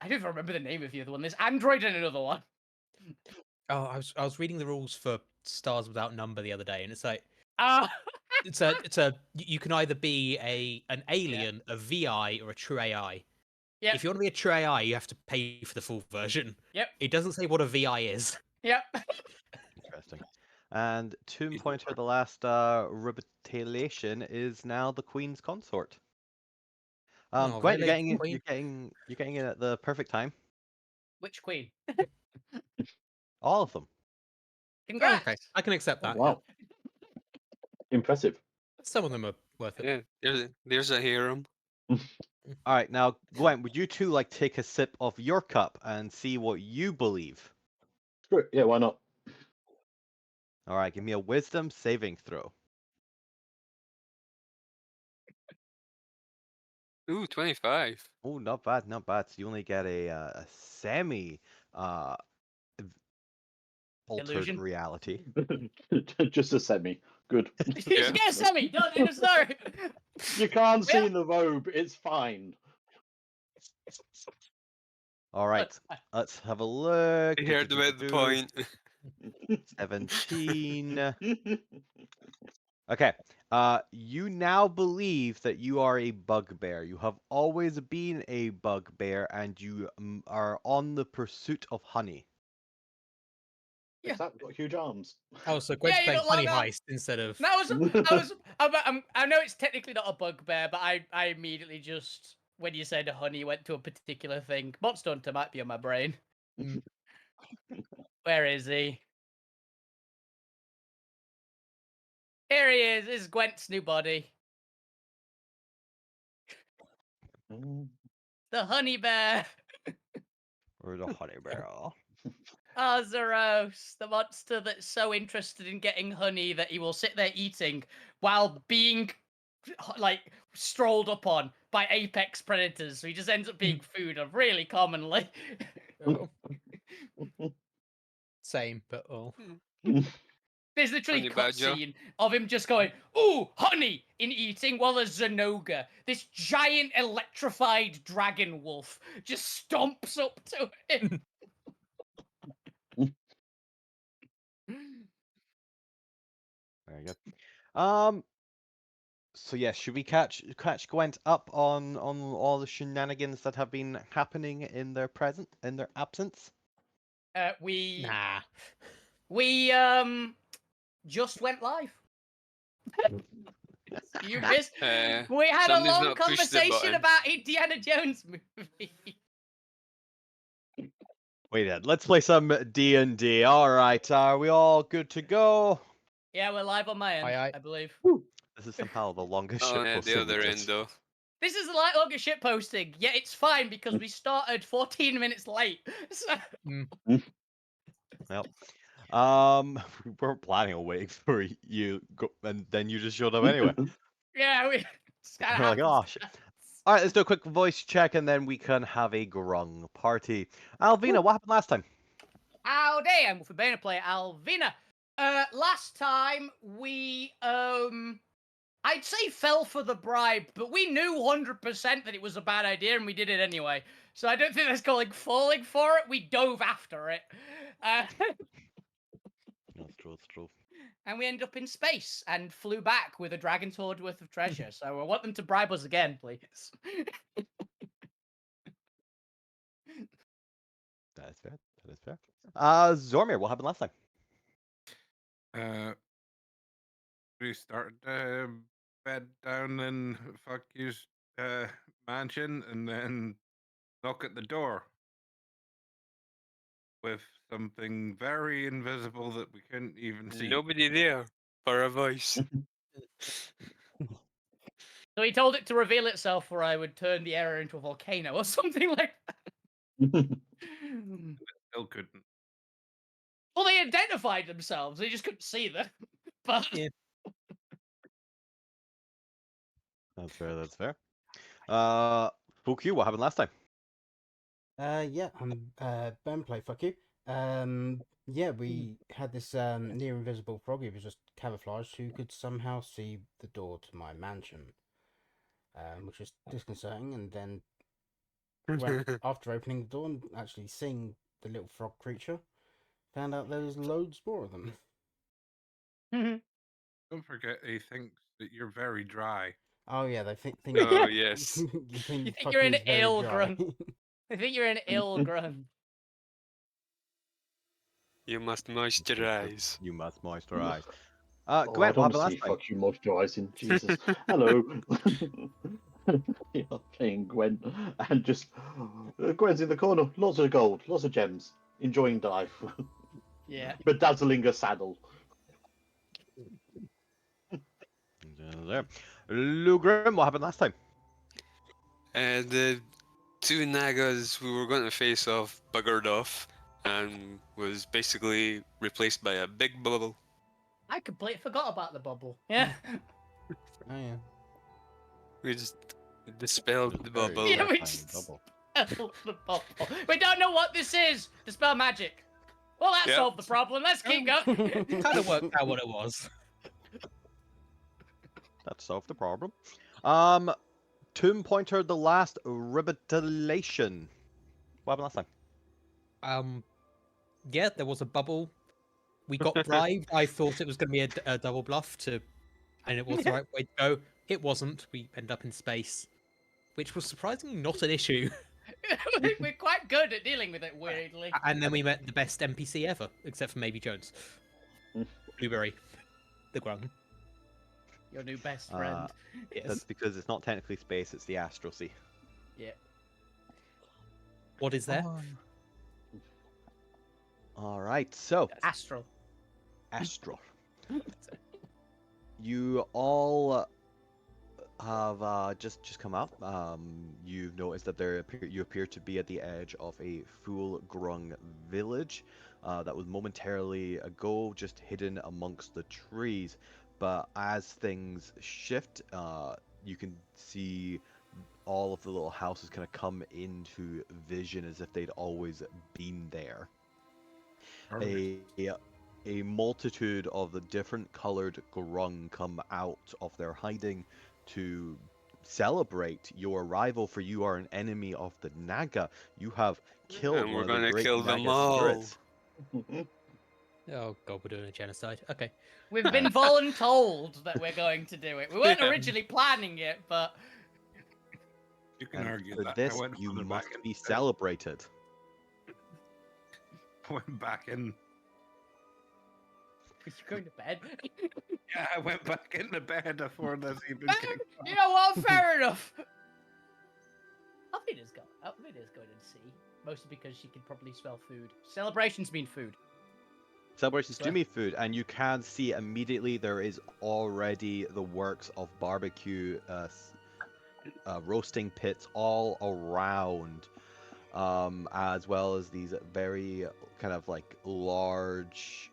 I don't even remember the name of the other one. There's Android and another one. Oh, I was reading the rules for Stars Without Number the other day, and it's like Ah, you can either be an alien, a VI, or a true AI. yep, If you want to be a true AI, you have to pay for the full version. yep, It doesn't say what a VI is. yep. Interesting. And Tomb He's Pointer, over. the last rehabilitation is now the Queen's consort. Oh, Gwent, really? Queen? you're getting in at the perfect time. Which queen? All of them. Congrats. Okay, I can accept Oh, that. wow. Impressive. Some of them are worth it. Yeah, there's a harem. All right, now Gwent, would you two like take a sip of your cup and see what you believe? Screw it. Yeah, why not? All right, give me a wisdom saving throw. Ooh, 25. Oh, not bad, not bad. So you only get a semi uh altered Illusion. reality. Just a semi. Good. Yeah. Yes, Sammy. Don't need a story. You can't see Well- in the robe. It's fine. All right, let's have a look. You heard about the point. 17. Okay. You now believe that you are a bugbear. You have always been a bugbear, and you are on the pursuit of honey. Yeah. Is that got huge arms? Oh, so Gwen's you playing don't like Honey that? Heist instead of. That was. I know it's technically not a bugbear, but I immediately just when you said honey went to a particular thing. Monster Hunter might be on my brain. Mm. Where is he? Here he is. This is Gwent's new body. The honey bear. Or the honey bear. Ah, Zaros, the monster that's so interested in getting honey that he will sit there eating while being like strolled upon by apex predators. So he just ends up being food really commonly. Oh. Same, but oh. There's literally Honey a badger. cutscene of him just going, "Ooh, honey!" in eating, while a Zenoga, this giant electrified dragon wolf, just stomps up to him. Very good. So yes, should we catch Gwent up on all the shenanigans that have been happening in their absence? We Nah. just went live. You missed. Uh, We had a somebody's long not pushed the conversation button. about Indiana Jones movie. Wait then, let's play some D&D. All right, are we all good to go? Yeah, we're live on my end, Aye, aye. I believe. This is somehow the longest Oh, ship yeah, posting the we other did. end though. This is the longest shit posting, yet it's fine because we started 14 minutes late. So... Well, we weren't planning on waiting for you, and then you just showed up anyway. Yeah, we. We're like, oh shit. All right, let's do a quick voice check, and then we can have a grung party. Alvina, what happened last time? Howdy, I'm with Bane player Alvina. Last time we I'd say fell for the bribe, but we knew 100% that it was a bad idea and we did it anyway. So I don't think that's called falling for it. We dove after it. That's true, that's true. And we ended up in space and flew back with a dragon's hoard worth of treasure. So I want them to bribe us again, please. That is fair. That is fair. Zormir, what happened last time? We started bed down in fuck you's mansion and then knock at the door with something very invisible that we couldn't even see. Nobody there for a voice. So he told it to reveal itself, or I would turn the area into a volcano or something like that. Still couldn't. Well, they identified themselves. They just couldn't see them. But Yeah. That's fair, that's fair. Fuku, what happened last time? Yeah, I'm Benplay, fuck you. Yeah, we had this near invisible frog. He was just camouflaged who could somehow see the door to my mansion, which was disconcerting. And then Went after opening the door and actually seeing the little frog creature, found out there was loads more of them. Don't forget, he thinks that you're very dry. Oh yeah, they think Oh, yes. you think You think you're an fucking is very ill dry. grunt. I think you're an ill grunt. You must moisturize. You must moisturize. Oh, Gwen, I what don't happened see last time? fuck you moisturising. Jesus. Hello. You're playing Gwen and just Gwen's in the corner. Lots of gold, lots of gems, enjoying life, Yeah. bedazzling a saddle. There. Lugrim, what happened last time? The two Nagas we were going to face off buggered off and was basically replaced by a big bubble. I completely forgot about the bubble. Yeah. Oh yeah. We just dispelled the Very bubble. Yeah, we terrifying just- bubble. the bubble. We don't know what this is. Dispel magic. Well, that Yep. solved the problem. Let's keep going. Kind of worked out what it was. That solved the problem. Tomb Pointer, the last revitalization. What happened last time? Yeah, there was a bubble. We got bribed. I thought it was going to be a double bluff and it was the right way to go. It wasn't. We ended up in space, which was surprisingly not an issue. We're quite good at dealing with it, weirdly. And then we met the best NPC ever, except for maybe Jones. Blueberry, the grung. Your new best friend. Yes. That's because it's not technically space, it's the astral sea. Yeah. What is there? Alright, so, Astral. astral. You all have just come out. You've noticed that you appear to be at the edge of a full grung village that was momentarily ago just hidden amongst the trees. But as things shift, you can see all of the little houses kind of come into vision as if they'd always been there. A multitude of the different colored grung come out of their hiding to celebrate your arrival, for you are an enemy of the Naga. You have killed And we're one of the gonna great kill them Naga all. spirits. Oh god, we're doing a genocide. Okay. We've been voluntold that we're going to do it. We weren't Yeah. originally planning it, but You can And argue for that. this, I went you further must back in be the bed. celebrated. I went back in. you're going to bed. Yeah, I went back into bed before this even kicked off. You know what? Fair enough. Alvina's going to see. Mostly because she can probably smell food. Celebrations mean food. Celebrations do Swear. mean food, and you can see immediately there is already the works of barbecue, roasting pits all around, as well as these very kind of like large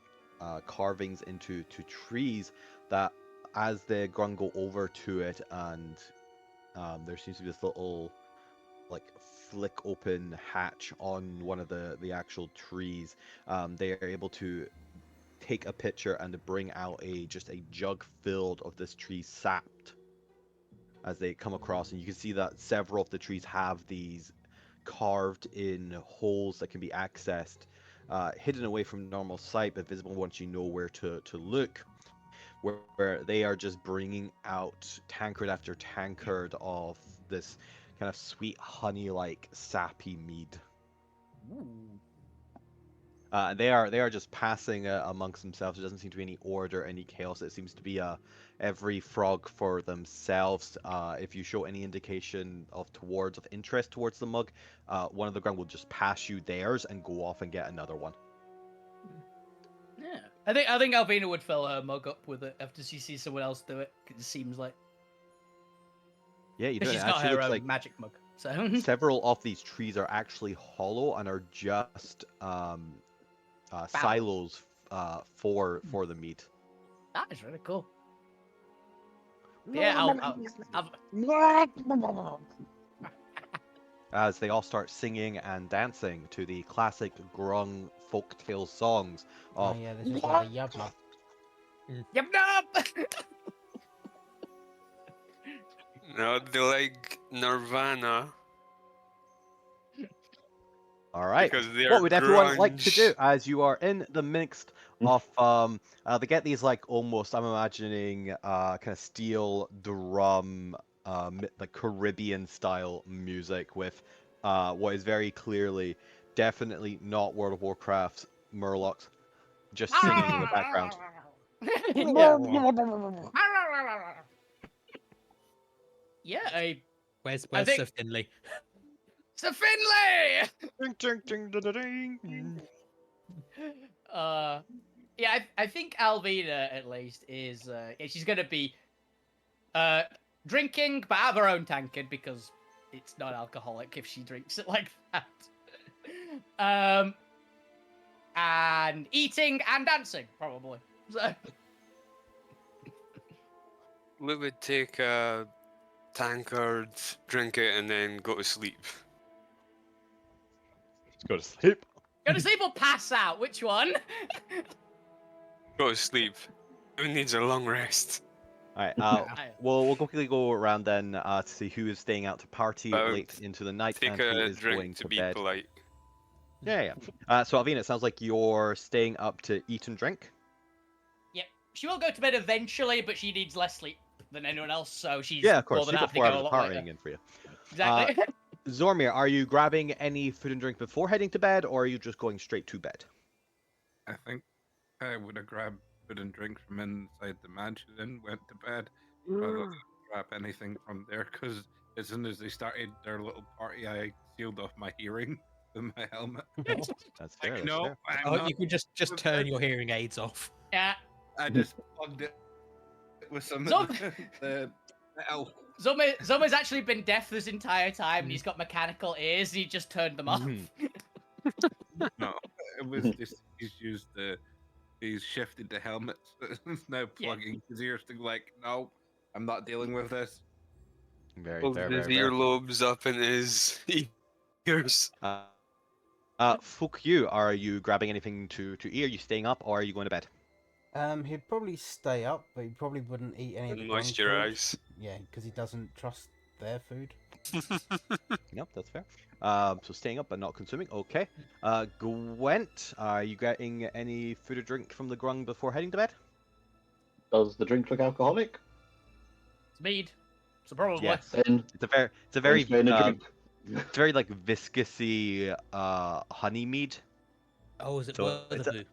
carvings into trees that, as the grung go over to it, and there seems to be this little like flick open hatch on one of the actual trees. They are able to take a picture and to bring out just a jug filled of this tree sapped as they come across, and you can see that several of the trees have these carved in holes that can be accessed, hidden away from normal sight but visible once you know where to look, where they are just bringing out tankard after tankard of this kind of sweet honey-like sappy mead. Ooh. They are just passing amongst themselves. There doesn't seem to be any order, any chaos. It seems to be every frog for themselves. If you show any indication of interest towards the mug, one of the grung will just pass you theirs and go off and get another one. Yeah. I think Alvina would fill her mug up with it after she sees someone else do it. 'Cause it seems like Yeah, you know, she's it got actually her looks own like magic mug. So several of these trees are actually hollow and are just silos for the meat. that is really cool. Yeah, I'll As they all start singing and dancing to the classic grung folktale songs Oh of yeah, this is like the Yabla. Yep, nope. No, they like Nirvana. All right. Because they are What would everyone like to do grunge. as you are in the midst of they get these like almost I'm imagining kind of steel drum like Caribbean style music with what is very clearly definitely not World of Warcraft Murlocs just singing in the background. Yeah, Where's I think- Sir Finley? Sir Finley! Ding, ding, ding, ding, ding, ding. Yeah, I think Alvina at least is yeah, she's gonna be drinking, but out of her own tankard because it's not alcoholic if she drinks it like that. And eating and dancing probably. So We would take a tankard, drink it, and then go to sleep. Just go to sleep. go to sleep or pass out. Which one? Go to sleep. Who needs a long rest? All right. I- We'll quickly go around then to see who is staying out to party Well, late into the night Take and who a is drink going to to be bed. polite. Yeah. So Alvina, it sounds like you're staying up to eat and drink. Yep. She will go to bed eventually, but she needs less sleep than anyone else, so she's Yeah, of more course. than You've got happy to 4 go hours a of lot later. partying in for you. Exactly. Zormir, are you grabbing any food and drink before heading to bed, or are you just going straight to bed? I think I would have grabbed food and drink from inside the mansion and went to bed rather than grab anything from there. Because as soon as they started their little party, I sealed off my hearing with my helmet. That's fair. That's no, fair. I'm Oh, not. you can just turn your hearing aids off. Yeah. I just plugged it with some Zom- of the metal. Zoma's actually been deaf this entire time, and he's got mechanical ears, and he just turned them off. Mhm. No, it was just he's shifted the helmets. It's now Yeah. plugging his ears to like, no, I'm not dealing with this. Very Pulls fair. his Very fair. earlobes up in his ears. Fuck you. Are you grabbing anything to eat? Are you staying up, or are you going to bed? He'd probably stay up, but he probably wouldn't eat any of the grung food. Moisturize. Yeah, because he doesn't trust their food. Yep, that's fair. So staying up but not consuming. Okay. Gwent, are you getting any food or drink from the grung before heading to bed? Does the drink look alcoholic? It's mead. So probably. Yes. Then It's a very Gwen's getting a drink. it's very like viscousy honey mead. Oh, is it So it's a- Malibu?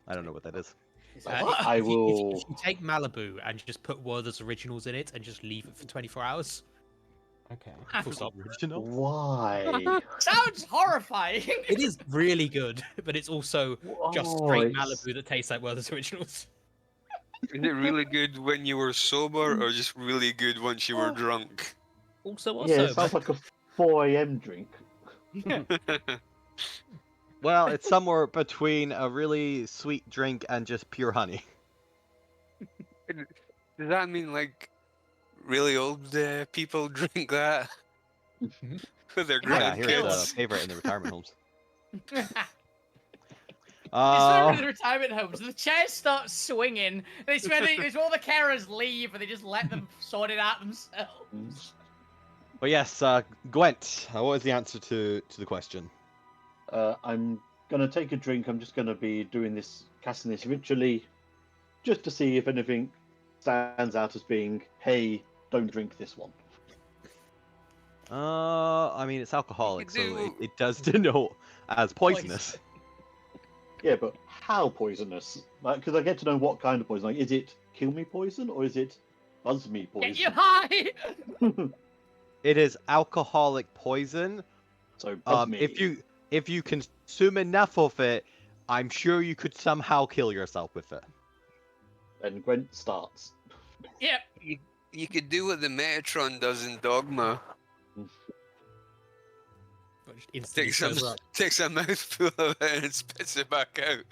I don't know what that is. I If will. you take Malibu and just put Werther's Originals in it and just leave it for 24 hours. Okay. Full stop. Original. Why? Sounds horrifying. It is really good, but it's also just Oh, straight it's- Malibu that tastes like Werther's Originals. Is it really good when you were sober, or just really good once you were Oh. drunk? Also, Yeah, it sounds like a 4 a.m. drink. Well, it's somewhere between a really sweet drink and just pure honey. Does that mean like really old people drink that? With their Yeah, I hear it's a grandkids? favorite in the retirement homes. It's Uh, over in the retirement homes. The chairs start swinging. It's where all the carers leave, and they just let them sort it out themselves. but yes, Gwent, what is the answer to the question? I'm gonna take a drink. I'm just gonna be doing this, casting this ritually, just to see if anything stands out as being, hey, don't drink this one. I mean, it's alcoholic, so do- it does denote as poisonous. Yeah, but how poisonous? Because I get to know what kind of poison. Like, is it kill me poison or is it buzz me Get you poison? high. It is alcoholic poison. So buzz me. If you consume enough of it, I'm sure you could somehow kill yourself with it. Then Gwent starts. Yep. You could do what the Metatron does in Dogma. But just instantly shows up. Takes a mouthful of it and spits it back out.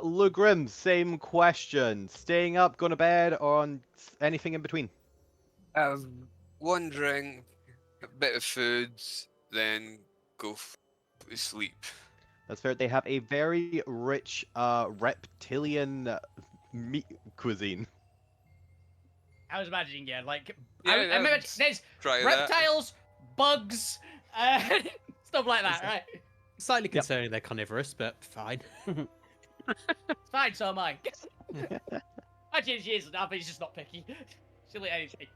Lugrim, same question. Staying up, going to bed, or on anything in between? One drink, a bit of food, then go to sleep. That's fair. They have a very rich reptilian meat cuisine. I was imagining, yeah, like Yeah, I yeah. remember there's Try that. reptiles, bugs, Stuff like that, Is it? right? Slightly concerning they're carnivorous, but fine. It's fine, so am I. Actually, she isn't, but he's just not picky. She'll eat anything.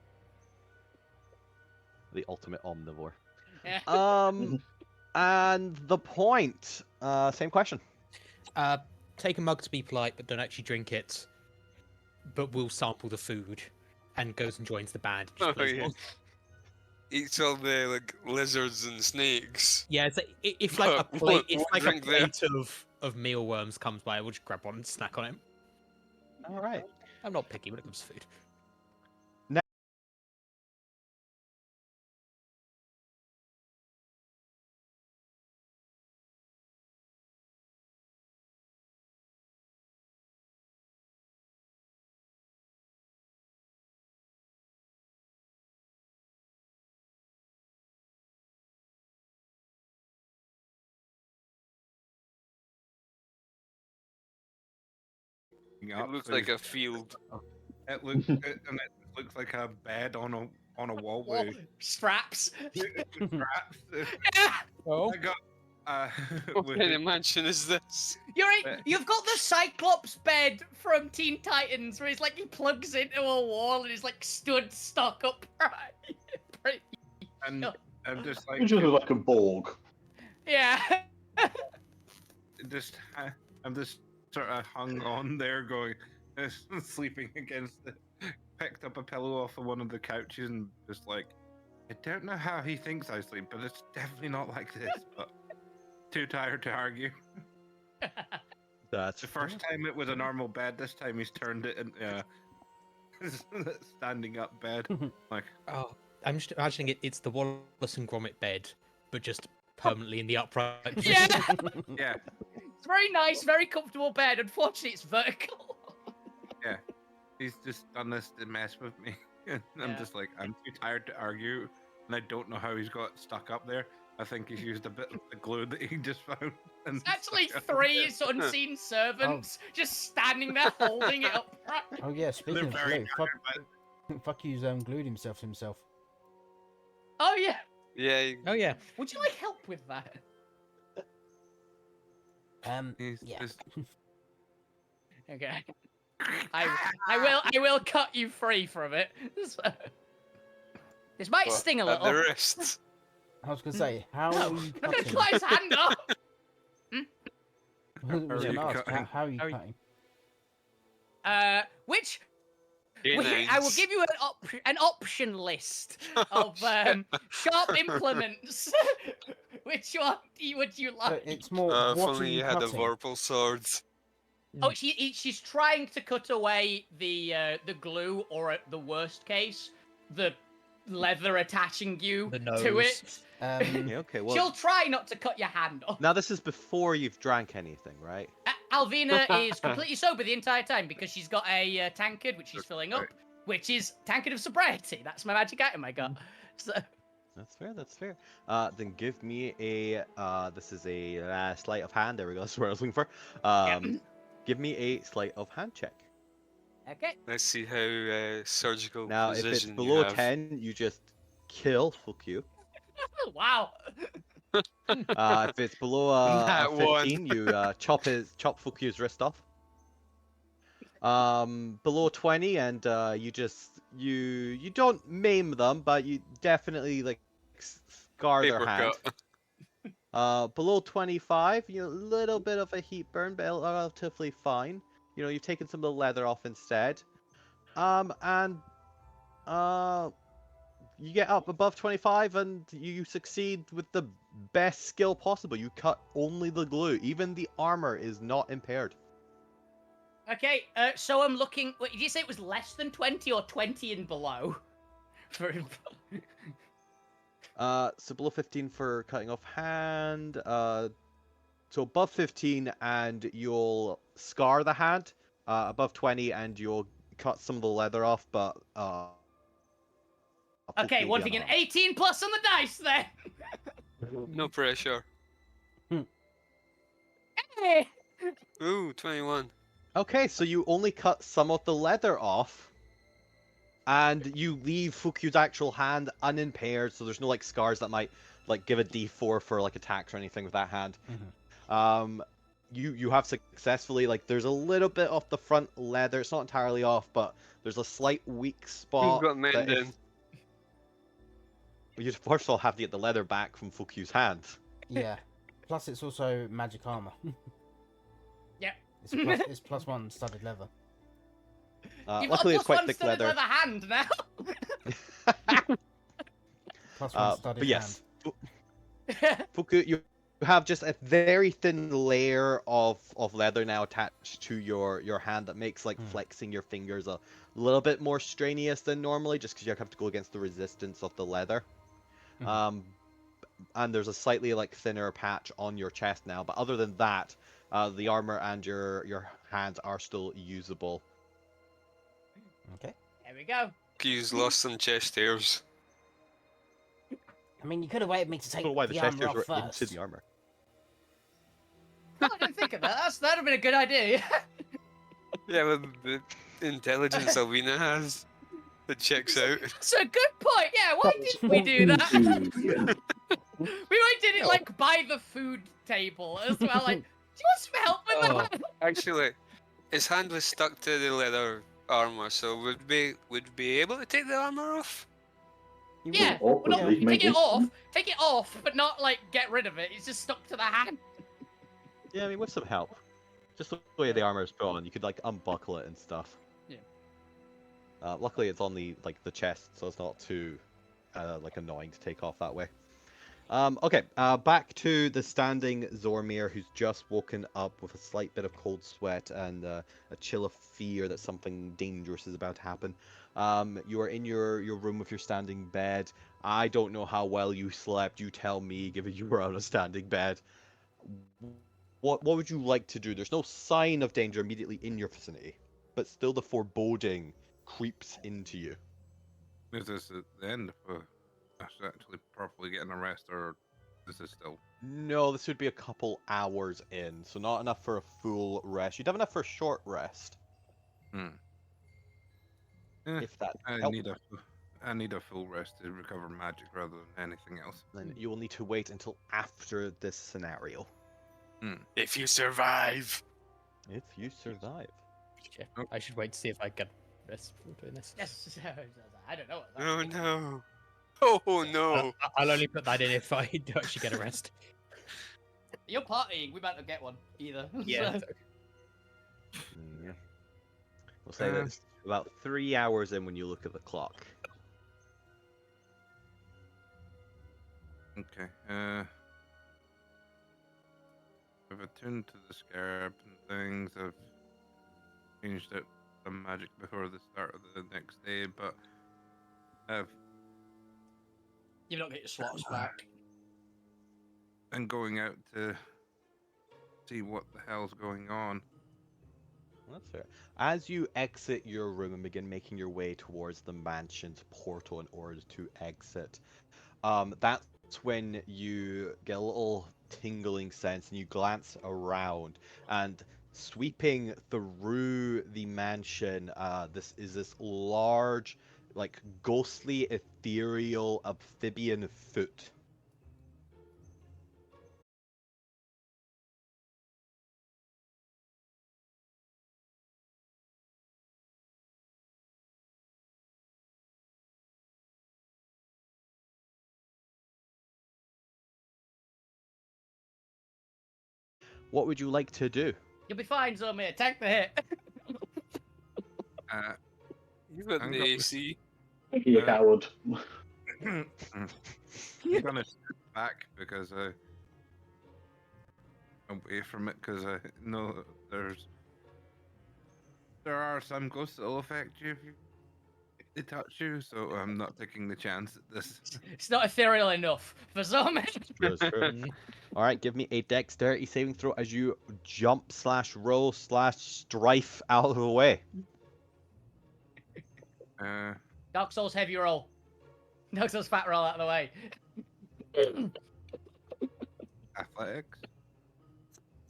The ultimate omnivore. Yeah. And the point. Same question. Take a mug to be polite, but don't actually drink it. But will sample the food, and goes and joins the band. Oh, Plays yeah. along. Eats all the like lizards and snakes. Yeah, it's like, if like a But plate, if won't like a drink there. plate of mealworms comes by, I will just grab one and snack on it. All right. I'm not picky when it comes to food. It looks like a field. It looks and it looks like a bed on a wall Wall- with Straps. straps. Oh, I got What with kind of mansion is this? You're right. You've got the Cyclops bed from Teen Titans, where he's like he plugs into a wall and he's like stood stuck upright. Pretty- and I'm just like You just look like a Borg. Yeah. just I'm just sort of hung on there, going sleeping against it. Picked up a pillow off of one of the couches and just like, I don't know how he thinks I sleep, but it's definitely not like this. But too tired to argue. That's The first time it was a normal bed. This time he's turned it into standing up bed. Like, oh, I'm just imagining it's the Wallace and Gromit bed, but just permanently in the upright position. Yeah. yeah, It's very nice, very comfortable bed. Unfortunately, it's vertical. he's just done this to mess with me. And I'm Yeah. just like, I'm too tired to argue, and I don't know how he's got stuck up there. I think he's used a bit of the glue that he just found. And It's actually stuck it up three there. unseen servants just standing there holding it upright. Oh yeah, speaking of very glue, fuck you's glued himself. Oh yeah. Yeah, Oh yeah. Would you like help with that? He's Yeah. just Okay. I will cut you free from it. So- This might what, sting a at little. the wrist. I was gonna say, how No, are you I'm gonna cutting? cut his hand off. I was How gonna are you ask, cutting? how are you How are you- cutting? Which Canines. I will give you an option list of sharp implements. Which one would you So like? it's more. If what are only you you had a cutting? Vorpal sword. Oh, she's trying to cut away the glue, or at the worst case, the leather attaching you The to nose. it. Yeah, okay. Well, She'll try not to cut your hand off. now this is before you've drank anything, right? Alvina is completely sober the entire time because she's got a tankard which she's filling up, Right. which is tankard of sobriety. That's my magic item I got. So, That's fair. That's fair. Then give me a. This is a sleight of hand. There we go. That's what I was looking for. Give me a sleight of hand check. okay. Let's see how surgical Now, if precision it's below you have. 10, you just kill. Fuck you. Wow. If it's below a That one. 15, you chop fuck you's wrist off. Below 20, and you just you don't maim them, but you definitely like scar their Paper hand. cut. Below 25, a little bit of a heat burn, but relatively fine. You've taken some of the leather off instead. And you get up above 25 and you succeed with the best skill possible. You cut only the glue. Even the armor is not impaired. Okay, so I'm looking. Wait, did you say it was less than 20 or 20 and below? For So below 15 for cutting off hand. So above 15 and you'll scar the hand. Above 20 and you'll cut some of the leather off, but okay, full once PB again, unarmed. 18 plus on the dice then. No pressure. Hey. Ooh, 21. Okay, so you only cut some of the leather off, and you leave Fukyu's actual hand unimpaired, so there's no like scars that might like give a D4 for like attacks or anything with that hand. Mhm. You have successfully, like, there's a little bit off the front leather. It's not entirely off, but there's a slight weak spot. got mended that in? you first of all have to get the leather back from Fuku's hand. Yeah. Plus, it's also magic armor. Yep. It's plus 1 studded leather. You've Luckily, got it's a quite plus thick one studded leather. hand now. Plus 1 studded But yes, hand. Fuku, you have just a very thin layer of leather now attached to your hand that makes like flexing your fingers a little bit more strenuous than normally, just because you have to go against the resistance of the leather. And there's a slightly like thinner patch on your chest now, but other than that, the armor and your hands are still usable. Okay. There we go. He's lost some chest hairs. I mean, you could have waited me to I take don't know why the the chest armor hairs off were first. into the armor. Oh, I didn't think of that. That'd have been a good idea. Yeah, with the intelligence Alvina has, that checks out. That's a good point. Yeah, why didn't we do that? We might did it like by the food table as well. Like, do you want some help with that? Actually, his hand was stuck to the leather armor, so would be able to take the armor off? Yeah, well, not, Awkwardly, take it maybe. take it off, but not like get rid of it. It's just stuck to the hand. Yeah, I mean, with some help. Just the way the armor is put on, you could like unbuckle it and stuff. Yeah. Luckily, it's on the chest, so it's not too like annoying to take off that way. Okay, back to the standing Zormir, who's just woken up with a slight bit of cold sweat and a chill of fear that something dangerous is about to happen. You are in your room with your standing bed. I don't know how well you slept. You tell me, given you were on a standing bed. What would you like to do? There's no sign of danger immediately in your vicinity, but still the foreboding creeps into you. Is this at the end of us actually properly getting a rest, or is this still? No, this would be a couple hours in, so not enough for a full rest. You'd have enough for a short rest. If that I helps. need a full rest to recover magic rather than anything else. Then you will need to wait until after this scenario. If you survive. If you survive. I should wait to see if I can rest before doing this. Yes, I don't know. What that Oh means. no. Oh no. I'll only put that in if I do actually get a rest. You're partying. We might not get one either. Yeah. So- Yeah. We'll say that it's about 3 hours in when you look at the clock. Okay. I've attuned to the scarab and things. I've changed out some magic before the start of the next day, but You don't get your slots back. I'm going out to see what the hell's going on. That's fair. As you exit your room and begin making your way towards the mansion's portal in order to exit, that's when you get a little tingling sense and you glance around, and sweeping through the mansion, this large, like ghostly, ethereal amphibian foot. What would you like to do? You'll be fine, Zomir. Tank the hit. You got I'm the gonna- AC. You coward. I'm gonna step back because away from it because I know there are some ghosts that will affect you if they touch you, so I'm not taking the chance at this. It's not ethereal enough for Zomir. That's true. All right, give me a dexterity saving throw as you jump / strife out of the way. Dark Souls heavy roll. Dark Souls fat roll out of the way. Athletics.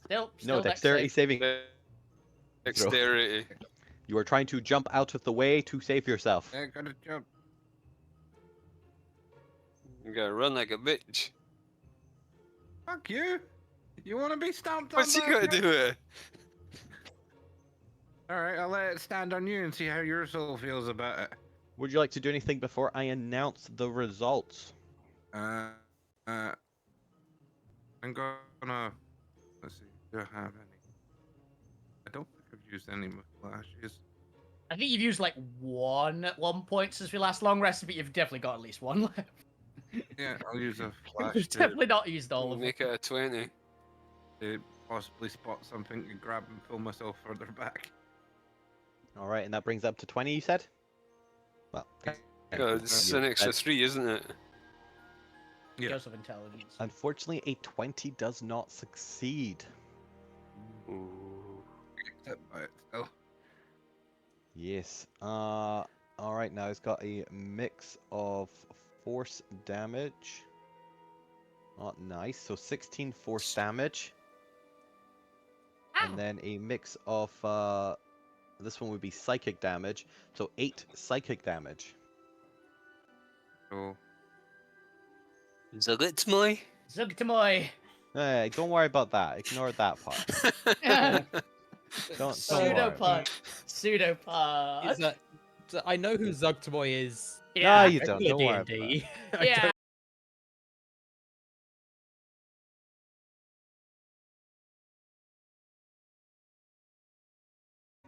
Still No, dex dexterity save. saving. Dexterity. You are trying to jump out of the way to save yourself. I gotta jump. You gotta run like a bitch. Fuck you. You want to be stomped on? What's he gonna do it? All right, I'll let it stand on you and see how your soul feels about it. Would you like to do anything before I announce the results? I'm gonna. Let's see. Do I have any? I don't think I've used any flashes. I think you've used like one at one point since we last long rested, but you've definitely got at least one left. Yeah, I'll use a flash You've to definitely not used all We'll of them. make it a 20. possibly spot something and grab and pull myself further back. All right, and that brings up to 20, you said? Well, Yeah, this is an extra 3, isn't it? Yeah. Dose of intelligence. unfortunately, a 20 does not succeed. Ooh. Except by it still. Yes. All right, now it's got a mix of force damage. Oh, nice. So 16 force damage. Ow! And then a mix of, this one would be psychic damage. So 8 psychic damage. So Zugitmoy? Zugtamoy. Hey, don't worry about that. Ignore that part. Don't worry. Pseudopod. Pseudopod. Is that? I know who Zugtamoy is. No, Yeah. you don't. Regular Don't worry about D&D. that. I Yeah. don't-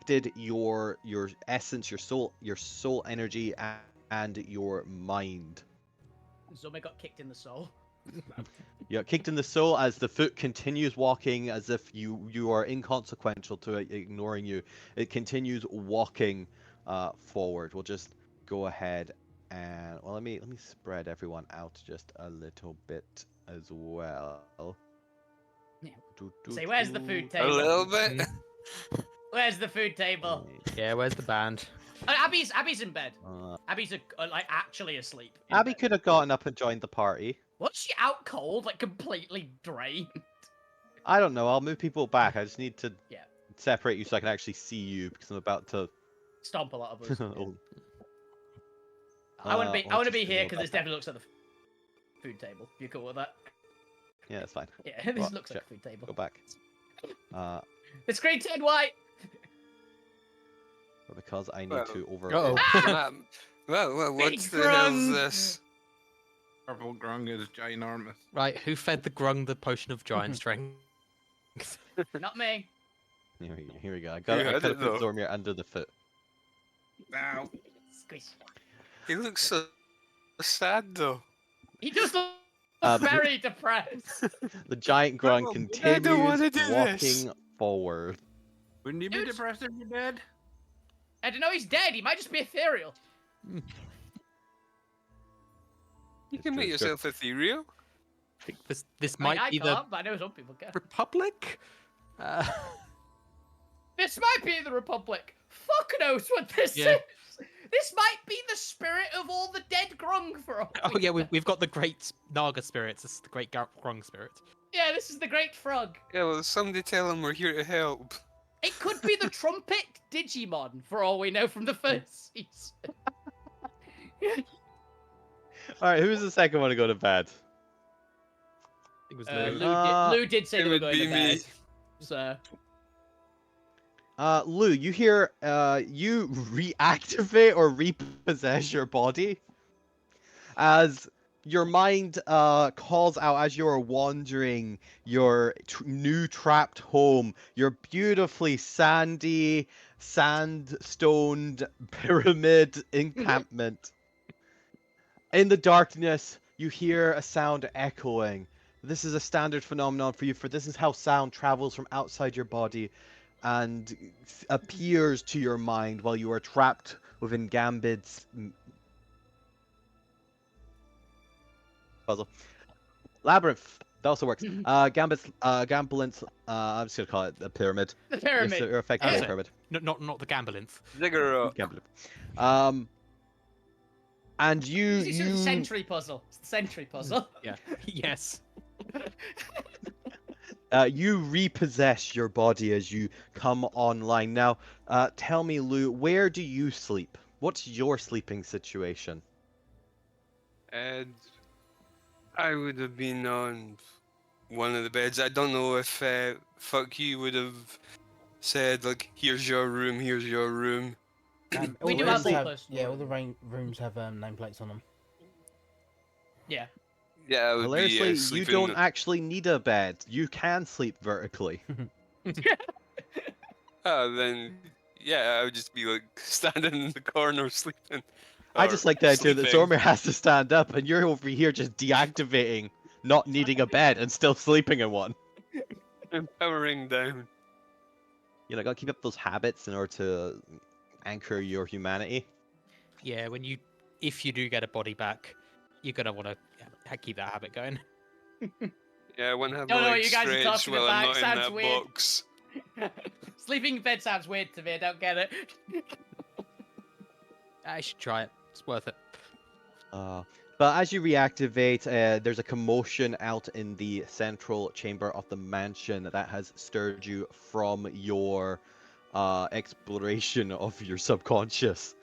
Did your essence, your soul energy, and your mind. Zome got kicked in the soul. You're kicked in the soul as the foot continues walking as if you are inconsequential to it, ignoring you. It continues walking forward. We'll just go ahead and well, let me spread everyone out just a little bit as well. Yeah. Do, do, Say, where's the do. food A table? little bit. Where's the food table? Yeah, where's the band? Abby's in bed. Uh, Abby's like actually asleep. in Abby bed. could have gotten up and joined the party. Was she out cold, like completely drained? I don't know. I'll move people back. I just need to Yeah. separate you so I can actually see you because I'm about to. Stomp a lot of us. Oh, I want to be. I'll I want to just be do here all because that. this definitely looks like the food table. You cool with that? Yeah, that's fine. Yeah, this Well, looks like check. a food table. Go back. The screen turned white. But because I need Well, to over. Uh-oh. Well, Big what's the hell's grung. this? purple grung is ginormous. Right, who fed the grung the potion of giant strength? Not me. Here we go. I got You I had gotta it, put though. Zormir under the foot. Ow. Squish. He looks so sad though. He just looks Um, very depressed. The giant grunt I don't continues wanna do walking this. forward. Wouldn't you be Dude. depressed if you're dead? I don't know. He's dead. He might just be ethereal. You It's can true, make it's true. yourself ethereal. I think this I mean, might I be can't, the but I know some people can. Republic. This might be the Republic. Fuck knows what this Yeah. is. This might be the spirit of all the dead grung for all Oh we yeah, know. we've got the great Naga spirits. This is the great grung spirit. Yeah, this is the Great Frog. Yeah, well, somebody tell him we're here to help. It could be the Trumpet Digimon, for all we know from the first season. All right, who's the second one to go to bed? It was Lou, Lou. Lou did say It they were would going be to bed. me. So, Lou, you hear you reactivate or repossess your body as your mind calls out as you're wandering your new trapped home, your beautifully sandy, sand-stoned pyramid encampment. In the darkness, you hear a sound echoing. This is a standard phenomenon for you, for this is how sound travels from outside your body and appears to your mind while you are trapped within Gambit's puzzle. Labyrinth. That also works. Gambit's I'm just gonna call it the pyramid. the It's pyramid. effectively a Oh. pyramid. Not the Gambalinth. Ziggurat. Gambit. And you It's the century puzzle. It's the century puzzle. Yeah. Yes. You repossess your body as you come online. Now, tell me, Lou, where do you sleep? What's your sleeping situation? And I would have been on one of the beds. I don't know if fuck you would have said like, "Here's your room. Here's your room." All We the do have rooms sleepers. yeah, all the rooms have nameplates on them. Yeah. Yeah, I would Hilariously, be you sleeping. don't actually need a bed. You can sleep vertically. Then yeah, I would just be like standing in the corner sleeping. I Or just like the idea that sleeping. Zormir has to stand up, and you're over here just deactivating, not needing a bed, and still sleeping in one. And powering down. You know, gotta keep up those habits in order to anchor your humanity. Yeah, if you do get a body back, you're gonna want to keep that habit going. Yeah, I want to have Don't my know what legs you guys are stretched talking while I'm about, not in sounds that weird. box. Sleeping in bed sounds weird to me. I don't get it. I should try it. It's worth it. But as you reactivate, there's a commotion out in the central chamber of the mansion that has stirred you from your exploration of your subconscious.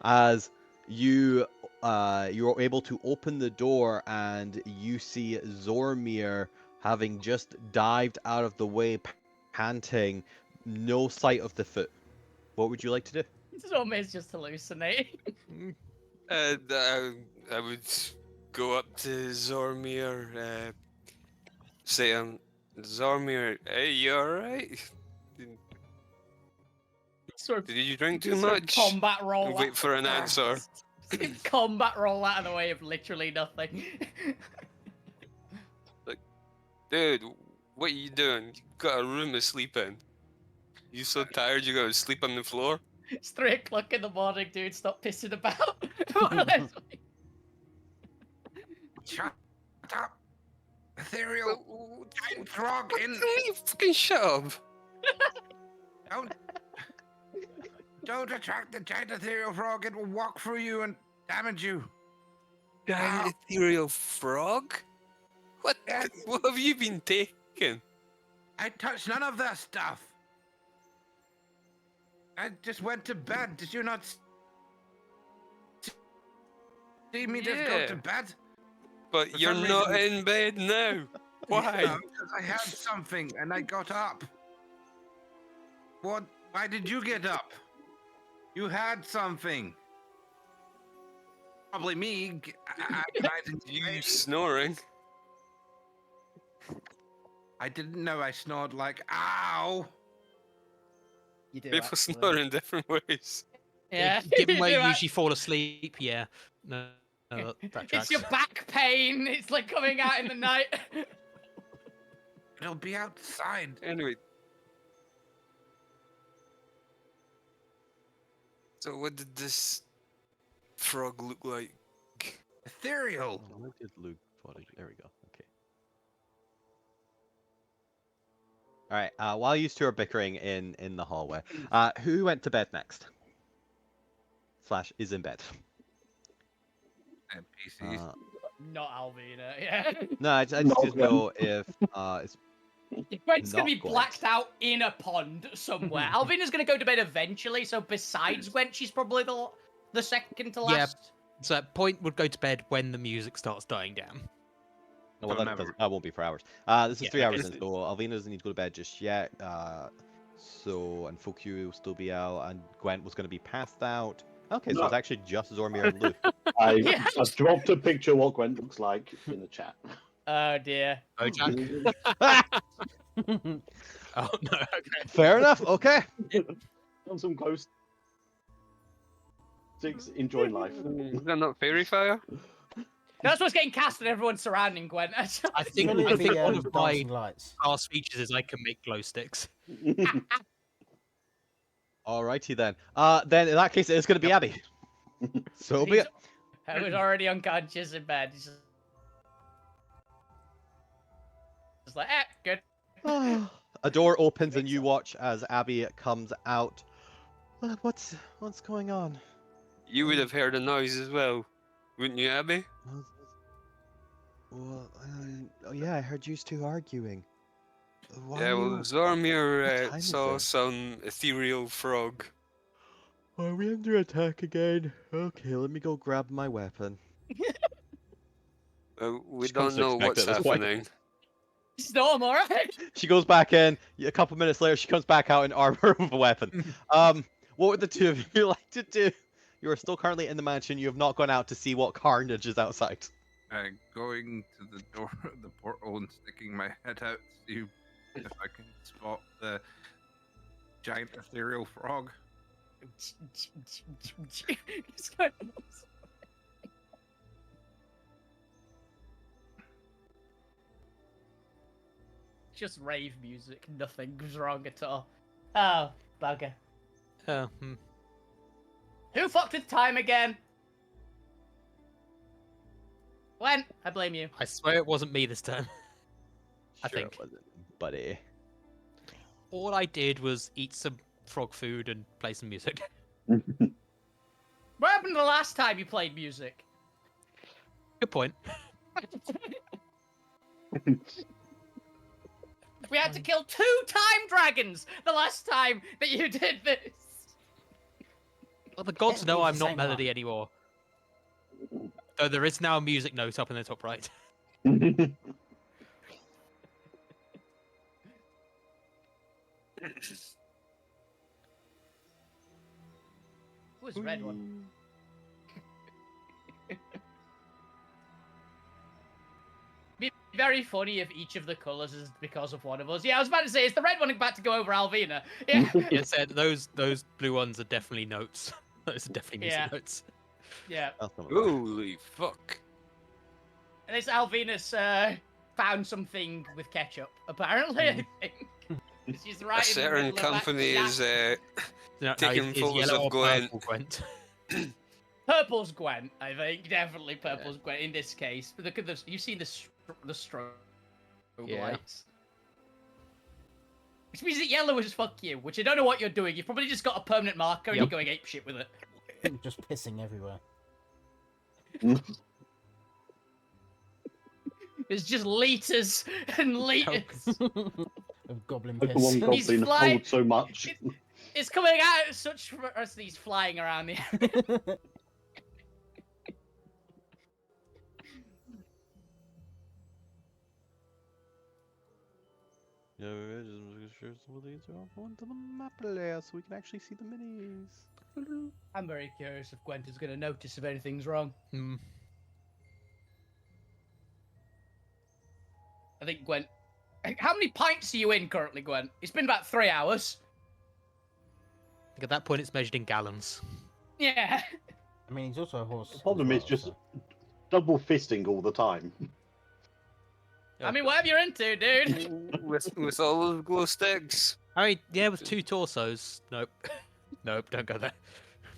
As you're able to open the door and you see Zormir having just dived out of the way, panting, no sight of the foot. What would you like to do? Zormir's just hallucinating. I would go up to Zormir, say, Zormir, hey, you alright? Sort Did you drink too of, sort of much? combat roll. And wait for an answer. Combat roll out of the way of literally nothing. Dude, what are you doing? You got a room to sleep in. You so tired you gotta sleep on the floor? It's 3 o'clock in the morning, dude. Stop pissing about. One of those- Shut up! Ethereal giant frog in. You fucking shut up. Don't attract the giant ethereal frog. It will walk through you and damage you. Giant ethereal frog? What? Yes. What have you been taking? I touched none of that stuff. I just went to bed. Did you not see me just go Yeah. to bed? But For you're some not reason- in bed now. Why? No, 'cause I had something and I got up. What? Why did you get up? You had something. Probably me. agonizing You away. snoring. I didn't know I snored like, ow! You do. People actually. snore in different ways. Yeah. Given where do you act- usually fall asleep, yeah. No, that tracks. It's your back pain. It's like coming out in the night. It'll be outside. Anyway. So what did this frog look like? Ethereal. Oh, where did Luke footage? There we go. Okay. All right. While you two are bickering in the hallway, who went to bed next? / is in bed. NPCs. Not Alvina. Yeah. No, I just Not didn't know if it's Gwen's gonna Not be Gwen. blacked out in a pond somewhere. Alvina's gonna go to bed eventually, so besides Gwen, she's probably the second to Yeah. last. So Point would go to bed when the music starts dying down. no, well, So that, never. that won't be for hours. This is Yeah, 3 hours okay. in, so Alvina doesn't need to go to bed just yet. And Fokyu will still be out, and Gwent was going to be passed out. Okay, so No. it's actually just Zormir and Luke. Yes. I've dropped a picture of what Gwent looks like in the chat. Oh dear. Oh, Jack. Oh no. Okay. Fair enough. Okay. On some close. Six, enjoy life. Is that not fairy fire? That's what's getting cast and everyone's surrounding Gwen. I think Really, I think the, one of my dancing lights. past features is I can make glow sticks. Alrighty then. Then in that case, it is going to be Abby. So be it. I was already unconscious in bed. He's just like, good. A door opens and you watch as Abby comes out. What's going on? You would have heard a noise as well, wouldn't you, Abby? Well, oh yeah, I heard you two arguing. Why Yeah, are well, you- What Zormir time is saw it? some ethereal frog. Are we under attack again? Okay, let me go grab my We weapon. She don't comes to know expect what's it at this point. happening. Storm, all right. She goes back in. A couple minutes later, she comes back out in armor with a weapon. What would the two of you like to do? You are still currently in the mansion. You have not gone out to see what carnage is outside. Going to the door of the portal and sticking my head out to see if I can spot the giant ethereal frog. It's going- Just rave music. Nothing's wrong at all. Oh, bugger. Oh, Who fucked with time again? When? I blame you. I swear it wasn't me this time. I Sure think. it wasn't, buddy. All I did was eat some frog food and play some music. What happened the last time you played music? Good point. We had to kill 2 time dragons the last time that you did this. Well, the gods That know was I'm the not same Melody one. anymore. Though there is now a music note up in the top right. Who's red one? Be very funny if each of the colours is because of one of us. Yeah, I was about to say, is the red one about to go over Alvina? Yeah. Yeah, said those blue ones are definitely notes. Those are definitely music Yeah. notes. Yeah. That's not right. Holy fuck. And this Alvina's found something with ketchup, apparently, I think. She's right A in the certain middle of that company jack- is Now, Taking is photos yellow of or Gwen. purple, Gwent? Purple's Gwen, I think. Definitely purple's Gwen in this case. But look at this. You've seen the strobe Yeah. lights. Which means that yellow is fuck you, which I don't know what you're doing. You've probably just got a permanent marker and you're going apeshit with it. Just pissing everywhere. There's just liters and liters. Of goblin Like the piss. one He's goblin fly- holds so much. It's coming out as such as he's flying around the area. Yeah, just share some of these off onto the map layer so we can actually see the minis. I'm very curious if Gwent is going to notice if anything's wrong. Hmm. I think Gwent. How many pints are you in currently, Gwent? It's been about 3 hours. I think at that point it's measured in gallons. Yeah. I mean, he's also a horse. The problem as is well, just so- double fisting all the time. I mean, whatever you're into, dude. with all those glow sticks. I mean, yeah, with 2 torsos. Nope. Nope, don't go there.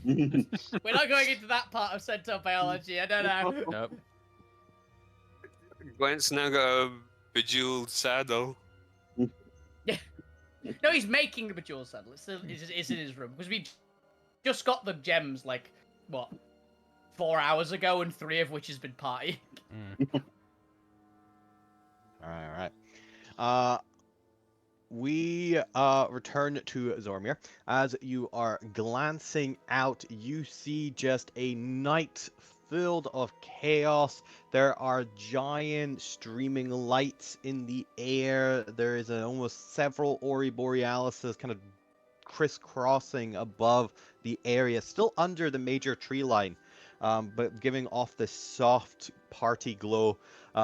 We're not going into that part of centaur biology. I don't know. Nope. Gwent's now got a bejeweled saddle. No, he's making the bejeweled saddle. It's in his room because we just got the gems like what 4 hours ago, and 3 of which has been party. Alright. We return to Zormir. As you are glancing out, you see just a night filled of chaos. There are giant streaming lights in the air. There is almost several Ori Borealises kind of crisscrossing above the area, still under the major tree line, but giving off this soft party glow.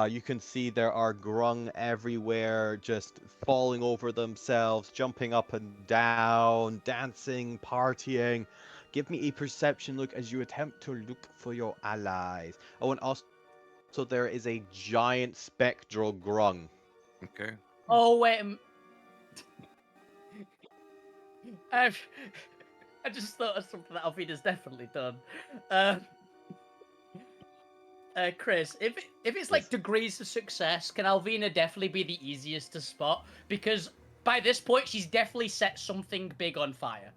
You can see there are grung everywhere, just falling over themselves, jumping up and down, dancing, partying. Give me a perception look as you attempt to look for your allies. Oh, and also there is a giant spectral grung. Okay. Oh wait. I just thought of something that Alvina's definitely done. Chris, if it's like Yes. degrees of success, can Alvina definitely be the easiest to spot? Because by this point, she's definitely set something big on fire.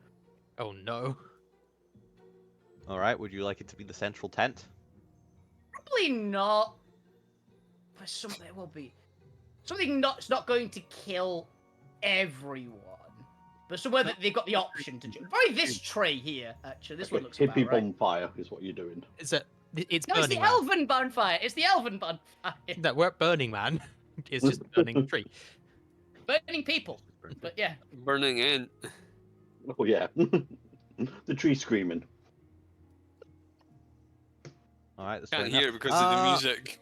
Oh no. Alright, would you like it to be the central tent? Probably not. But something will be something it's not going to kill everyone. But somewhere that they've got the option to. Probably this tree here. Actually, this one looks about Hippie right. bonfire is what you're doing. It's No, burning it's the man. elven bonfire. It's the elven bonfire. No, we're at Burning Man. It's just burning a tree. Burning people. But yeah. Burning in. Oh yeah, the tree screaming. All right, that's Can't fair hear it enough. because of the music.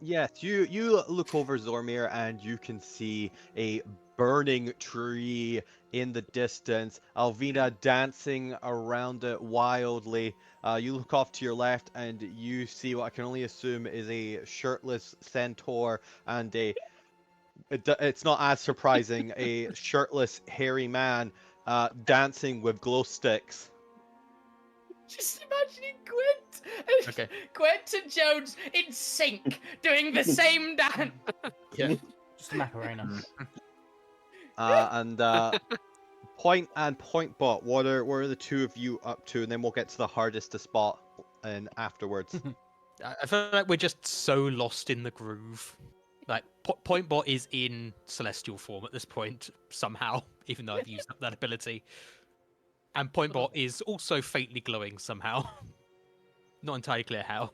Yes, you look over Zormir and you can see a burning tree in the distance. Alvina dancing around it wildly. You look off to your left and you see what I can only assume is a shirtless centaur and it's not as surprising, a shirtless hairy man dancing with glow sticks. Just imagining Gwent. Okay. Gwent and Jones in sync, doing the same dance. Yeah. Just a Macarena. And Point and Point Bot, what are the two of you up to? And then we'll get to the hardest to spot and afterwards. I feel like we're just so lost in the groove. Like Point Bot is in celestial form at this point somehow, even though I've used up that ability. And Point Bot is also faintly glowing somehow. Not entirely clear how.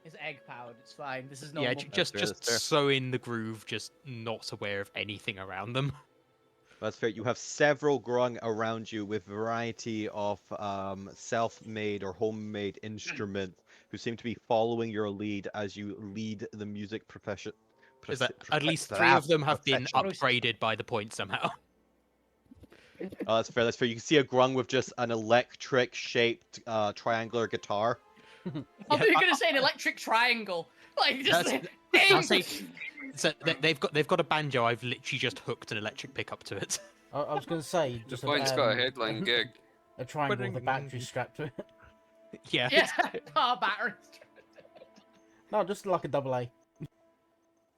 It's egg powered. It's fine. This is normal. Yeah, just that's fair. so in the groove, just not aware of anything around them. That's fair. You have several grung around you with variety of self-made or homemade instruments who seem to be following your lead as you lead the music profession. Is that at least 3 of them have been profession. upgraded by the point somehow. Oh, that's fair. That's fair. You can see a grung with just an electric-shaped triangular guitar. I thought you were going to say an electric triangle. Like, just I'll say, so they've got a banjo. I've literally just hooked an electric pickup to it. I was going to say, The just point's got a headline gig. a triangle with a battery strapped to it. Yeah. Yeah, car batteries. No, just like a double A.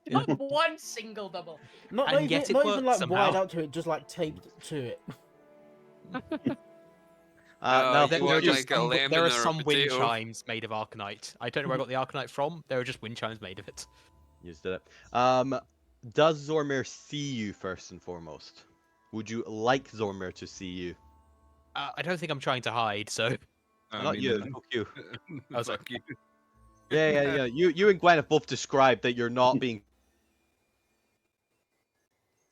Not one single double. Not And even, yet it not even works like wired somehow. up to it, just like taped to it. Now, you want like a lemon there or are a some wind potato? chimes made of Arcanite. I don't know where I got the Arcanite from. There are just wind chimes made of it. you just did it. Does Zormir see you first and foremost? Would you like Zormir to see you? I don't think I'm trying to hide, so Not you. Fuck you. I was like, Fuck you. Yeah. You and Gwen have both described that you're not being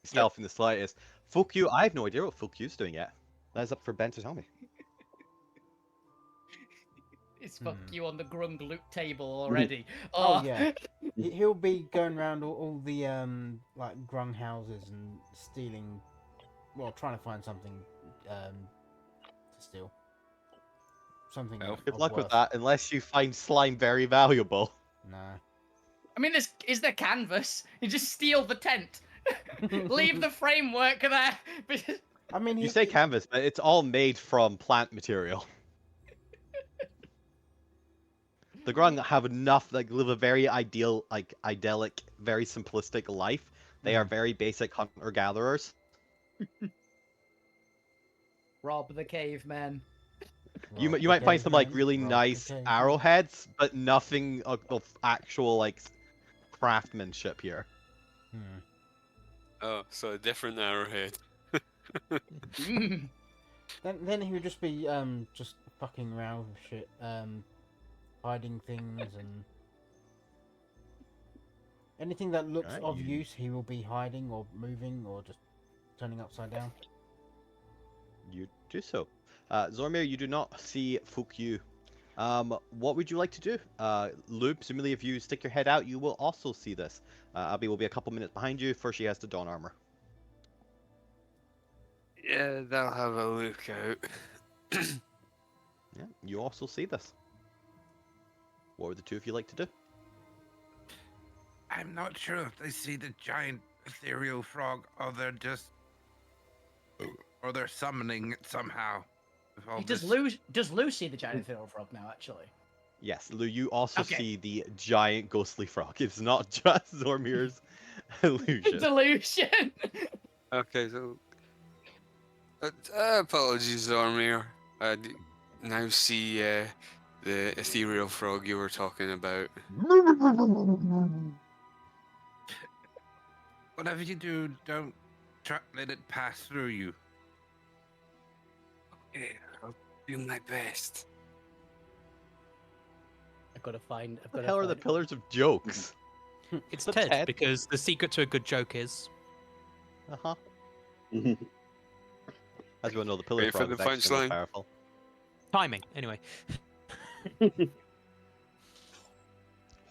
stealth in the slightest. Fuck you. I have no idea what fuck you's doing yet. That's up for Ben to tell me. It's fuck you on the grung loot table already. Oh, yeah. He'll be going around all the like grung houses and stealing, well, trying to find something to steal. Something. Well, Good of luck with worth. that, unless you find slime very valuable. Nah. I mean, is there canvas? You just steal the tent. Leave the framework there. I mean, You say canvas, but it's all made from plant material. The grung have enough, like, live a very idyllic, very simplistic life. They are very basic hunter-gatherers. Rob the caveman. You Rob might the find some, like, caveman, really rob the nice caveman. arrowheads, but nothing of actual, like, craftsmanship here. Oh, so a different arrowhead. Mm. Then he would just be just fucking around with shit, hiding things and anything that looks Alright, of you- use. He will be hiding or moving or just turning upside down. You do so. Zormir, you do not see Fukyu. What would you like to do? Lube, presumably if you stick your head out, you will also see this. Abby will be a couple minutes behind you, for she has the dawn armor. Yeah, they'll have a look out. Yeah, you also see this. What would the two of you like to do? I'm not sure if they see the giant ethereal frog or they're just. Or they're summoning it somehow. with all Does this- Lou see the giant ethereal frog now? Actually, Yes, Lou, you also Okay. see the giant ghostly frog. It's not just Zormir's illusion. delusion. Okay, so. Apologies, Zormir. I now see the ethereal frog you were talking about. Whatever you do, don't let it pass through you. Yeah, I'll do my best. I've got to find. What the hell are the pillars of jokes? It's The Ted, Ted. because the secret to a good joke is Uh-huh. As we all know, the pillar Wait for frog the is actually more punchline. powerful. timing. Anyway,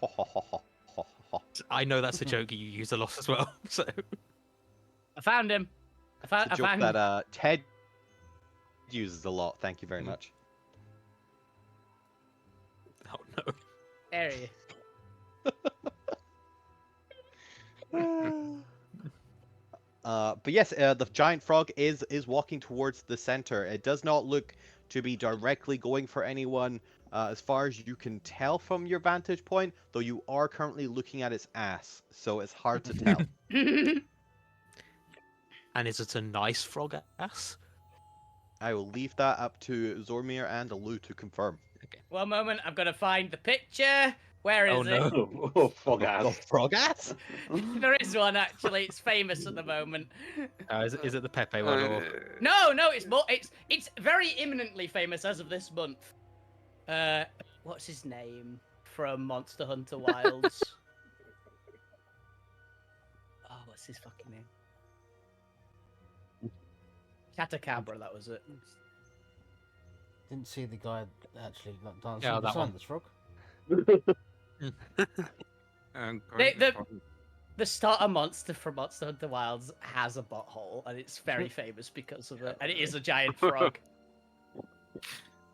Ho, ho, ho, ho, ho, ho. I know that's a joke you use a lot as well. So I found him. It's a I joke found. that Ted uses a lot. Thank you very Mhm. much. oh no. There he is. But yes, the giant frog is walking towards the center. It does not look to be directly going for anyone, as far as you can tell from your vantage point. Though you are currently looking at its ass, so it's hard to tell. And is it a nice frog ass? I will leave that up to Zormir and Alu to confirm. One moment, I've got to find the picture. Where is Oh, it? no. Oh, frog ass. Frog ass? There is one actually. It's famous at the moment. Is it the Pepe one or? No, it's very imminently famous as of this month. What's his name from Monster Hunter Wilds? Oh, what's his fucking name? Catacabra, that was it. Didn't see the guy actually like dancing Yeah, that beside one. this frog. And The starter monster from Monster Hunter Wilds has a butthole, and it's very famous because of it. And it is a giant frog.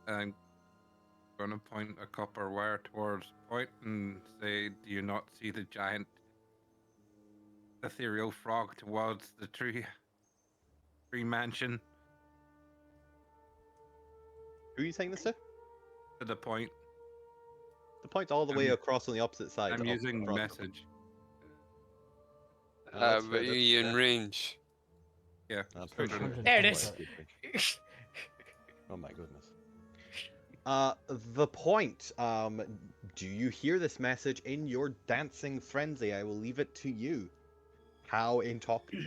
I'm going to point a copper wire towards Point and say, do you not see the giant ethereal frog towards the tree mansion? Who are you saying this to? To the Point. The point's all the way across on the opposite side. I'm of using frog. message. That's But fair, you that's in fair. range. Yeah. I'm pretty sure. 100. There it is. Oh my goodness. The point. Do you hear this message in your dancing frenzy? I will leave it to you. How intoxicated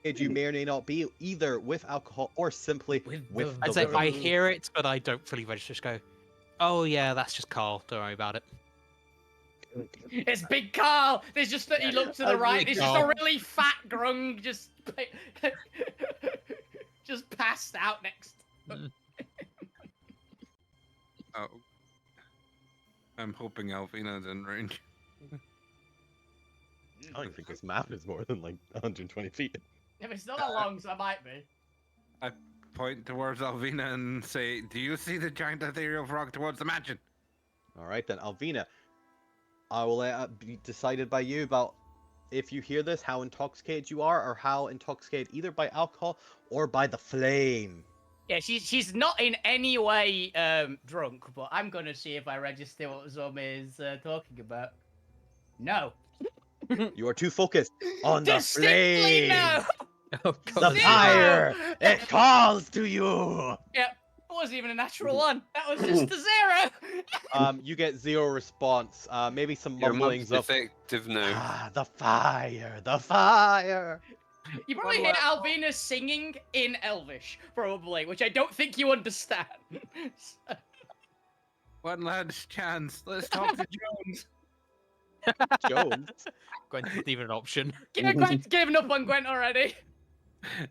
you may or may not be, either with alcohol or simply with I'd the say rhythm. I hear it, but I don't fully register. Just go, oh yeah, that's just Carl. Don't worry about it. It's Big Carl. There's just that he looked to the That's right. Big There's just a Carl. really fat grung just just passed out next. Oh. I'm hoping Alvina's in range. I don't think this map is more than like 120 feet. If it's not that long, so I might be. I point towards Alvina and say, do you see the giant ethereal frog towards the mansion? All right then, Alvina. I will let it be decided by you about if you hear this, how intoxicated you are, or how intoxicated either by alcohol or by the flame. Yeah, she's not in any way drunk, but I'm gonna see if I register what Zom is talking about. No. You are too focused on the Distinctly flame. no. Oh The god. Zero! fire. It calls to you. Yep. It wasn't even a natural one. That was just a zero. You get zero response. Maybe some Your mumblings mum's of effective now. the fire, the fire. You probably hear Alvina singing in Elvish, probably, which I don't think you understand. One last chance. Let's talk to Jones. Jones. Gwent's not even an option. Gwent's given up on Gwent already.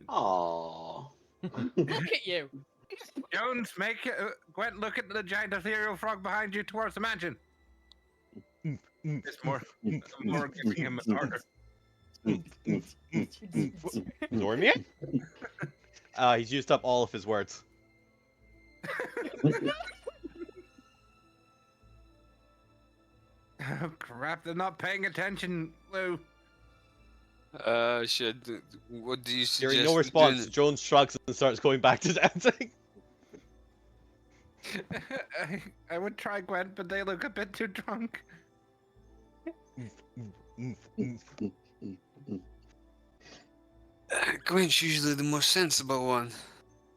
Aww. Look at you. Jones, make it. Gwent, look at the giant ethereal frog behind you towards the mansion. It's more giving him an order. Zormir? He's used up all of his words. Oh, crap, they're not paying attention, Lou. Shit. What do you suggest? Hearing no we response, do? Jones shrugs and starts going back to dancing. I would try Gwent, but they look a bit too drunk. Gwent's usually the more sensible one.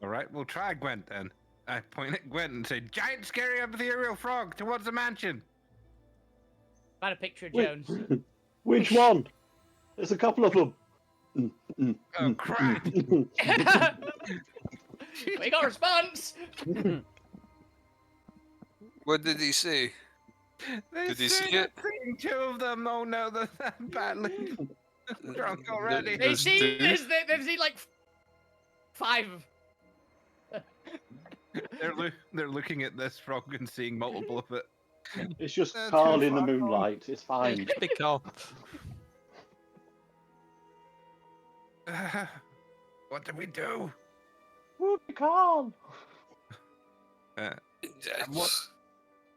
Alright, we'll try Gwent then. I point at Gwent and say, giant scary ethereal frog towards the mansion. Found a picture of Wait. Jones. Which one? There's a couple of them. Oh, crap. We got a response. What did he say? They Did you see soon it? have seen two of them. Oh no, they're that badly drunk already. They've There's seen two. this. They've seen like 5. They're looking at this frog and seeing multiple of it. It's just Too Carl in the far gone. moonlight. It's fine. Big Carl. What do we do? Whoopie Carl. What?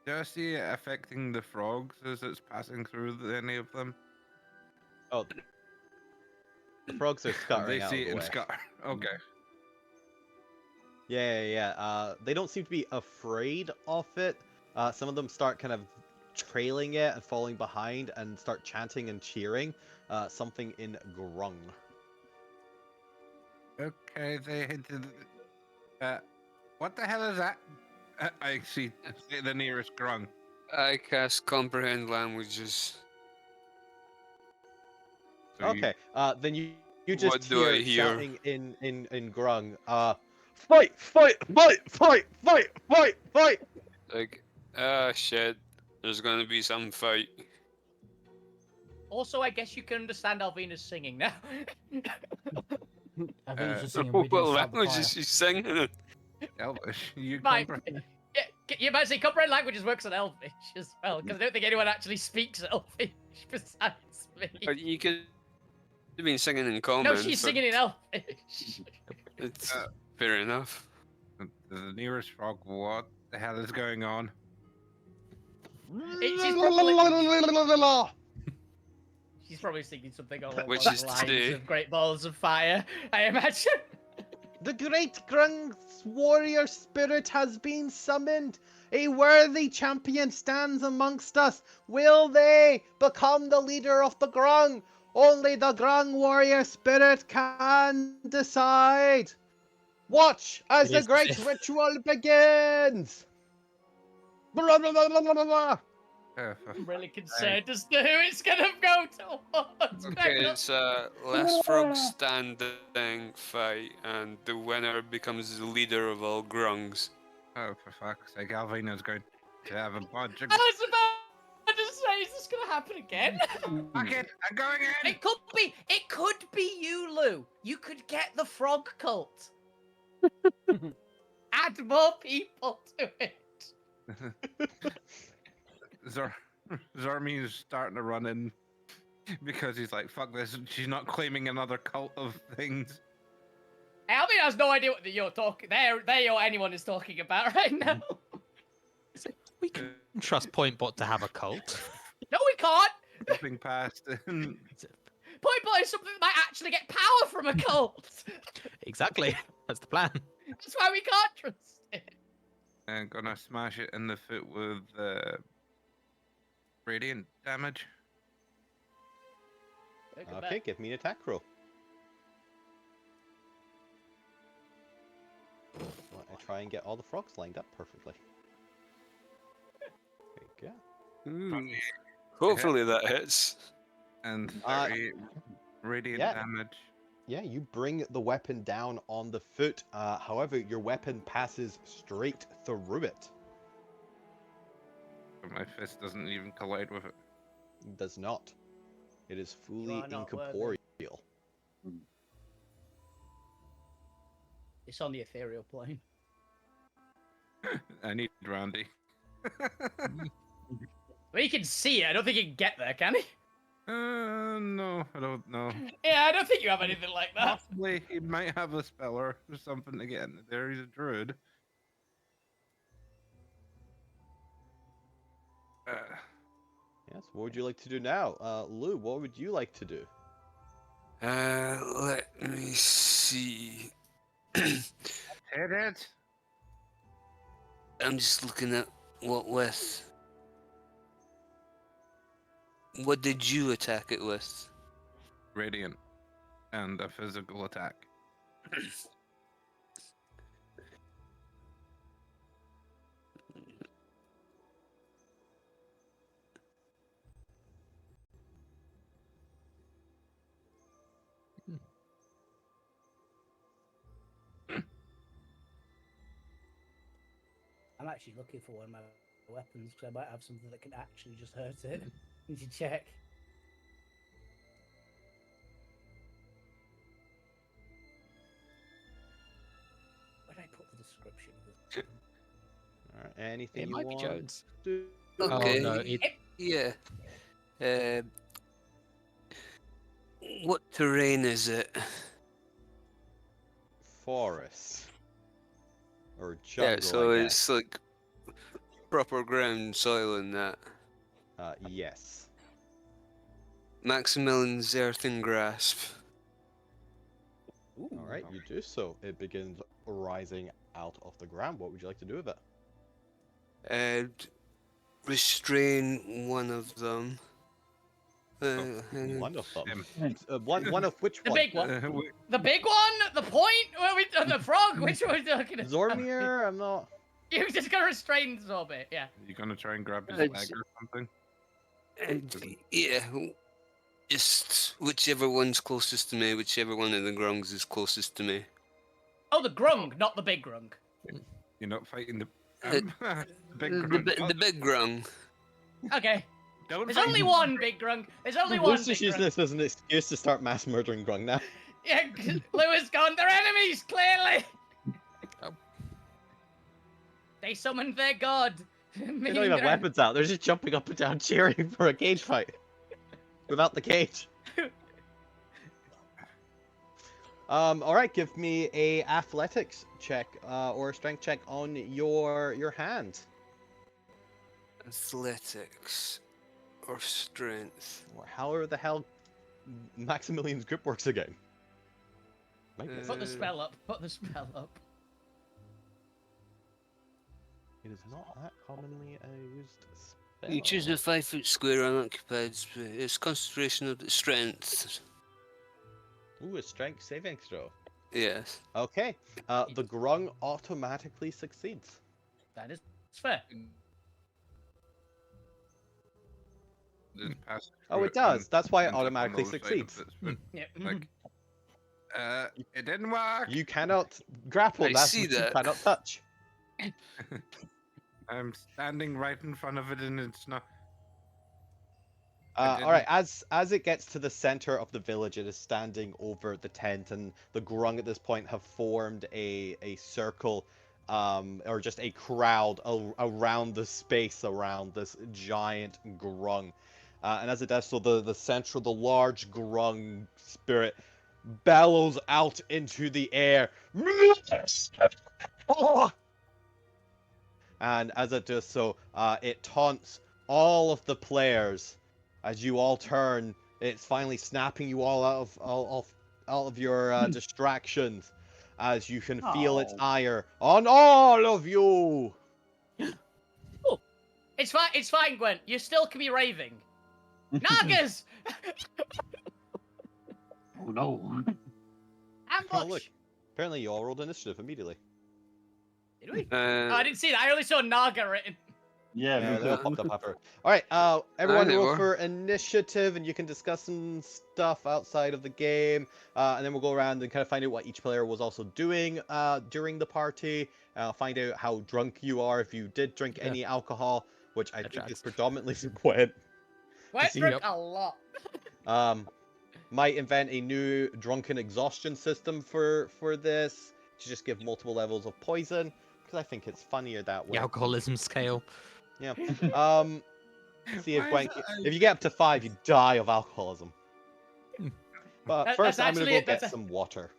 Do I see it affecting the frogs as it's passing through any of them? Oh, the frogs are They scuttering out see of it the and way. scatter. Okay. Yeah. They don't seem to be afraid of it. Some of them start kind of trailing it and falling behind and start chanting and cheering something in grung. Okay, they hinted. What the hell is that? I see the nearest grung. I cast comprehend languages. So you- Okay, then you just What do I hear hear? shouting in grung. Fight! Fight! Fight! Fight! Fight! Fight! Fight! Like, shit. There's gonna be some fight. Also, I guess you can understand Alvina's singing now. I think it's just Uh, singing. We What didn't start the language fire. is she singing? Elvish, you Right. comprehend? Yeah, you might say comprehend languages works on Elvish as well, because I don't think anyone actually speaks Elvish besides me. You could have been singing in common. No, she's but singing in Elvish. It's Uh, fair enough. The nearest frog. What the hell is going on? She's probably singing something along Which those is lines today. of Great Balls of Fire, I imagine. The great Grung's warrior spirit has been summoned. A worthy champion stands amongst us. Will they become the leader of the Grung? Only the Grung warrior spirit can decide. Watch as It the is the great fifth. ritual begins. Blah, blah, blah, blah, blah, blah. I'm really concerned as to who it's gonna go towards. Okay, it's a last frog standing fight, and the winner becomes the leader of all grungs. Oh, for fuck's sake, Alvina's going to have a bunch of. I was about to say, is this gonna happen again? Fuck it, I'm going in! It could be you, Lou. You could get the frog cult. Add more people to it. Zormi's starting to run in because he's like, fuck this, she's not claiming another cult of things. Alvin has no idea what you're talking. They or anyone is talking about right now. We can trust Pointbot to have a cult. No, we can't. Flipping past and Point is something that might actually get power from a cult. Exactly. That's the plan. That's why we can't trust it. gonna smash it in the foot with radiant damage. Okay, give me an attack roll. Well, I try and get all the frogs lined up perfectly. There you go. Ooh. Hopefully that hits. And Uh, 30 radiant yeah. damage. Yeah, you bring the weapon down on the foot. However, your weapon passes straight through it. But my fist doesn't even collide with it. It does not. It is fully are not worthy. incorporeal. It's on the ethereal plane. I need Randy. Well, he can see it. I don't think he can get there, can he? No, I don't know. Yeah, I don't think you have anything like that. Possibly he might have a speller or something to get in there. He's a druid. Yes, what would you like to do now? Lou, what would you like to do? Let me see. Hit it. I'm just looking at what with. What did you attack it with? Radiant. And a physical attack. I'm actually looking for one of my weapons because I might have something that can actually just hurt it. Need to check. Where did I put the description of this? All right, anything It you might be want Jones. to Okay. Oh no, it, Yeah. What terrain is it? forest or Yeah, jungle? so I guess. it's like proper ground soil and that. Yes. Maximilian's earthen grasp. Ooh. All right, you do so. It begins rising out of the ground. What would you like to do with it? And restrain one of them. Hang on. One of them. Him. One of which The one? big one. We- The big one? The point? Where we, the frog? Which one are we talking about? Zormir? I'm not. You're just gonna restrain Zorbit, yeah. You gonna try and grab his Uh, leg or something? And, yeah, just whichever one's closest to me, whichever one of the grungs is closest to me. Oh, the grung, not the big grung. You're not fighting the big The, grunt. the big grung. Okay. Don't There's fight only him. one big grung. There's only one Let's big just use grung. this as an excuse to start mass murdering Grung now. Yeah, Lewis gone. They're enemies, clearly. Oh. They summoned their god. They don't even have weapons out. They're just jumping up and down cheering for a cage fight. Without the cage. All right, give me a athletics check or a strength check on your hand. Athletics or strength. Or however the hell Maximilian's grip works again. Might be- Put the spell up. Put the spell up. It is not that commonly used spell. You choose a 5-foot square unoccupied space. It's concentration of the strength. Ooh, a strength saving throw. Yes. Okay, the grung automatically succeeds. That is fair. Just pass it Oh, through it does. That's why it and jump on the automatically other side of succeeds. its foot. Yeah. Like, it didn't work. You cannot grapple. I That's see what you that. cannot touch. I'm standing right in front of it, and it's not. All right. As it gets to the center of the village, it is standing over the tent, and the grung at this point have formed a circle, or just a crowd around the space around this giant grung. And as it does so, the large grung spirit bellows out into the air. And as it does so, it taunts all of the players. As you all turn, it's finally snapping you all out of your distractions, as you can feel its Oh. ire on all of you. It's fine. It's fine, Gwen. You still can be raving. Nagas! Oh no. Ambush! Oh, look. Apparently, you all rolled initiative immediately. Did we? Oh, I didn't see that. I only saw Naga written. Yeah, Yeah, me they all too. popped up after. All right, everyone they roll were. for initiative, and you can discuss some stuff outside of the game, and then we'll go around and kind of find out what each player was also doing during the party. Find out how drunk you are if you did drink Yeah. any alcohol, which I That think is tracks. predominantly for Gwen. Went see- drink Yep. a lot. Might invent a new drunken exhaustion system for this to just give multiple levels of poison, because I think it's funnier that The way. alcoholism scale. Yeah. See if Why is Gwen, it if you get up to 5, you die of alcoholism. But That- first, that's I'm gonna actually- go get that's a- some water.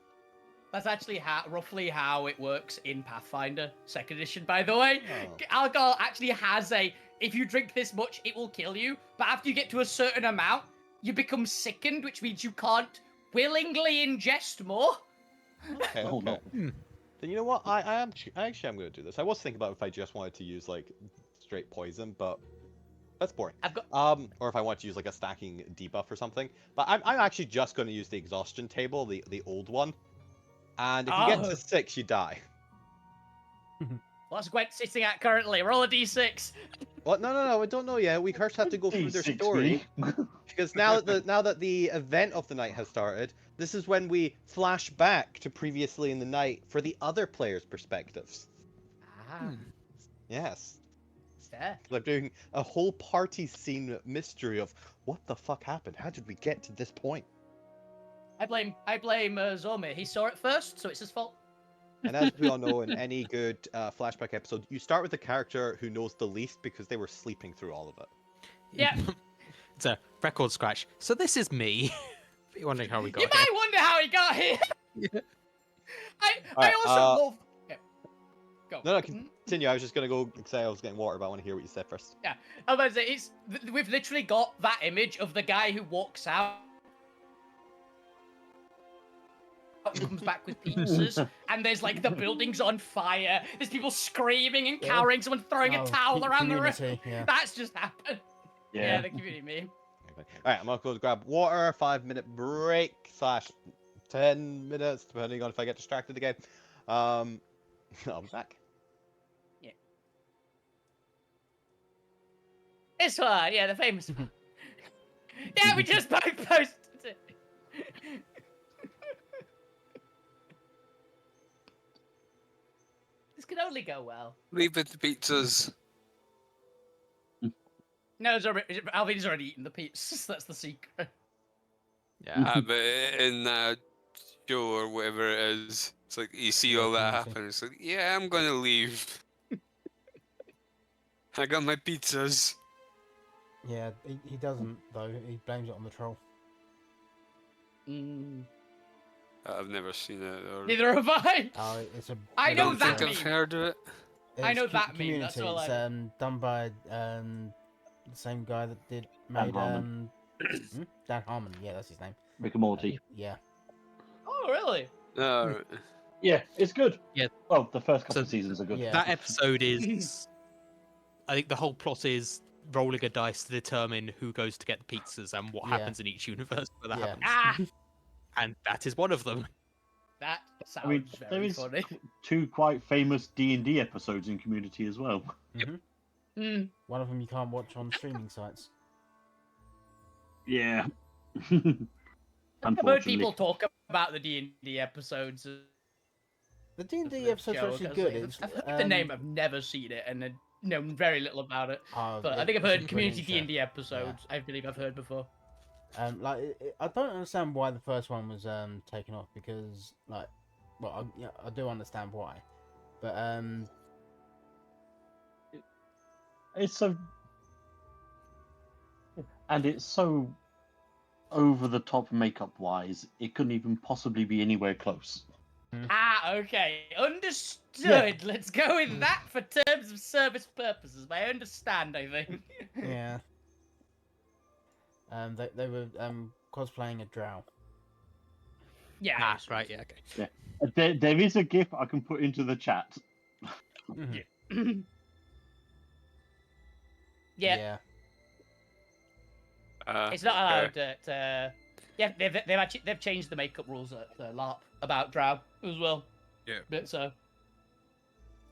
That's actually roughly how it works in Pathfinder 2nd edition, by the way. Oh. Alcohol actually has if you drink this much, it will kill you. But after you get to a certain amount, you become sickened, which means you can't willingly ingest more. Okay, Oh, no. okay. Then you know what? I actually I'm gonna do this. I was thinking about if I just wanted to use like straight poison, but that's boring. I've got. Or if I want to use like a stacking debuff or something. But I'm actually just going to use the exhaustion table, the old one. And if you get Oh. to 6, you die. What's Gwent sitting at currently? Roll a d6. What? No, I don't know yet. We first have to go through their story. Because now that the event of the night has started, this is when we flash back to previously in the night for the other players' perspectives. Ah. Yes. Yeah. I'm doing a whole party scene mystery of what the fuck happened. How did we get to this point? I blame Zormir. He saw it first, so it's his fault. And as we all know, in any good flashback episode, you start with the character who knows the least because they were sleeping through all of it. Yeah. It's a record scratch. So this is me. You're wondering how we got You here. might wonder how he got here. Yeah. I Alright, also love. Okay. Go. No, continue. I was just gonna go say I was getting water, but I want to hear what you said first. Yeah, I was about to say, we've literally got that image of the guy who walks out and comes back with pizzas, and there's like the building's on fire, there's people screaming and cowering, someone throwing a towel around the room. Yeah. That's just happened. Yeah, Yeah. the community meme. Alright, I'm gonna go grab water, 5-minute break / 10 minutes, depending on if I get distracted again. I'll be back. This one, yeah, the famous one. Yeah, we just both posted it. This could only go well. Leave it to pizzas. No, Alvina's already eaten the pizzas. That's the secret. Yeah. But in that show or whatever it is, it's like you see all that Community. happen. It's like, yeah, I'm gonna leave. I got my pizzas. Yeah, he doesn't though. He blames it on the troll. Mm. I've never seen it. Or Neither have I. Oh, it's a. I I know don't that think I've meme. heard of it. I know It's that meme, that's all I It's know. done by the same guy that Dan made Harmon. Dan Harmon. Yeah, that's his name. Rick and Morty. Yeah. Oh, really? Alright. Yeah, it's good. Yeah. Well, the first couple So- of seasons are good. Yeah. That episode is. I think the whole plot is rolling a dice to determine who goes to get the pizzas and what Yeah. happens in each universe where that Yeah. happens. Ah, And that is one of them. that sounds I mean, there very is funny. 2 quite famous D&D episodes in Community as well. hmm Mm. One of them you can't watch on streaming sites. Yeah. I've heard Unfortunately. people talk about the D&D episodes. The D&D the episodes show, are actually I was good. like, It's, I've heard the name, I've never seen it, and known very little about it. But I think I've heard community D&D episodes. I believe I've heard before. I don't understand why the first one was taken off because I do understand why, but It's so... And it's so over the top makeup wise, it couldn't even possibly be anywhere close. Ah, okay. Understood. Let's go with that for terms of service purposes. I understand, I think. yeah. They were cosplaying a drow. Yeah. Ah, right, yeah, okay. There is a GIF I can put into the chat. Mhm. Yeah. Ah, It's not okay. allowed to. Yeah, they've changed the makeup rules at the LARP about drow as well. Yeah. But so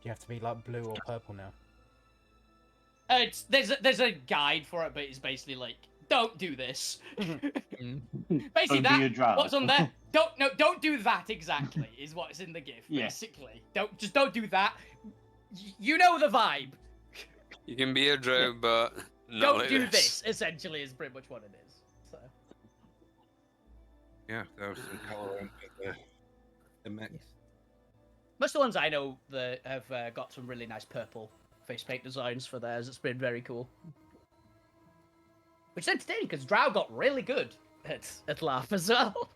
You have to be like blue or purple now. there's a guide for it, but it's basically like, don't do this. Mm. Basically, Don't be a drow. what's on there? Don't do that exactly. Is what's in the GIF. Yeah. Basically, don't do that. You know the vibe. You can be a drow, but not Don't like do this. Essentially, is pretty much what it is. So. Yeah, there was some colour into the mix. Most of the ones I know that have got some really nice purple face paint designs for theirs. It's been very cool. Which is entertaining because Drow got really good at LARP as well.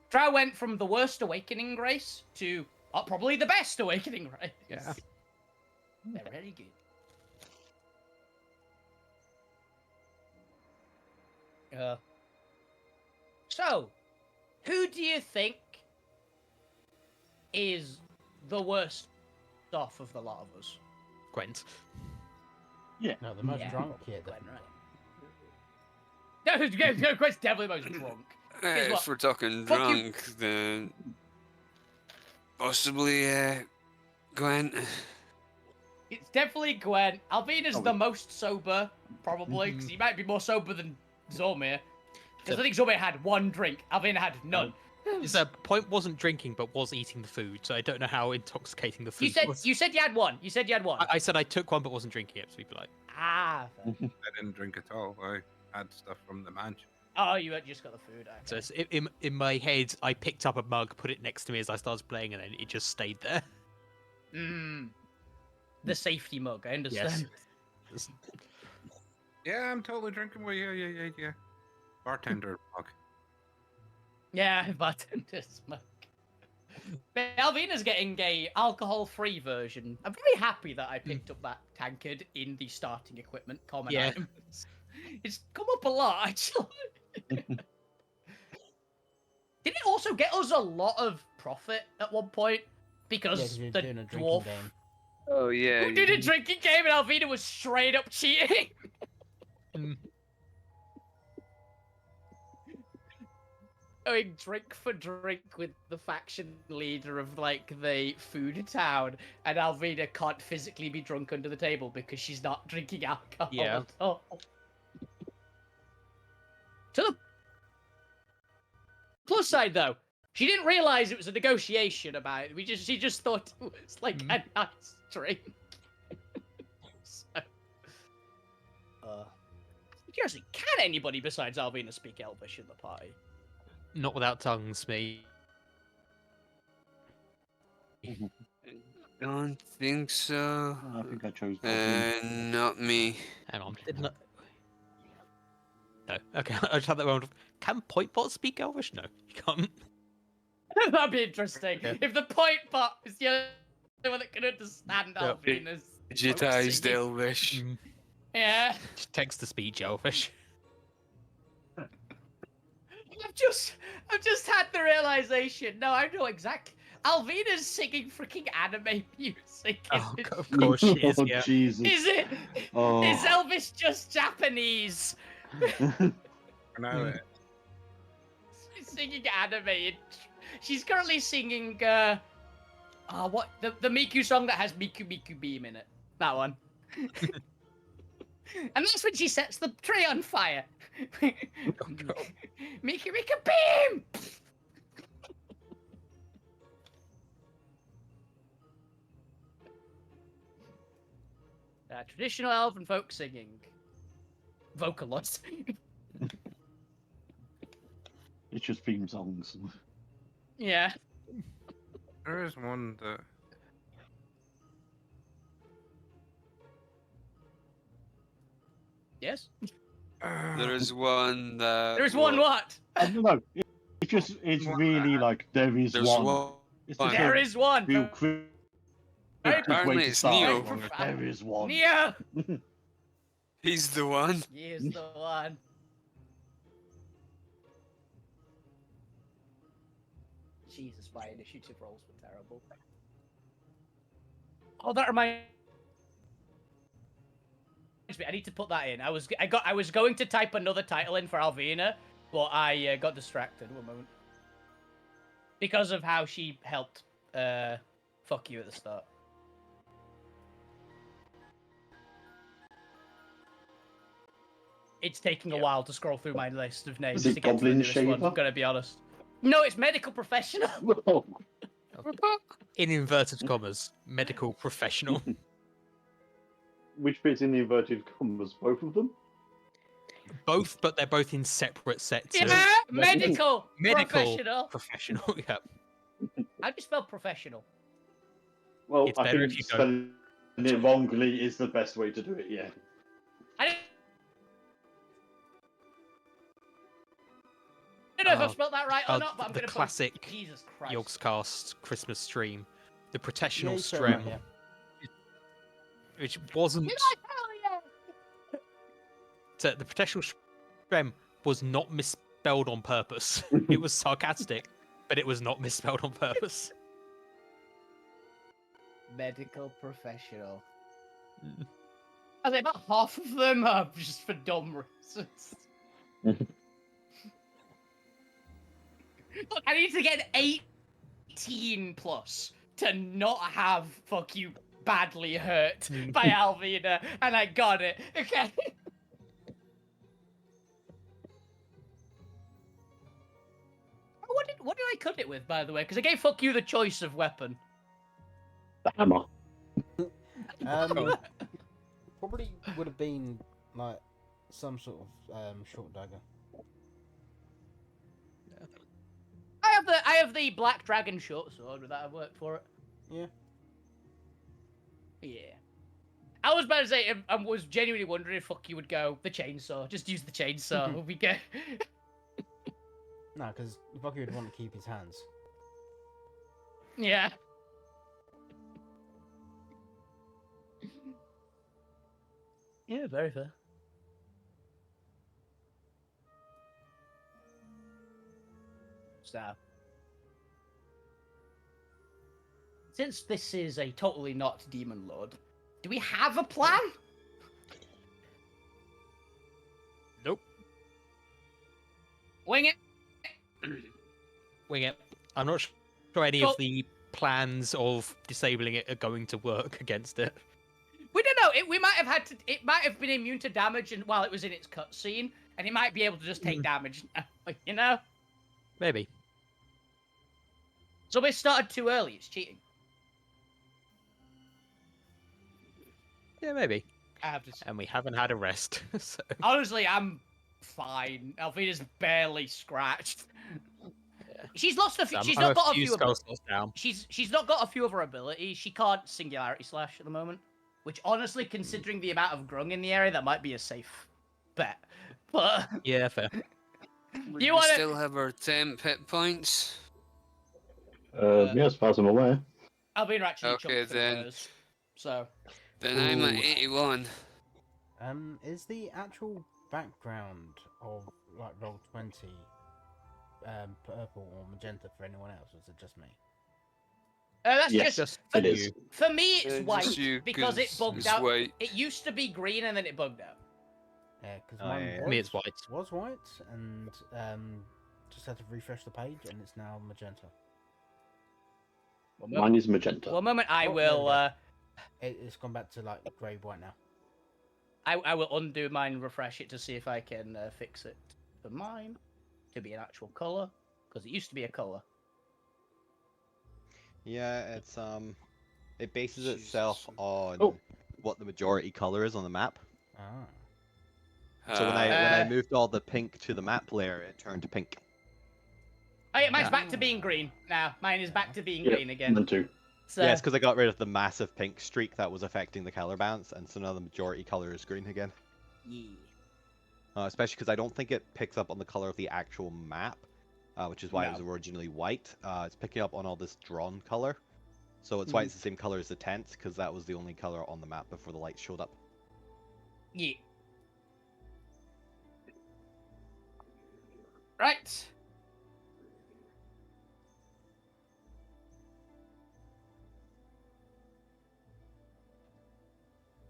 Drow went from the worst awakening race to probably the best awakening race. Yeah. They're very good. So, who do you think is the worst off of the lot of us? Gwent. No, the most Yeah. drunk kid. Glenn, right? No, Gwen's definitely the most drunk. Guess what? If we're talking Fuck you. drunk, then possibly Gwen. It's definitely Gwen. Alvina's Oh, the we- most sober, probably, because he might be more sober than Zormir. Because I think Zormir had one drink, Alvina had none. The point wasn't drinking, but was eating the food. So I don't know how intoxicating the food was. You said you had one. You said you had one. I said I took one, but wasn't drinking it. To be polite. Ah. fair. I didn't drink at all. I had stuff from the mansion. Oh, you had just got the food. Okay. So it's, in my head, I picked up a mug, put it next to me as I started playing, and then it just stayed there. The safety mug. I understand. Yes. Yeah, I'm totally drinking. Well, yeah. Bartender mug. Yeah, bartender's mug. But Alvina's getting a alcohol-free version. I'm very happy that I picked up that tankard in the starting equipment common Yeah. items. It's come up a lot, actually. Did it also get us a lot of profit at one point? Yeah, Because 'cause you're the doing a drinking dwarf game. Oh yeah. who did a drinking game and Alvina was straight up cheating. Going drink for drink with the faction leader of like the food town, and Alvina can't physically be drunk under the table because she's not drinking alcohol Yeah. at all. To the plus side though, she didn't realize it was a negotiation about it. She just thought it was like a nice drink. So, seriously, can anybody besides Alvina speak Elvish in the party? Not without tongues, me. Don't think so. I think I chose Goblin. Not me. Hang on. Didn't I... No. Okay, I just had that moment. Can Point Bot speak Elvish? No, you can't. That'd be interesting. Yeah. If the point bot is the only one that can understand Yep. Alvina's Digitized singing. Elvish. Yeah. Text to speech Elvish. I've just had the realization. No, I know exactly. Alvina's singing freaking anime music. Oh, Is of course she is. Oh, Yeah. Jesus. it? Oh. Is Elvis just Japanese? No, She's singing anime. She's currently singing what the Miku song that has Miku Miku Beam in it. That one. And that's when she sets the tree on fire. Miku Miku Beam. Traditional elven folk singing. Vocalist. It's just theme songs. Yeah. there is one that. Yes. There is one that. There's one what? No, it's just, it's really like, there is There's one. one. It's just There a is one. real cryptic way Apparently to it's start. Neo. There is one. Neo. He's the one. Here's the one. Jesus, my initiative rolls were terrible. Oh, that reminds me. I need to put that in. I was going to type another title in for Alvina, but I got distracted. One moment. Because of how she helped fuck you at the start. It's taking a while to scroll through my list of names Is to it get to the Goblin newest one, Shaver? I'm gonna be honest. No, it's medical professional. Oh, In inverted commas, medical professional. which bit's in the inverted commas? Both of them? Both, but they're both in separate sets. of Yeah, medical medical professional. professional. Yeah. How do you spell professional? Well, It's I better think if you don't. spelling it wrongly is the best way to do it, yeah. I don't know if Oh, I've spelled that right or oh, not, but I'm the gonna classic put Jesus Christ. Yogscast Christmas stream, the professional Yeah, you said strem, that, yeah. which wasn't. Did I tell you? So the professional strem was not misspelled on purpose. It was sarcastic, but it was not misspelled on purpose. Medical professional. I think about half of them are just for dumb reasons. Look, I need to get 18 plus to not have fuck you badly hurt by Alvina, and I got it. Okay. What did I cut it with, by the way? Because I gave fuck you the choice of weapon. The hammer. Probably would have been like some sort of short dagger. I have the black dragon short sword. Would that have worked for it? Yeah. Yeah. I was about to say, I was genuinely wondering if fuck you would go the chainsaw. Just use the chainsaw. We go. No, because Bucky would want to keep his hands. Yeah. Yeah, very fair. So, since this is a totally not Demon Lord, do we have a plan? Nope. Wing it. Wing it. I'm not sure any Cool. of the plans of disabling it are going to work against it. We don't know. We might have had to. It might have been immune to damage, and while it was in its cutscene, and it might be able to just take damage now. You know. Maybe. So we started too early. It's cheating. Yeah, maybe. I have to. And we haven't had a rest. So. Honestly, I'm fine. Alvina's barely scratched. She's lost a few. She's not got a few. Down. She's not got a few of her abilities. She can't singularity slash at the moment, which honestly, considering the amount of grung in the area, that might be a safe bet. But yeah, fair. You wanna- still have our 10 hit points? Yeah, as far as I'm aware. Alvina actually Okay, chunked through then. hers. So Then I'm at Ooh. 81. Is the actual background of like Roll20 purple or magenta for anyone else, or is it just me? that's Yes, just it is. for me. It's Just white you, because it 'cause bugged it's out. white. It used to be green and then it bugged out. Yeah, because Oh, mine yeah, yeah. For me, it's white. was white, and just had to refresh the page, and it's now magenta. Mine is magenta. One moment, I Oh, there we will. go. It's gone back to like grey white now. I will undo mine and refresh it to see if I can fix it for mine to be an actual color because it used to be a color. Yeah, it's it bases Jesus. itself on Oh. what the majority color is on the map. Ah. So when I Uh, moved all the pink to the map layer, it turned to pink. Oh yeah, mine's back to being green now. Mine is back to being green again. Mine too. So Yeah, it's because I got rid of the massive pink streak that was affecting the color balance, and so now the majority color is green again. yeah. Especially because I don't think it picks up on the color of the actual map, which is why it was No. originally white. It's picking up on all this drawn color. So it's why it's the same color as the tents, because that was the only color on the map before the lights showed up. Yeah. Right.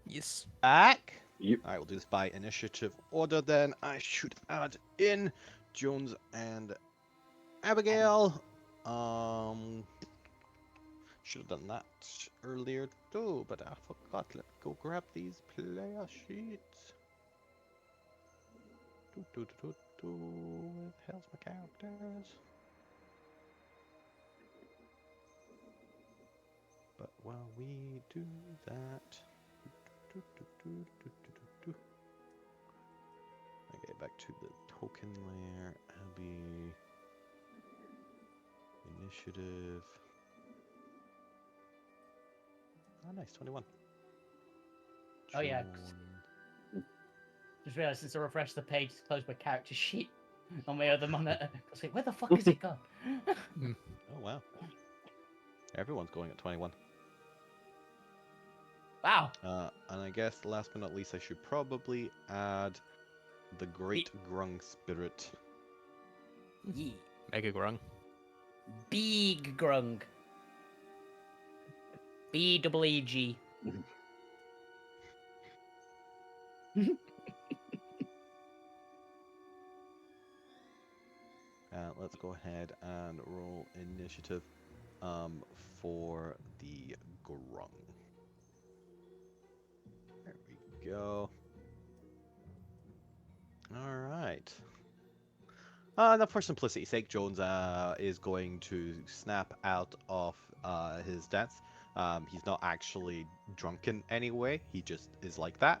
Yes. Back. Yep. Alright, we'll do this by initiative order then. I should add in Jones and Abigail. Should have done that earlier too, but I forgot. Let me go grab these player sheets. Where the hell's my characters? But while we do that, I get back to the token layer. Abby, initiative. Oh, nice, 21. Oh, yeah. Joan. Just realized since I refreshed the page to close my character sheet on my other monitor. I was like, where the fuck is it gone? Oh, wow. Everyone's going at 21. Wow. And I guess last but not least, I should probably add the Great Grung Spirit. Yeah. Mega Grung. Big grung. BEEG. Let's go ahead and roll initiative for the Grung. There we go. All right. Now, for simplicity's sake, Jones is going to snap out of his dance. He's not actually drunk in any way. He just is like that.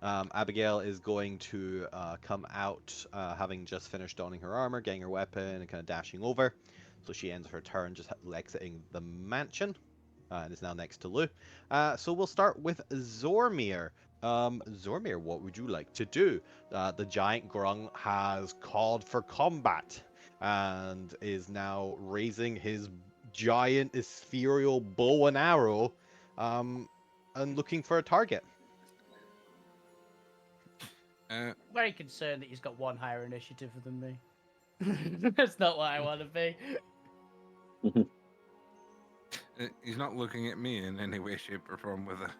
Abigail is going to come out, having just finished donning her armor, getting her weapon, and kind of dashing over. So she ends her turn just exiting the mansion, and is now next to Lou. So we'll start with Zormir. Zormir, what would you like to do? The giant grung has called for combat, and is now raising his giant ethereal bow and arrow, and looking for a target. Very concerned that he's got one higher initiative than me. That's not what I want to be. He's not looking at me in any way, shape, or form with a.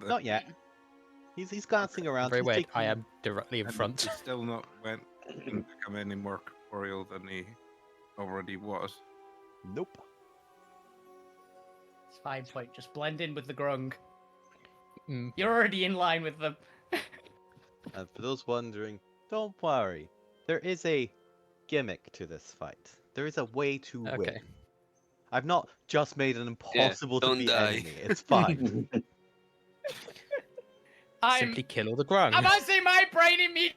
Not yet. He's glancing around. Very he's weird. taking- I am directly in and front. He's still not didn't become any more corporeal than he already was. Nope. It's fine, point. Just blend in with the grung. Mm. You're already in line with them. And for those wondering, don't worry. There is a gimmick to this fight. There is a way to win. Okay. I've not just made an impossible to don't beat die. enemy. It's fine. Simply kill all the grung. I'm about to say my brain immediately.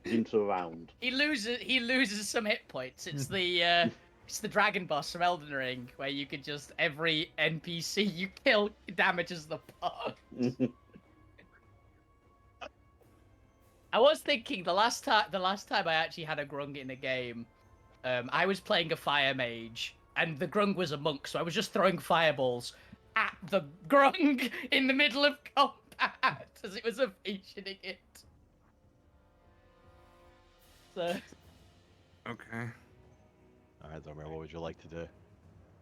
Into a round. He loses some hit points. It's the dragon boss from Elden Ring, where you could just every NPC you kill damages the boss. I was thinking the last time I actually had a grung in a game, I was playing a fire mage, and the grung was a monk, so I was just throwing fireballs at the grung in the middle of combat as it was evasioning it. So. Okay. Alright, Zormir, what would you like to do?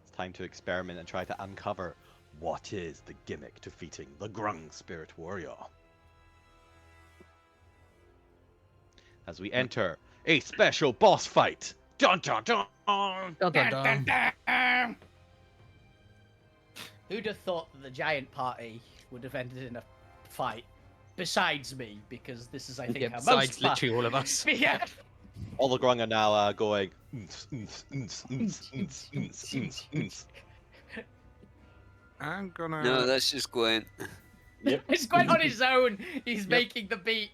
It's time to experiment and try to uncover what is the gimmick to defeating the Grung Spirit Warrior. As we enter a special boss fight. Dun dun dun! Dun, dun, dun. Who'd have thought that the giant party would have ended in a fight? Besides me, because this is, I think, Yeah, how besides most literally all of us. Yeah. All the Grung are now going. I'm gonna. No, that's just Gwen. Yep. It's quite on his own. He's Yep. making the beat.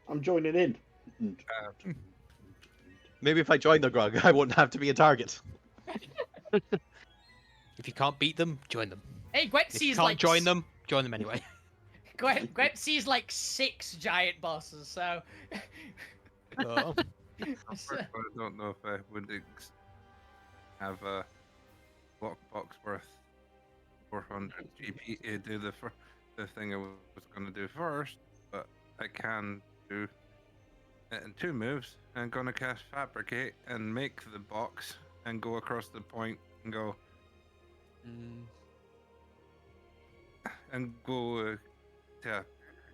I'm joining in. Maybe if I join the Grung, I wouldn't have to be a target. If you can't beat them, join them. Hey, Gwen If you sees can't like join them anyway. Gwen sees like 6 giant bosses. So. Oh. So- I don't know if I would have a lockbox worth 400 GP to do the thing I was going to do first, but I can do it in 2 moves. I'm going to cast Fabricate and make the box and go across the point and go to a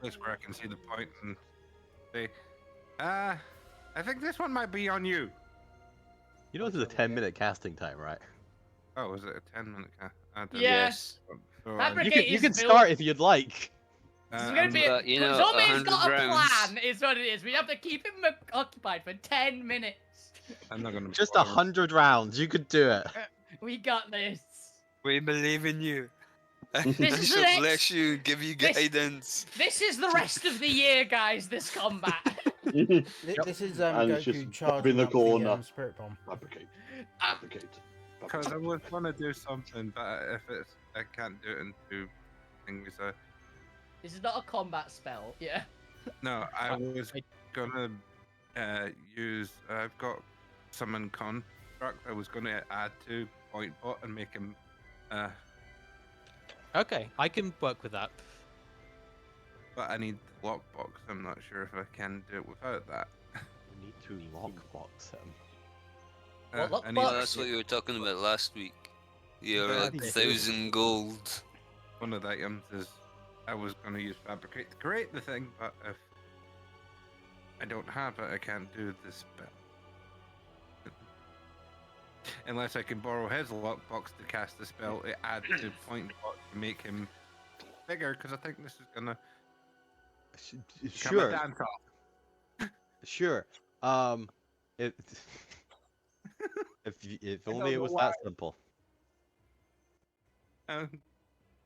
place where I can see the point and say, I think this one might be on you. You know this is a 10-minute casting time, right? Oh, is it a 10-minute cast? Yes. So, Fabricate You is can built- start if you'd like. This is gonna be. But, you know, Zombie's got 100 a rounds. plan. Is what it is. We have to keep him occupied for 10 minutes. I'm not gonna Just bother. 100 rounds. You could do it. We got this. We believe in you. This I is shall the bless you, give you this- guidance. This is the rest of the year, guys. This combat. This is And it's Goku just charging in the up corner. the Spirit Bomb. Fabricate. Ah. Fabricate. Because I was gonna do something, but if it's I can't do it in 2 things. This is not a combat spell. Yeah. No, I was gonna use. I've got summon construct. I was gonna add to point bot and make him. Okay, I can work with that. But I need the lockbox. I'm not sure if I can do it without that. We need to lockbox him. What I lockbox? need Oh, that's what you were talking about last week. You're Yeah, like I did. 1,000 gold. one of the items is I was gonna use fabricate to create the thing, but if I don't have it, I can't do the spell. unless I can borrow his lockbox to cast the spell, it adds the point dot to make him bigger. Because I think this is gonna become a Sure, dance off. sure. It, if I only don't it know was why. that simple. Just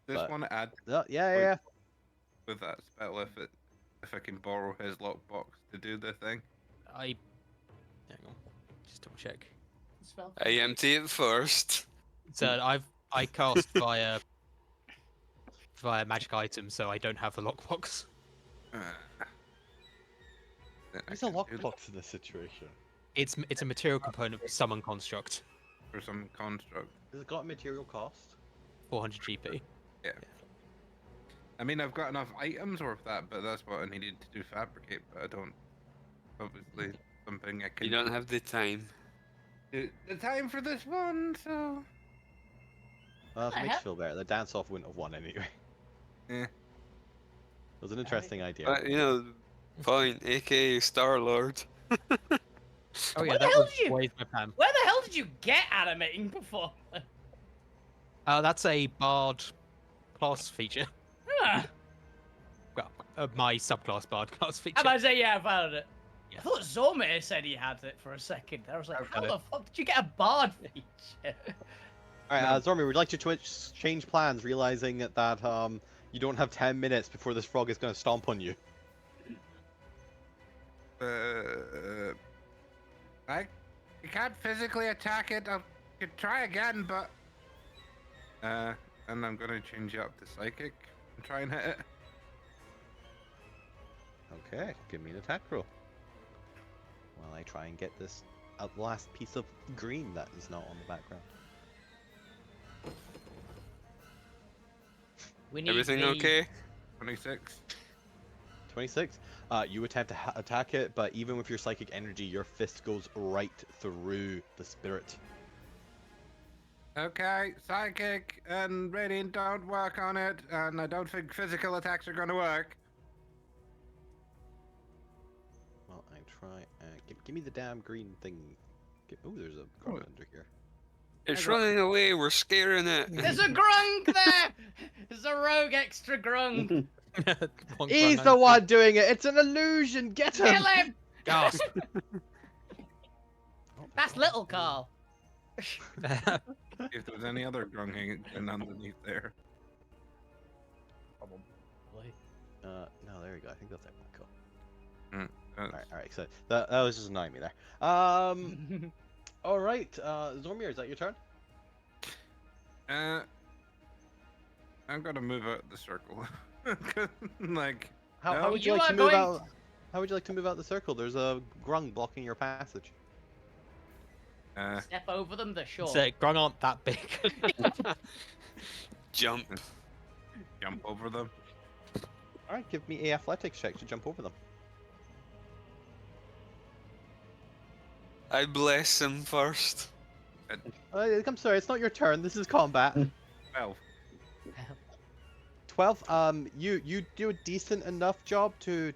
But- want to add Yeah, yeah, Wait. yeah. with that spell if I can borrow his lockbox to do the thing. Hang on, just double check. Spell. I empty it first. So I cast via magic item, so I don't have the lockbox. Then I There's a can do lockbox in this situation. It's a material component of summon construct, for some construct. Has it got a material cost? 400 GP. I mean, I've got enough items worth that, but that's what I needed to do fabricate. But I don't. Obviously, something I can. You don't have the time. do the time for this one, so. Well, if the it makes hell? you feel better, the dance off wouldn't have won anyway. Eh. It was an interesting idea. But, you know, fine, aka Star Lord. Oh What yeah, the that hell was did you- always my plan. Where the hell did you get animating before? That's a bard class feature. Huh. Well, my subclass bard class feature. I might say, yeah, I found it. Yeah. I thought Zormir said he had it for a second. I was like, how Okay. the fuck did you get a bard feature? Alright, Zormi, would you like to change plans, realizing that you don't have 10 minutes before this frog is going to stomp on you? You can't physically attack it. I could try again, but. And I'm gonna change it up to psychic and try and hit it. Okay, give me an attack roll. While I try and get this last piece of green that is not on the background. We need Everything the- okay? 26. 26. You attempt to attack it, but even with your psychic energy, your fist goes right through the spirit. Okay, psychic and radiant don't work on it, and I don't think physical attacks are gonna work. Well, I try. Give me the damn green thing. Oh, there's a grung under here. It's running away, we're scaring it. There's a grung there! There's a rogue extra grung. One He's grung the under- one doing it. It's an illusion. Get him. Kill him! Gasp. That's little Carl. If there's any other grung hanging underneath there. Probably. No, there we go. I think that's it. Cool. That's- All right. So that was just annoying me there. All right. Zormir, is that your turn? I'm gonna move out the circle. Like, How No. would you You like are to move going out? How would you like to move out the circle? There's a grung blocking your passage. Step over them, they're short. So grung aren't that big. Jump. jump over them. All right, give me a athletics check to jump over them. I bless him first. I'm sorry, it's not your turn. This is combat. 12. 12. You do a decent enough job to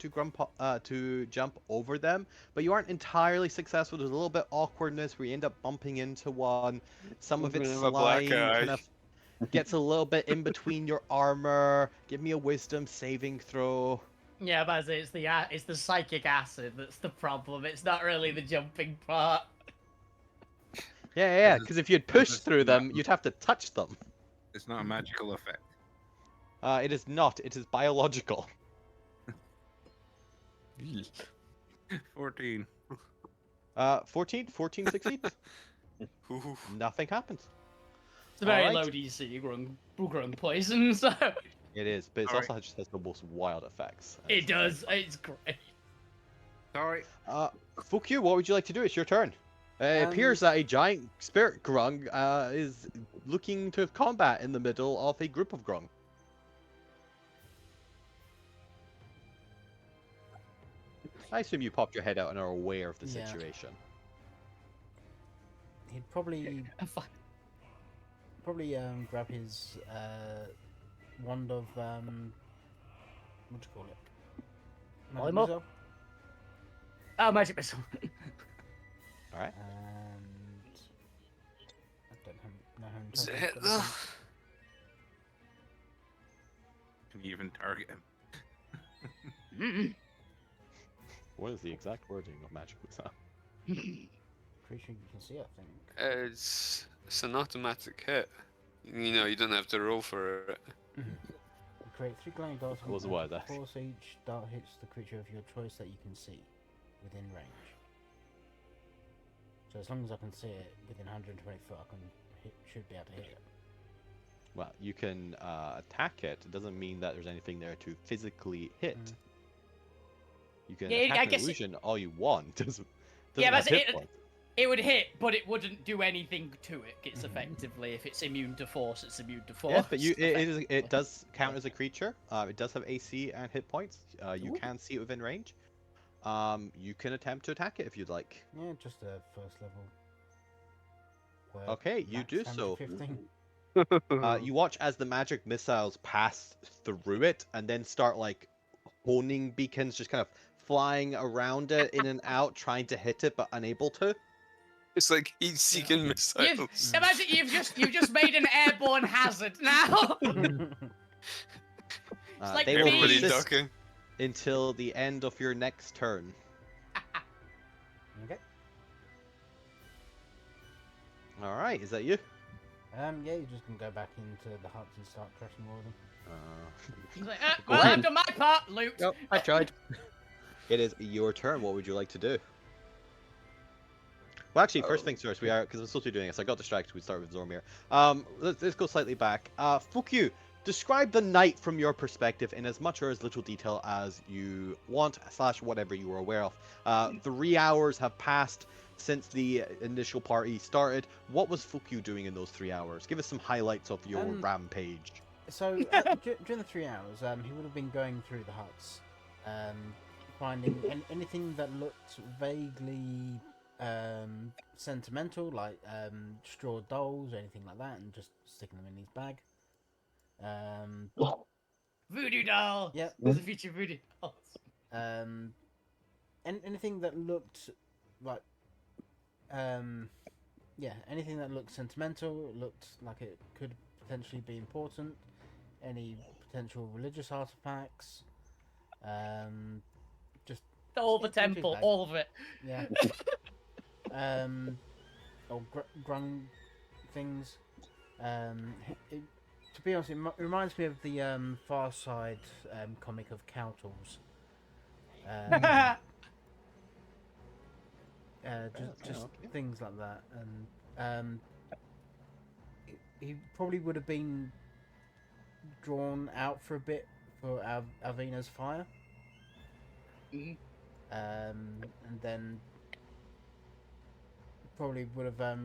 jump over them, but you aren't entirely successful. There's a little bit awkwardness where you end up bumping into one. Some of I'm its gonna have a black slime eye. kind of gets a little bit in between your armor. Give me a wisdom saving throw. Yeah, but it's the psychic acid that's the problem. It's not really the jumping part. Yeah, This is- because if you'd this push is through them, not- you'd have to touch them. It's not a magical effect. It is not. It is biological. 14. 14 succeeds. Ooh. Nothing happens. It's a very Alright. low DC grung poison, so It is, but it Alright. also just has the most wild effects. it does. It's great. Sorry. Fukyu, what would you like to do? It's your turn. It appears that a giant spirit grung is looking to combat in the middle of a group of grung. I assume you popped your head out and are aware of the Yeah. situation. He'd probably Fuck. grab his wand of what do you call it? Magic Polymorph? missile? Oh, magic missile. All right. And Is total it hit got though? nothing. Can you even target him? Mm. What is the exact wording of magic missile? Creature you can see, I think. It's an automatic hit. You know, you don't have to roll for it. You create 3 glowing darts. What was the and word there? of course, each dart hits the creature of your choice that you can see within range. So as long as I can see it within 120 foot, I can should be able to hit it. Well, you can attack it. It doesn't mean that there's anything there to physically hit. Mm. You can Yeah, I attack an guess illusion all you want. Doesn't Yeah, have but hit points. it would hit, but it wouldn't do anything to it. It's effectively, if it's immune to force, it's immune to force. Yeah, but it effectively. does count as a creature. It does have AC and hit points. You Ooh. can see it within range. You can attempt to attack it if you'd like. Yeah, just a first level. Okay, you max do damage so. 15. You watch as the magic missiles pass through it and then start like honing beacons just kind of flying around it in and out, trying to hit it but unable to. It's like heat-seeking missiles. Imagine you've just made an airborne hazard now. like They will Everybody bees. persist ducking. until the end of your next turn. Okay. All right, is that you? Yeah, you just can go back into the huts and start crushing more of them. He's like, well, I've done my part, loot. Nope, I tried. It is your turn. What would you like to do? Well, actually, first things first. We are because I'm supposed to be doing this. I got distracted. We start with Zormir. Let's go slightly back. Fukyu, describe the night from your perspective in as much or as little detail as you want / whatever you were aware of. 3 hours have passed since the initial party started. What was Fukyu doing in those 3 hours? Give us some highlights of your rampage. So during the 3 hours, he would have been going through the huts, finding anything that looked vaguely sentimental, like straw dolls or anything like that, and just sticking them in his bag. Voodoo doll. Yep. There's a future voodoo dolls. Anything that looked like, anything that looked sentimental, looked like it could potentially be important. Any potential religious artifacts, just All the into his temple, bag. all of it. Yeah. Or grung things. To be honest, it reminds me of the Far Side comic of Cowtles. Just things like that, and he probably would have been drawn out for a bit for Alvina's fire. Mhm. And then probably would have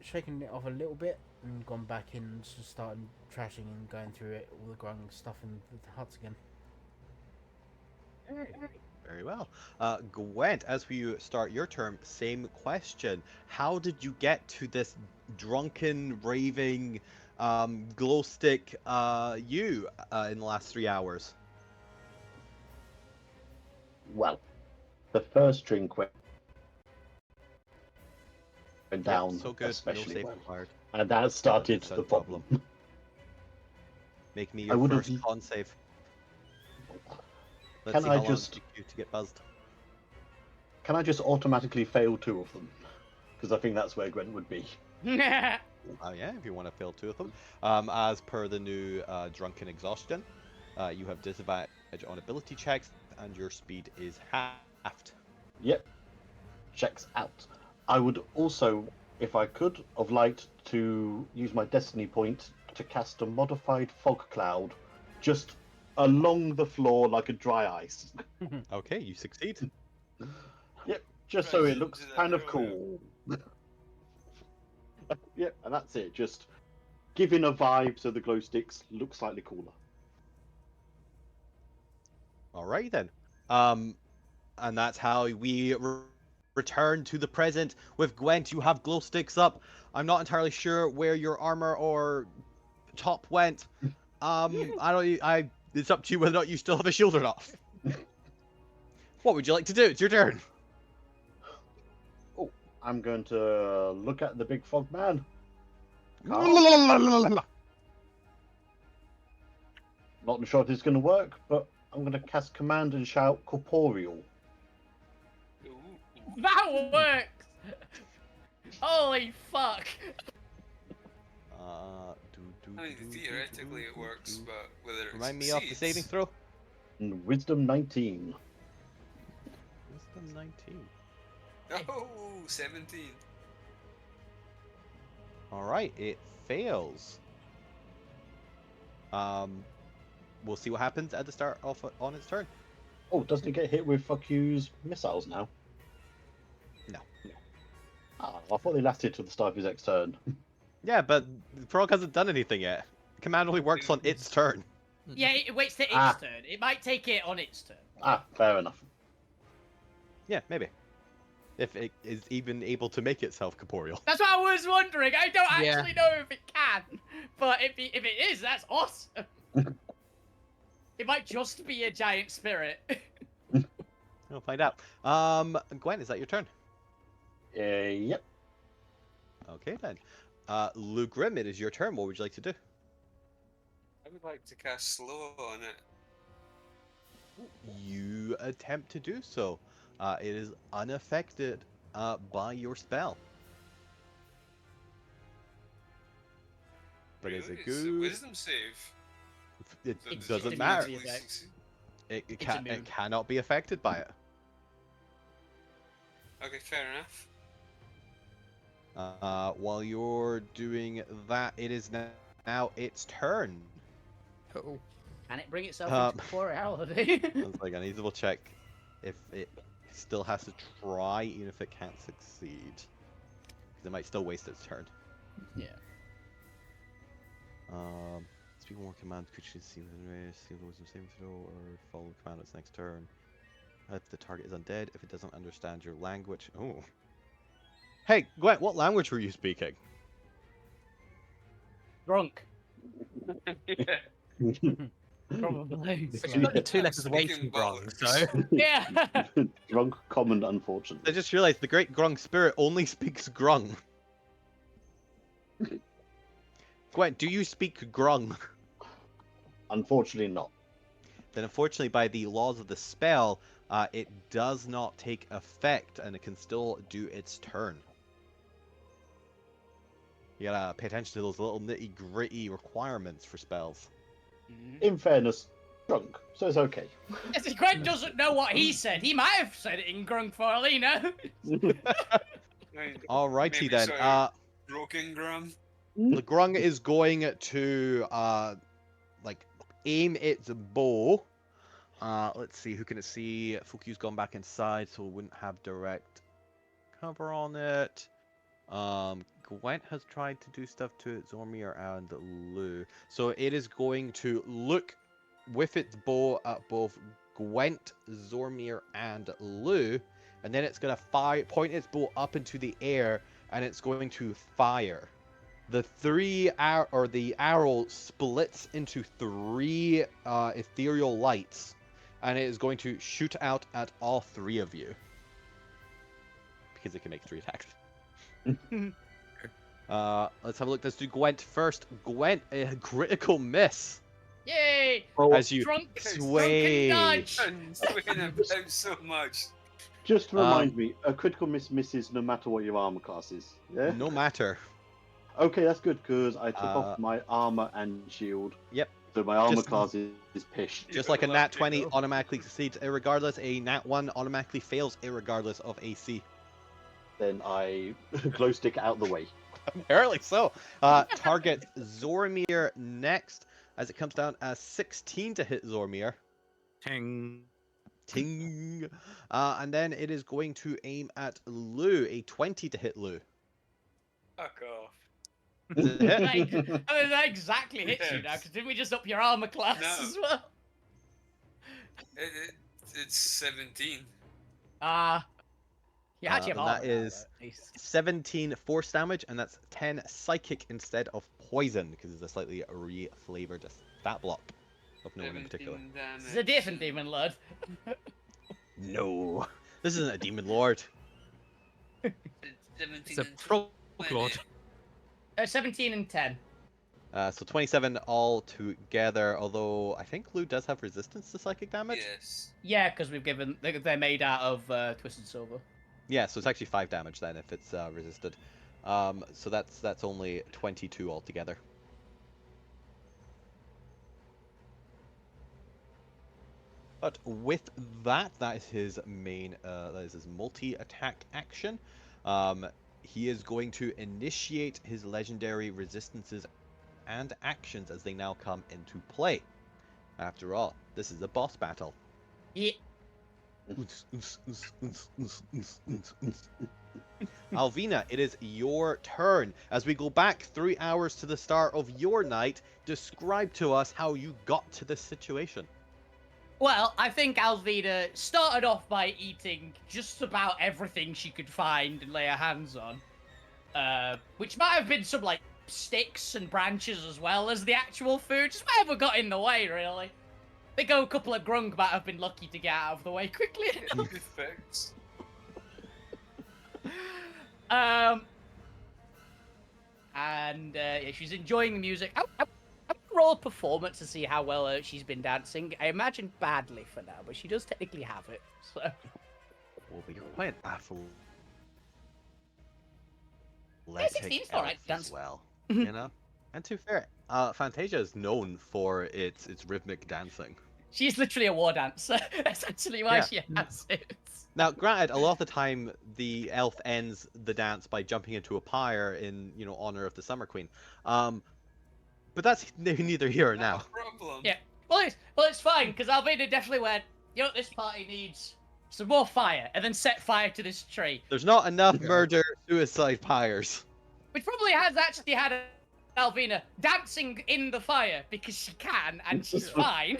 shaken it off a little bit and gone back in and just started trashing and going through it, all the grung stuff in the huts again. Very well. Gwent, as you start your turn, same question. How did you get to this drunken, raving, glow stick in the last 3 hours? Well, the first drink went down so good. especially No save well, required. and that started 100% the problem. Make me I your would've- first con save. Let's Can see I how long it just- takes you to get buzzed. Can I just automatically fail 2 of them? Because I think that's where Gwen would be. Yeah, if you want to fail 2 of them. As per the new drunken exhaustion, you have disadvantage on ability checks, and your speed is halved. Yep. Checks out. I would also, if I could, have liked to use my destiny point to cast a modified fog cloud just along the floor like a dry ice. Okay, you succeed. Yep, just so it looks kind of cool. Yep, and that's it. Just giving a vibe so the glow sticks look slightly cooler. Alright then. And that's how we return to the present with Gwent. You have glow sticks up. I'm not entirely sure where your armor or top went. It's up to you whether or not you still have a shield or not. What would you like to do? It's your turn. Oh, I'm going to look at the big fog man. Not sure if it's going to work, but I'm going to cast command and shout corporeal. Ooh. That works! Holy fuck! I mean, theoretically it works, but whether it Remind me of the saving succeeds- throw. And wisdom 19. Wisdom 19. Oh, 17. All right, it fails. We'll see what happens at the start of on its turn. Oh, doesn't it get hit with fuck yous missiles now? No. Ah, I thought they lasted till the start of his next turn. Yeah, but the frog hasn't done anything yet. Command only works on its turn. Yeah, it waits to its Ah. turn. It might take it on its turn. Ah, fair enough. Yeah, maybe. If it is even able to make itself corporeal. That's what I was wondering. I don't Yeah. actually know if it can, but if it is, that's awesome. It might just be a giant spirit. We'll find out. Gwen, is that your turn? Yep. Okay then. Lou Grim, it is your turn. What would you like to do? I would like to cast slow on it. You attempt to do so. It is unaffected by your spell. But is Really? it It's a good? wisdom save. It So does doesn't it matter. automatically Effect. succeed? It It's can immune. it cannot be affected by it. Okay, fair enough. While you're doing that, it is now its turn. Oh. Can it bring itself Um, into corporeality? I was like, I need to double check if it still has to try, even if it can't succeed. Because it might still waste its turn. Yeah. Speak more commands, could you see the wisdom saving throw, or follow the command its next turn. If the target is undead, if it doesn't understand your language. Oh. Hey, Gwen, what language were you speaking? Drunk. Probably. But you're only 2 I'm letters away speaking from Grung, bollocks. so. Yeah. Drunk common, I unfortunately. just realized the great Grung spirit only speaks Grung. Gwen, do you speak Grung? Unfortunately not. Then unfortunately by the laws of the spell, it does not take effect and it can still do its turn. You gotta pay attention to those little nitty gritty requirements for spells. In fairness, drunk, so it's okay. Yes, Gwen doesn't know what he said. He might have said it in Grung for all he knows. Alrighty Maybe then. sort of broken Grum. The Grung is going to like aim its bow. Let's see, who can it see? Fuku's gone back inside, so it wouldn't have direct cover on it. Gwent has tried to do stuff to it, Zormir and Lou. So it is going to look with its bow at both Gwent, Zormir, and Lou, and then it's going to point its bow up into the air, and it's going to fire. The the arrow splits into 3 ethereal lights, and it is going to shoot out at all 3 of you. Because it can make 3 attacks. Let's have a look. Let's do Gwent first. Gwent, a critical miss. Yay! Oh, As you Drunk, sway. drunken dodge. And swaying about so much. just to remind me, a critical miss misses no matter what your armor class is. Yeah. No matter. Okay, that's good because I took Uh, off my armor and shield. Yep. So my armor Just- class is pish. Just like a nat 20 automatically succeeds irregardless, a nat 1 automatically fails irregardless of AC. Then I glow stick out the way. Apparently so. Target Zormir next, as it comes down as 16 to hit Zormir. Ting. Ting. And then it is going to aim at Lou, a 20 to hit Lou. Fuck off. Does it hit? I mean, that exactly hits you now, because didn't we just up your armor class No. as well? It's 17. You actually have and armor that now, is- though, at least. 17 force damage, and that's 10 psychic instead of poison, because it's a slightly re-flavored stat block of no one in particular. 17 damage. It's a different demon lord. No, this isn't a demon lord. It's 17 It's a and frog 20. lord. 17 and 10. So 27 all together, although I think Lou does have resistance to psychic damage. Yes. Yeah, because we've given they're made out of twisted silver. Yeah, so it's actually 5 damage then if it's resisted. So that's only 22 altogether. But with that, that is his main, that is his multi-attack action. He is going to initiate his legendary resistances and actions as they now come into play. After all, this is a boss battle. Yeah. Alvina, it is your turn. As we go back 3 hours to the start of your night, describe to us how you got to this situation. Well, I think Alvina started off by eating just about everything she could find and lay her hands on. Which might have been some, like, sticks and branches as well as the actual food. Just whatever got in the way, really. I think a couple of grung might have been lucky to get out of the way quickly enough. Effects. Yeah, she's enjoying the music. I'm roll a performance to see how well she's been dancing. I imagine badly for now, but she does technically have it. So. Well, but you're quite baffled. Yeah, 16's alright as dance. well, you know. And to be fair, Fantasia is known for its rhythmic dancing. She's literally a war dancer. That's actually why she has it. Now, granted, a lot of the time the elf ends the dance by jumping into a pyre in, honor of the Summer Queen. But that's neither here or now. No problem. Yeah. Well, it's fine because Alvina definitely went. This party needs some more fire, and then set fire to this tree. There's not enough murder-suicide pyres. Which probably has actually had Alvina dancing in the fire because she can and she's fine.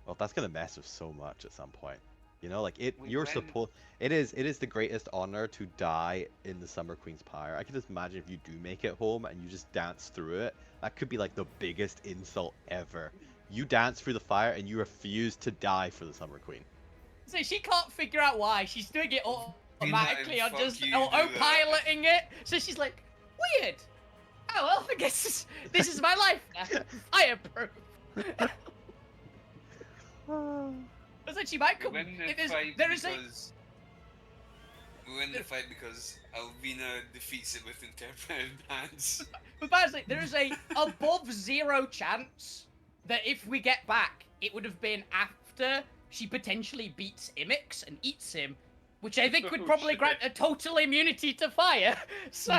Well, that's gonna mess with so much at some point. It is the greatest honor to die in the Summer Queen's pyre. I can just imagine if you do make it home and you just dance through it, that could be like the biggest insult ever. You dance through the fire and you refuse to die for the Summer Queen. So she can't figure out why. She's doing it automatically on just fuck you, autopiloting it. So she's like, weird. Oh well, I guess this is my life now. Fireproof. But then she might come. We win the fight because Alvina defeats it with interpreted hands. But basically, there is a above 0 chance that if we get back, it would have been after she potentially beats Imix and eats him, which I think would probably grant a total immunity to fire. So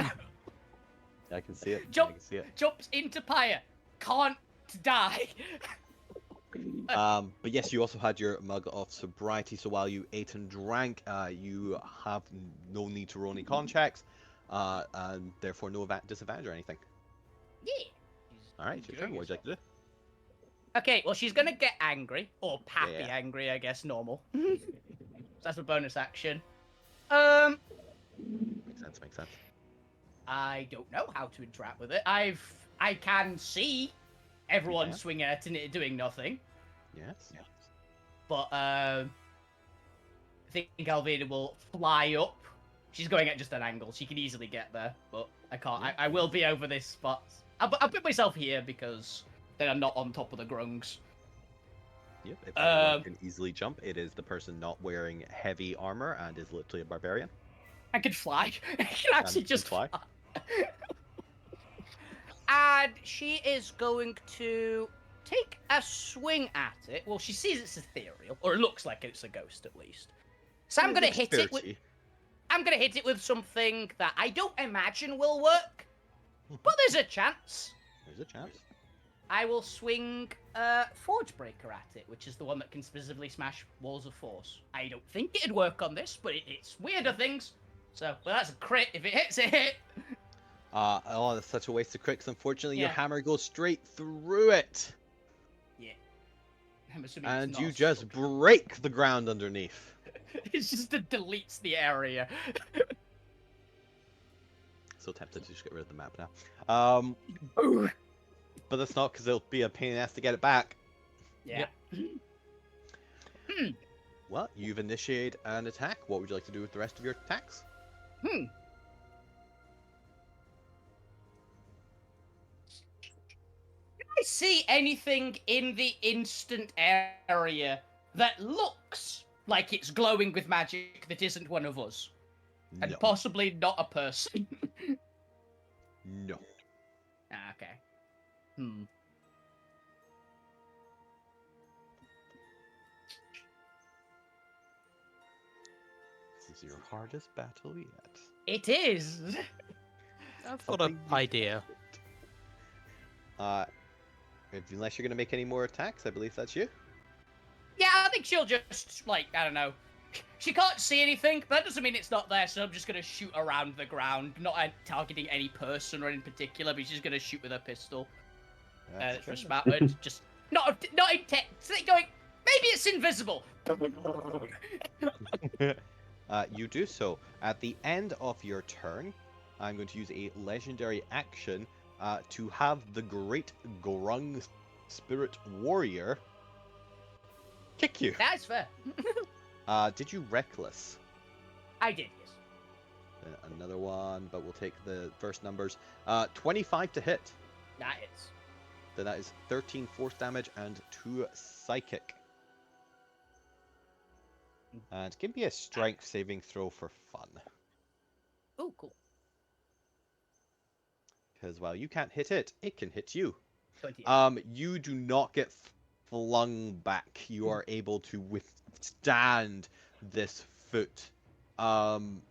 I can see it. I can see it. Jumps into pyre, can't die. But yes, you also had your mug of sobriety, so while you ate and drank, you have no need to roll any con checks, and therefore no disadvantage or anything. Yeah. Alright, your turn. What would you like to do? Okay, well, she's gonna get angry, or happy angry, I guess, normal. So that's a bonus action. Makes sense. I don't know how to interact with it. I can see everyone swing at it doing nothing. Yes. But I think Alvina will fly up. She's going at just an angle. She can easily get there, but I can't. I will be over this spot. I'll put myself here because then I'm not on top of the grungs. Yep. If anyone can easily jump, it is the person not wearing heavy armor and is literally a barbarian. I can fly. I can actually just fly. And she is going to take a swing at it. Well, she sees it's ethereal, or it looks like it's a ghost at least. So I'm gonna hit it with. I'm gonna hit it with something that I don't imagine will work, but there's a chance. There's a chance. I will swing Forge Breaker at it, which is the one that can specifically smash walls of force. I don't think it'd work on this, but it's weirder things. So, well, that's a crit. If it hits, it hit. Oh, that's such a waste of crits. Unfortunately, your hammer goes straight through it. Yeah. I'm assuming and you just break the ground underneath. It's just it deletes the area. So tempted to just get rid of the map now. But that's not because it'll be a pain in the ass to get it back. Yeah. Well, you've initiated an attack. What would you like to do with the rest of your attacks? see anything in the instant area that looks like it's glowing with magic that isn't one of us? And No. possibly not a person. No. Ah, okay. Hmm. This is your hardest battle yet. It is. I've got an idea. Unless you're gonna make any more attacks, I believe that's you. Yeah, I think she'll just, like, I don't know. She can't see anything, but that doesn't mean it's not there, so I'm just going to shoot around the ground. Not targeting any person or in particular, but she's going to shoot with her pistol. That's It's just mounted, just not intent. Going, maybe it's invisible. You do so. At the end of your turn, I'm going to use a legendary action to have the Great Grung Spirit Warrior kick you. That's fair. Did you reckless? I did, yes. Another one, but we'll take the first numbers. 25 to hit. That is. Then that is 13 force damage and 2 psychic. And give me a strength saving throw for fun. Oh, cool. Because while you can't hit it, it can hit you. 28. You do not get flung back. You are able to withstand this foot. And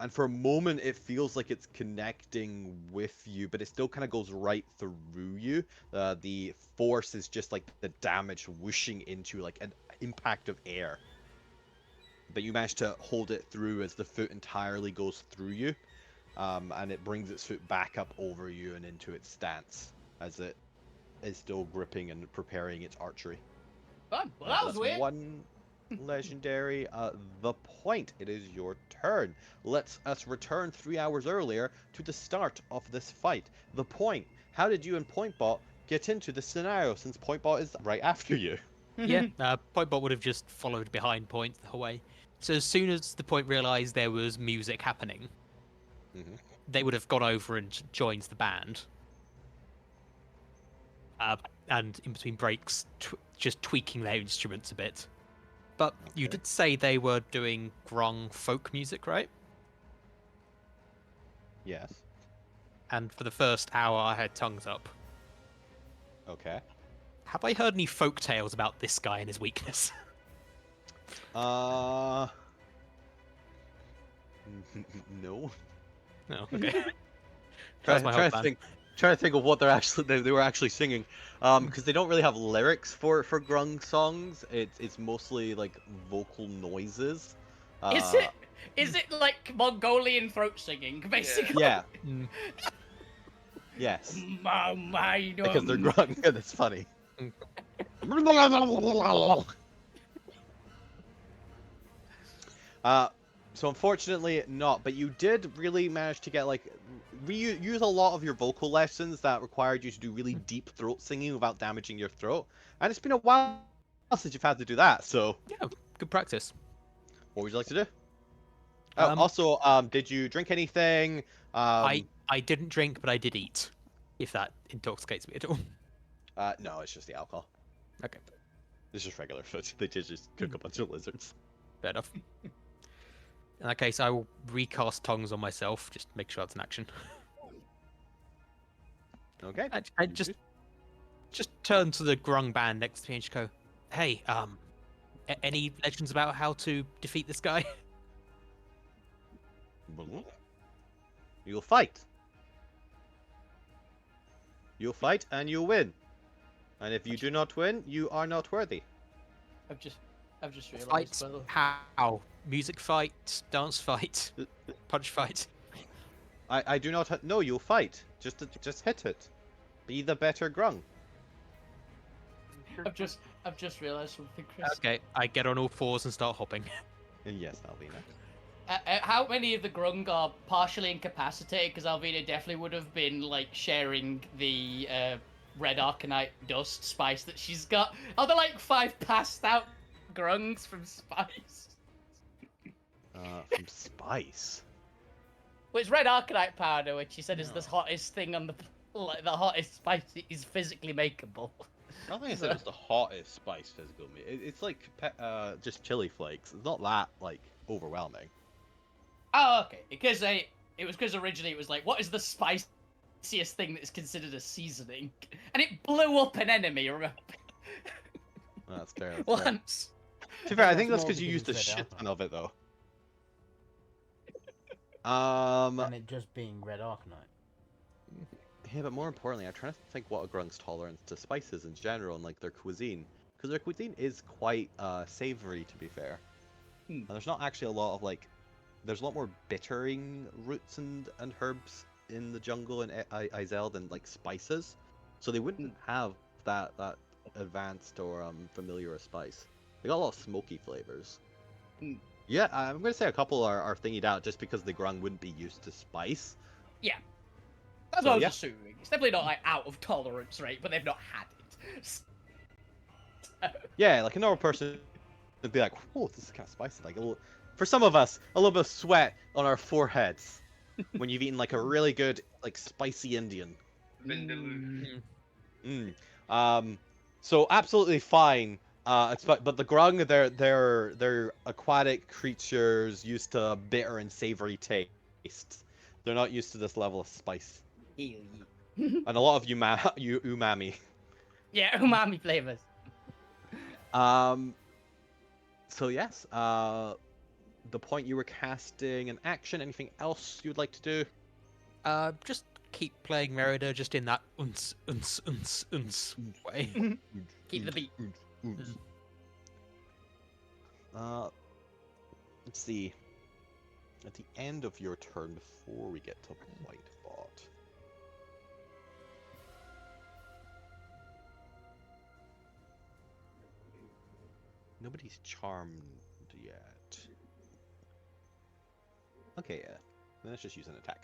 for a moment, it feels like it's connecting with you, but it still kind of goes right through you. The force is just like the damage whooshing into like an impact of air. But you manage to hold it through as the foot entirely goes through you. And it brings its foot back up over you and into its stance as it is still gripping and preparing its archery. Fun. Well, that was That's weird. one legendary. The point. It is your turn. Let us return 3 hours earlier to the start of this fight. The point. How did you and Pointbot get into the scenario since Pointbot is right after you? Yeah, Pointbot would have just followed behind Point the whole way. So as soon as the Point realised there was music happening, they would have gone over and joined the band. And in between breaks, just tweaking their instruments a bit. But you did say they were doing Grung folk music, right? Yes. And for the first hour, I had tongues up. Okay. Have I heard any folk tales about this guy and his weakness? No. No, okay. Trying to think of what they were actually singing, because they don't really have lyrics for grung songs. It's mostly like vocal noises. Is it like Mongolian throat singing, basically? Yeah. Yes. Because they're grung, and it's funny. So unfortunately not, but you did really manage to get like use a lot of your vocal lessons that required you to do really deep throat singing without damaging your throat. And it's been a while since you've had to do that, so Yeah, good practice. what would you like to do? Also, did you drink anything? I didn't drink, but I did eat. If that intoxicates me at all. No, it's just the alcohol. Okay, It's just regular food. They just cook a bunch of lizards. fair enough. In that case, I will recast tongues on myself. Just make sure it's an action. Okay. I just turn to the grung band next to me and just go, "Hey, any legends about how to defeat this guy?" You'll fight. You'll fight and you'll win. And if you do not win, you are not worthy. I've just realised. Fight? Well, How? Music fight? Dance fight? Punch fight? I do not. No, you'll fight. Just hit it. Be the better grung. I've just realised something, Chris. Okay, I get on all fours and start hopping. Yes, Alvina. How many of the grung are partially incapacitated? Because Alvina definitely would have been like sharing the red arcanite dust spice that she's got. Are there like 5 passed out grungs from spice? From spice. Well, it's red arcanite powder, which she said is the hottest thing on the like the hottest spice is physically makeable. I don't think I said it was the hottest spice physical meat. It's like just chili flakes. It's not that like overwhelming. Oh, okay. Because it was because originally it was like, what is the spiciest thing that's considered a seasoning? And it blew up an enemy. Remember? That's fair. That's fair. Once. To be fair, I That's think that's more because you because used a it's red shit alcohol. ton of it though. And it just being red arcanite. Yeah, but more importantly, I'm trying to think what a grunk's tolerance to spices in general and like their cuisine, because their cuisine is quite savory, to be fair. And there's not actually a lot of like, there's a lot more bittering roots and herbs in the jungle in Izell than like spices, so they wouldn't have that advanced or familiar a spice. They got a lot of smoky flavors. Yeah, I'm gonna say a couple are thingied out just because the grung wouldn't be used to spice. Yeah. That's So, what I was yeah. assuming. It's definitely not like out of tolerance rate, but they've not had it. Yeah, like a normal person would be like, "Whoa, this is kind of spicy." Like a little, for some of us, a little bit of sweat on our foreheads when you've eaten like a really good like spicy Indian. Vindaloo. So absolutely fine. But the grung, they're aquatic creatures used to bitter and savory tastes. They're not used to this level of spice. And a lot of umami. Yeah, umami flavors. So yes, the point you were casting an action. Anything else you'd like to do? Just keep playing Merida just in that way. Keep the beat. Let's see. At the end of your turn, before we get to Whitebot. Nobody's charmed yet. Okay, yeah. Then let's just use an attack.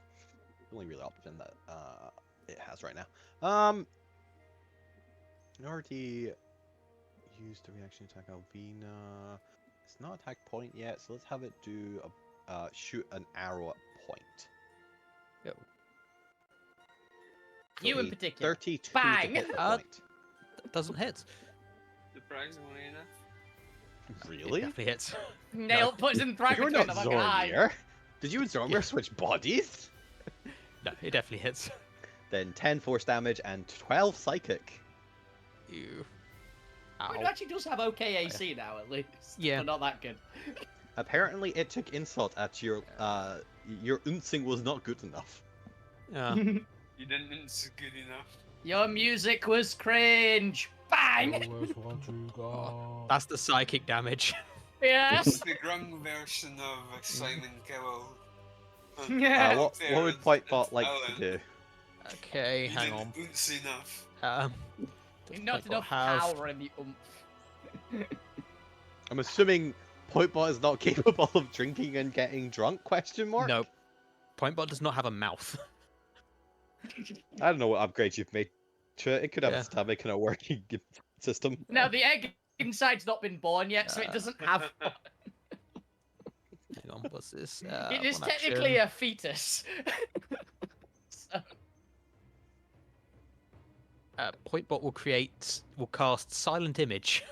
The only real option that it has right now. I already used the reaction attack Alvina. It's not attack point yet, so let's have it do a shoot an arrow at point. Yo. So You in a particular. 32 Bang! to hit the Uh, point. Doesn't hit. Surprisingly enough. It Really? definitely hits. Nail puts in right You're between not the fucking eyes. Zormir. Did you and Zormir switch bodies? No, it definitely hits. Then 10 force damage and 12 psychic. You. It Ow. actually does have okay AC now, at least. Yeah. But not that good. Apparently, it took insult at your unsing was not good enough. You didn't it's good enough. Your music was cringe. Bang! Always want to go. That's the psychic damage. Yes. The grung version of Simon Cowell. Yeah. What would Whitebot like to do? Okay, hang on. It's enough. Does Not Whitebot enough have- power in the oomph. I'm assuming Pointbot is not capable of drinking and getting drunk? Question mark. No. Pointbot does not have a mouth. I don't know what upgrades you've made to it. It could have Yeah. a stomach and a working system. Now, the egg inside's not been born yet, so it doesn't have. Hang on, what's this? It is one technically action. a fetus. So, Pointbot will cast Silent Image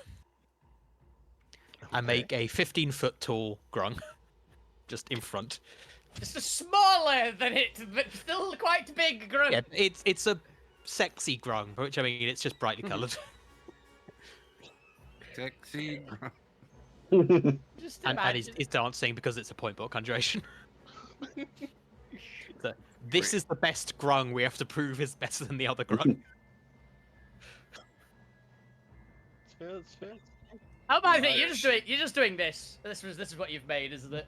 and make a 15-foot tall grung just in front. it's smaller than it, but still quite big. Grunt. Yeah, it's a sexy grung, which I mean it's just brightly coloured. Sexy. Just and imagine. is dancing because it's a Pointbot conjuration. This is the best grung. We have to prove is better than the other grung. It's fair, it's fair. How about it? You're just doing this. This is what you've made, isn't it?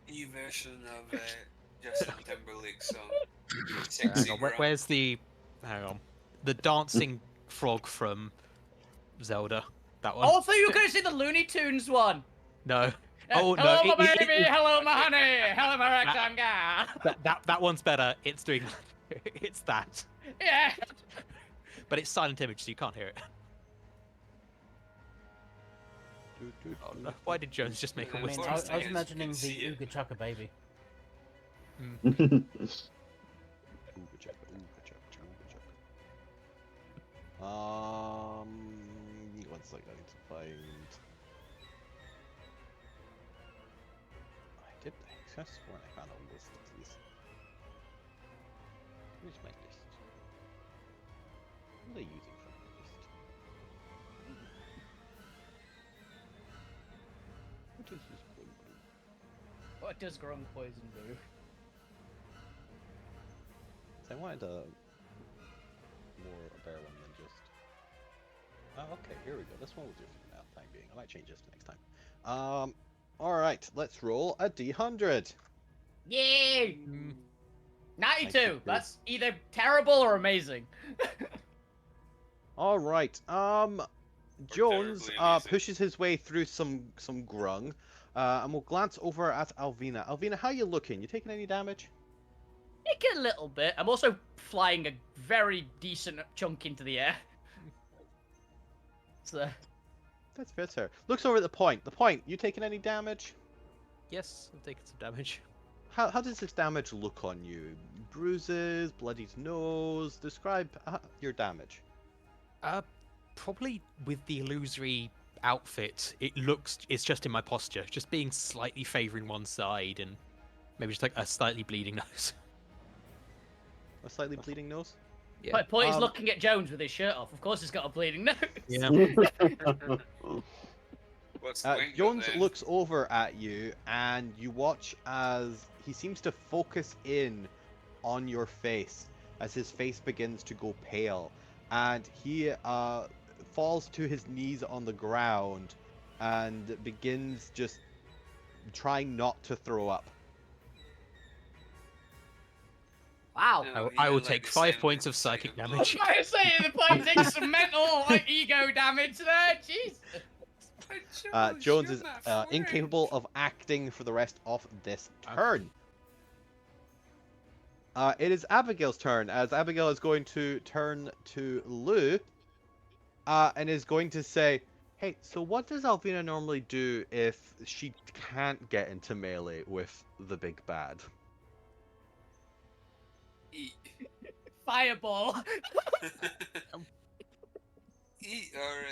New version of Justin Timberlake song. Hang Sexy on, grung. where's the? Hang on, the dancing frog from Zelda. That one. Oh, I thought you were going to see the Looney Tunes one. No. Oh no! Hello, my it- baby. Hello, my honey. Hello, my ragtime gal. that one's better. It's doing. It's that, Yeah. but it's silent image, so you can't hear it. Oh no! Why did Jones just make a I mean, whistle? I was I guess imagining you can the see it. Ooga Chaka baby. Ooh, good job, ooh, good job, One second, I need to find. I just sworn I found a list of these. Where's my list? What are they using for my list? What is this grung do? What does grung poison do? So I wanted a better one than just. Oh, okay, here we go. This one will do for now, time being. I might change this next time. Alright, let's roll a d100. Yay! Mm, 92. That's either terrible or amazing. Alright, Jones terribly amazing. pushes his way through some grung, and we'll glance over at Alvina. Alvina, how you looking? You taking any damage? Take a little bit. I'm also flying a very decent chunk into the air. So, That's fair, sir. Looks over at the point. The point, you taking any damage? yes, I've taken some damage. How does this damage look on you? Bruises, bloodied nose. Describe your damage. Probably with the illusory outfit, it's just in my posture, just being slightly favoring one side and maybe just like a slightly bleeding nose. A slightly bleeding nose? Yeah. point is looking at Jones with his shirt off. Of course, he's got a bleeding nose. Yeah. What's the link Jones then? looks over at you, and you watch as he seems to focus in on your face as his face begins to go pale, and he falls to his knees on the ground and begins just trying not to throw up. Wow. No, I will like take the 5 same points of thing, psychic second damage. I was saying the point takes some mental ego damage there. Jesus. blood. Jones is incapable of acting for the rest of this turn. It is Abigail's turn, as Abigail is going to turn to Lou, and is going to say, hey, so what does Alvina normally do if she can't get into melee with the big bad? Eat. Fireball. Eat or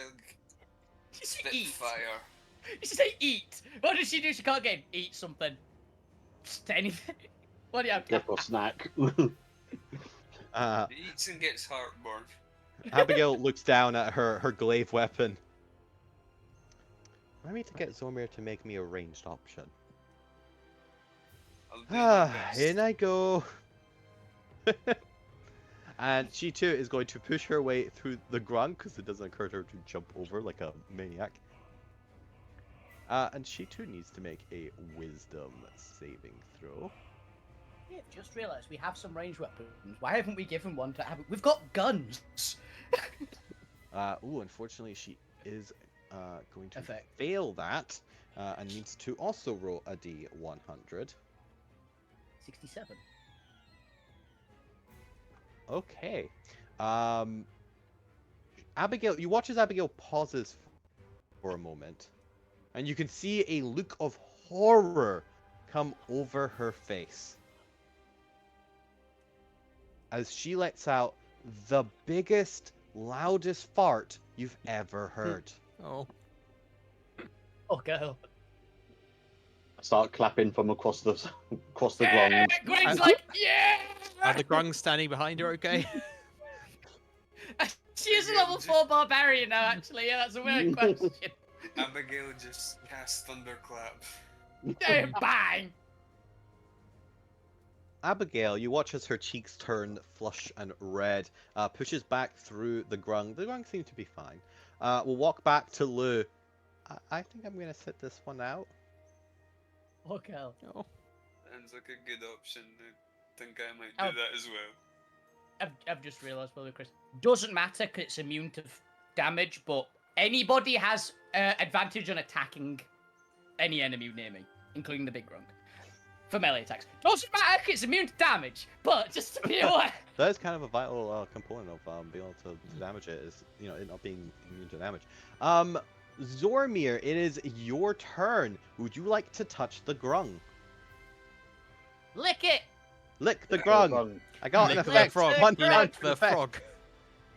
She spit eat. fire. You should say eat. What does she do? She can't get eat something. Just anything. What do you have? Dip or snack. He eats and gets heartburn. Abigail looks down at her glaive weapon. I need to get Zormir to make me a ranged option. I'll do my best. In I go. And she too is going to push her way through the grung because it doesn't occur to her to jump over like a maniac. And she too needs to make a wisdom saving throw. Yeah, just realised we have some ranged weapons. Why haven't we given one to have? We've got guns. Unfortunately she is going to Effect. fail that and needs to also roll a d100. 67. Okay. Abigail, you watch as Abigail pauses for a moment, and you can see a look of horror come over her face as she lets out the biggest, loudest fart you've ever heard. Oh. Oh, girl. Start clapping from across the grung. Yeah, Greg's like, yeah. Are the grungs standing behind her okay? She is a level 4 barbarian now, actually. Yeah, that's a weird question. Abigail just casts thunderclap. Yeah, bang. Abigail, you watch as her cheeks turn flush and red, pushes back through the grung. The grung seem to be fine. We'll walk back to Lou. I think I'm going to sit this one out. Oh, girl. Oh. Sounds like a good option. I think I might Oh. do that as well. I've just realised, brother Chris. Doesn't matter because it's immune to damage, but anybody has advantage on attacking any enemy near me, including the big grung. For melee attacks. Doesn't matter because it's immune to damage, but just to be aware. That is kind of a vital component of being able to damage it, is, you know, it not being immune to damage. Zormir, it is your turn. Would you like to touch the grung? Lick it. Lick the grung. I got an Lick the effect. frog. One Lick round The effect. frog.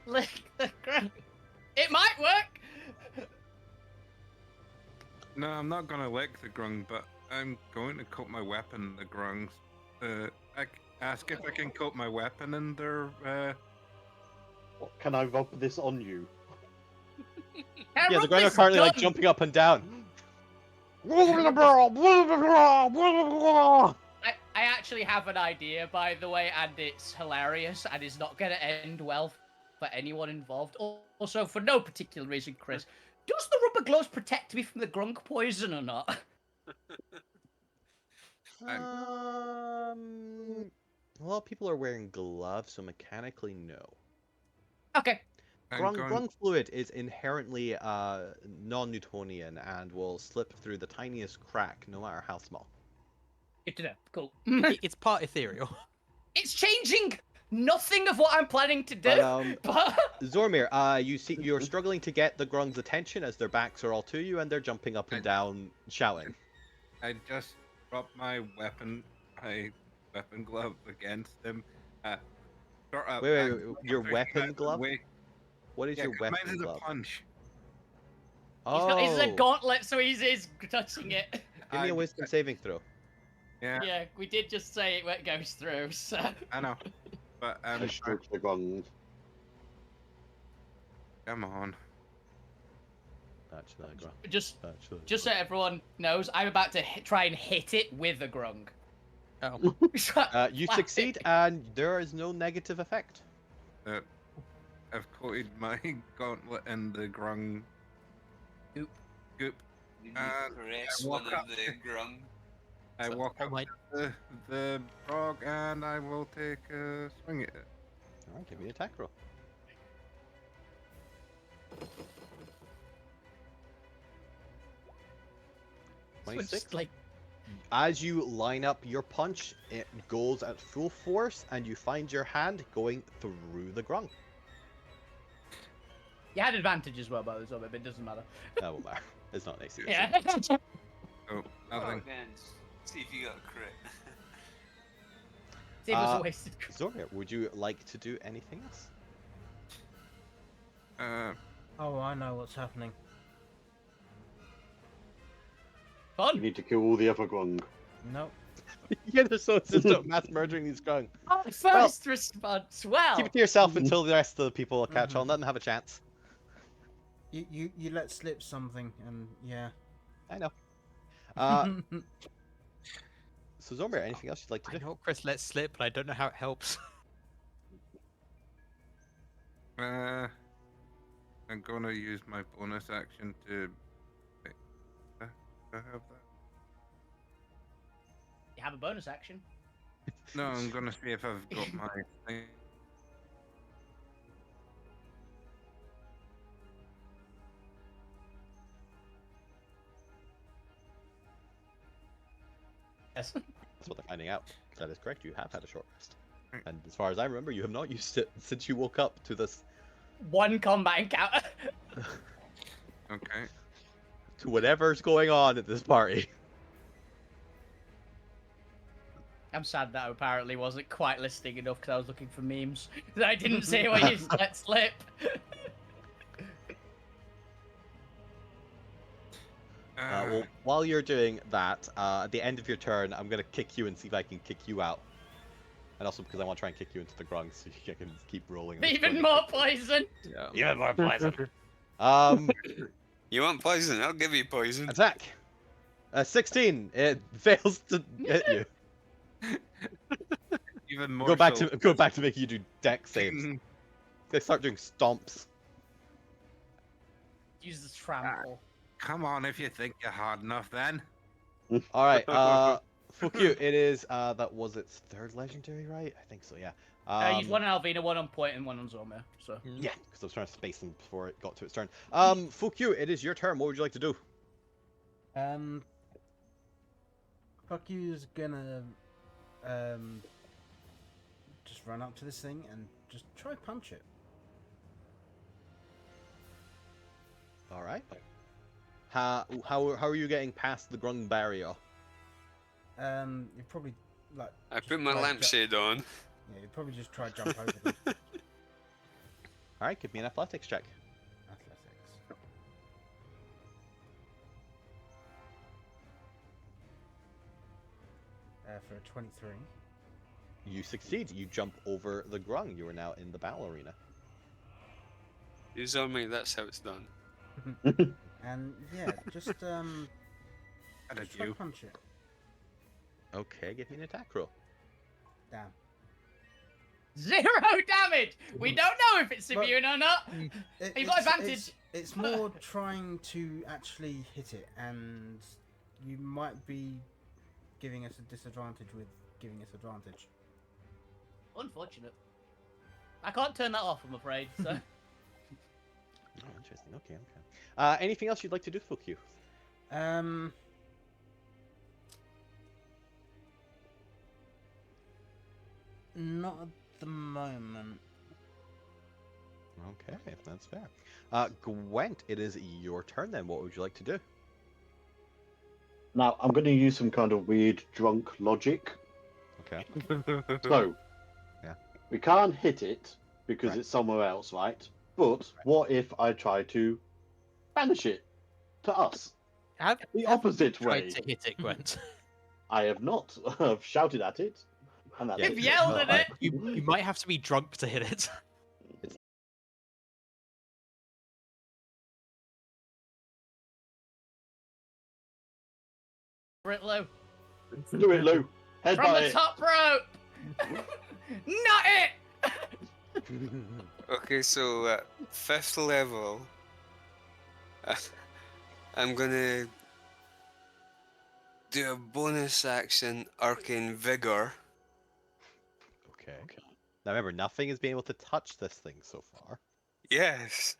lick the grung. It might work. No, I'm not gonna lick the grung, but I'm going to coat my weapon in the grungs. Ask if I can coat my weapon in their. What, can I rub this on you? Can I Yeah, the rub grung are this currently like gun? jumping up and down. I actually have an idea, by the way, and it's hilarious, and it's not going to end well for anyone involved. Also, for no particular reason, Chris, does the rubber gloves protect me from the grunk poison or not? A lot of people are wearing gloves, so mechanically, no. Okay. Grung fluid is inherently non-Newtonian and will slip through the tiniest crack, no matter how small. Good to know. Cool. It's part ethereal. It's changing nothing of what I'm planning to do, But, but... Zormir, you're struggling to get the grung's attention as their backs are all to you and they're jumping up and down, shouting. I just dropped my weapon glove against them. Wait, your weapon glove? Away. What is Yeah, your 'cause weapon mine is a glove? punch. He's a gauntlet, so he's touching it. Give me a wisdom saving throw. Yeah, Yeah, we did just say it goes through, so... I know. But I stroke the gong. come on. Just so everyone knows, I'm about to try and hit it with a grung. Oh. You succeed, and there is no negative effect. I've coated my gauntlet in the grung. Goop. You caress I walk one of up the grung. I walk up my- to the frog and I will take a swing at it. Alright, give me an attack roll. So 26. it's like, As you line up your punch, it goes at full force, and you find your hand going through the grung. you had advantage as well, by the way, but it doesn't matter. That won't matter. It's not next to you. Yeah. Oh, Oh, nothing. man. See if you got a crit. See if it was a wasted. Zoria, would you like to do anything else? Oh, I know what's happening. You Fun. need to kill all the other grung. Nope. Yeah, there's so just mass murdering these grung. Oh, first response. Well, Keep it to yourself until the rest of the people will catch on. Let them have a chance. You let slip something, and yeah. I know. So Zombie, anything else you'd like to I do? know Chris lets slip, but I don't know how it helps. I'm gonna use my bonus action to. I have that. you have a bonus action. No, I'm gonna see if I've got my thing. Yes. That's what they're finding out. That is correct. You have had a short rest. And as far as I remember, you have not used it since you woke up to this. One combat encounter. Okay. To whatever's going on at this party. I'm sad that I apparently wasn't quite listening enough because I was looking for memes. That I didn't say what you let slip. Well, while you're doing that, at the end of your turn, I'm going to kick you and see if I can kick you out. And also because I want to try and kick you into the grung so you can keep rolling. this Even grung. more poison. Yeah. Even more poison. You want poison? I'll give you poison. Attack. 16. It fails to hit you. Even more. Go back so. to making you do deck saves. They start doing stomps. Use the trample. Come on, if you think you're hard enough, then. All right. Fuck you. It is. That was its third legendary, right? I think so. Yeah. Use one on Alvina, one on Point, and one on Zormir. So. Yeah, because I was trying to space them before it got to its turn. Fuck you. It is your turn. What would you like to do? Fuck you's gonna just run up to this thing and just try punch it. All right. How are you getting past the grung barrier? You probably like. I put my try lampshade on. Yeah, you probably just try to jump over them. All right, give me an athletics check. Athletics. For a 23. You succeed. You jump over the grung. You are now in the battle arena. You saw me, that's how it's done. And yeah, just How did just try you? punch it. Okay, give me an attack roll. Damn. 0 damage. We don't know if it's But- immune or not. It, You got it's- advantage. It's more trying to actually hit it, and you might be giving us a disadvantage with giving us advantage. Unfortunate. I can't turn that off, I'm afraid. So. Oh, interesting. Okay, okay. Anything else you'd like to do, Fuck you? Not at the moment. Okay, if that's fair. Gwent, it is your turn then. What would you like to do? Now, I'm going to use some kind of weird drunk logic. Okay. So, Yeah. we can't hit it because Right. it's somewhere else, right? But what if I try to banish it to us? The opposite tried way. to hit it, Gwent. I have not. I've shouted at it. And that's Yeah, You've it. yelled at it. You might have to be drunk to hit it. Lou. Do it, Lou. Head From by the it. top rope. Not it. Okay, so at 5th level, I'm gonna do a bonus action Arcane Vigor. Okay. Now remember, nothing has been able to touch this thing so far. Yes.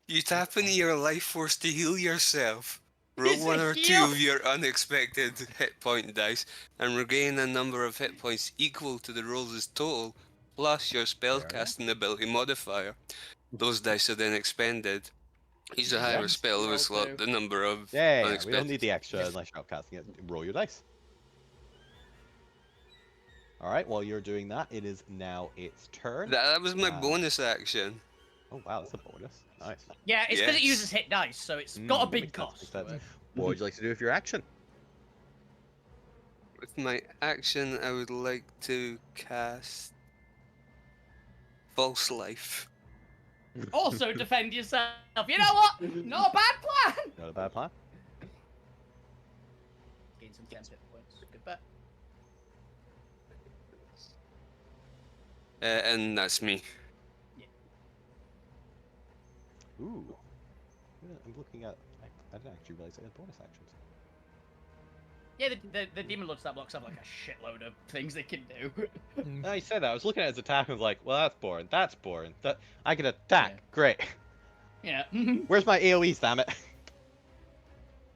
You tap into your life force to heal yourself. Roll It's a 1 or 2 heal. of your unexpected hit point dice and regain a number of hit points equal to the rolls' total, plus your spellcasting ability modifier. Those dice are then expended. Use a higher Yes. spell Roll with slot two. the number of Yeah, unexpected. we don't need the extra unless you're upcasting it. Roll your dice. Alright, while you're doing that, it is now its turn. That was my Uh, bonus action. Oh wow, that's a bonus. Nice. Yeah, it's because it Yes. uses hit dice, so it's got a big Makes sense, cost. makes to sense. it. What would you like to do with your action? With my action, I would like to cast False Life. Also, defend yourself. You know what? Not a bad plan. Not a bad plan. Gain some 10 hit points. Good bet. And that's me. Ooh. Yeah, I'm looking at. I didn't actually realize it had bonus actions. Yeah, the demon lord stat blocks have like a shitload of things they can do. No, you said that. I was looking at his attack and was like, well, that's boring. That's boring. That I can attack. Yeah. Great. Yeah. Where's my AoEs, damn it?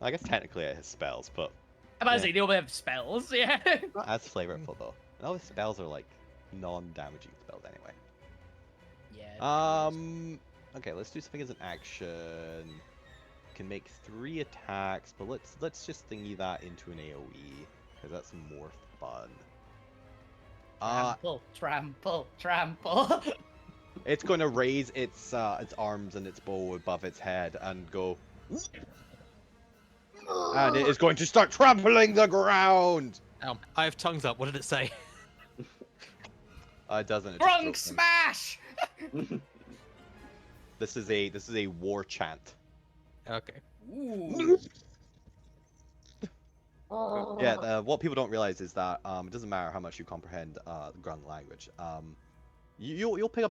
I guess technically it has spells, but I'm about to Yeah. say, they all have spells, yeah. not as flavorful though. And all the spells are like non-damaging spells anyway. Yeah. Okay, let's do something as an action. Can make 3 attacks, but let's just thingy that into an AoE because that's more fun. Trample, trample, trample. It's going to raise its arms and its bow above its head and go, and it is going to start trampling the ground. I have tongues up. What did it say? It doesn't. It just Grung broke them. smash! This is a war chant. Okay. Ooh. Yeah, what people don't realize is that it doesn't matter how much you comprehend the Grung language. You'll pick up.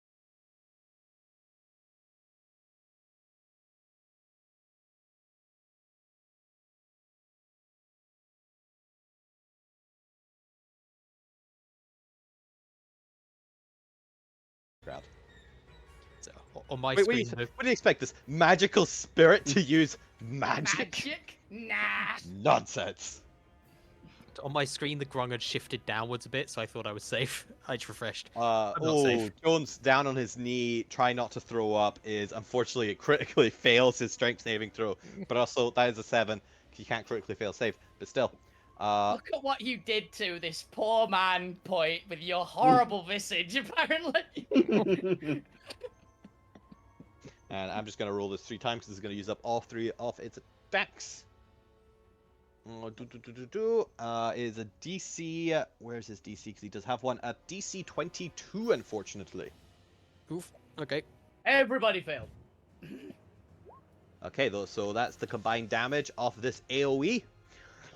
Ground. So, on my Wait, what do screen, you expect this magical spirit to use magic? Magic? Nah. Nonsense. on my screen, the grung had shifted downwards a bit, so I thought I was safe. I just refreshed. not Oh, safe. Jones down on his knee, trying not to throw up, is unfortunately it critically fails his strength saving throw. But also, that is a 7. You can't critically fail save, but still. Look at what you did to this poor man, Point, with your horrible visage, apparently. And I'm just going to roll this 3 times because it's going to use up all 3 of its attacks. Is a DC. Where's his DC? Because he does have one at DC 22, unfortunately. Oof. Okay. Everybody failed. Okay, though, so that's the combined damage of this AoE.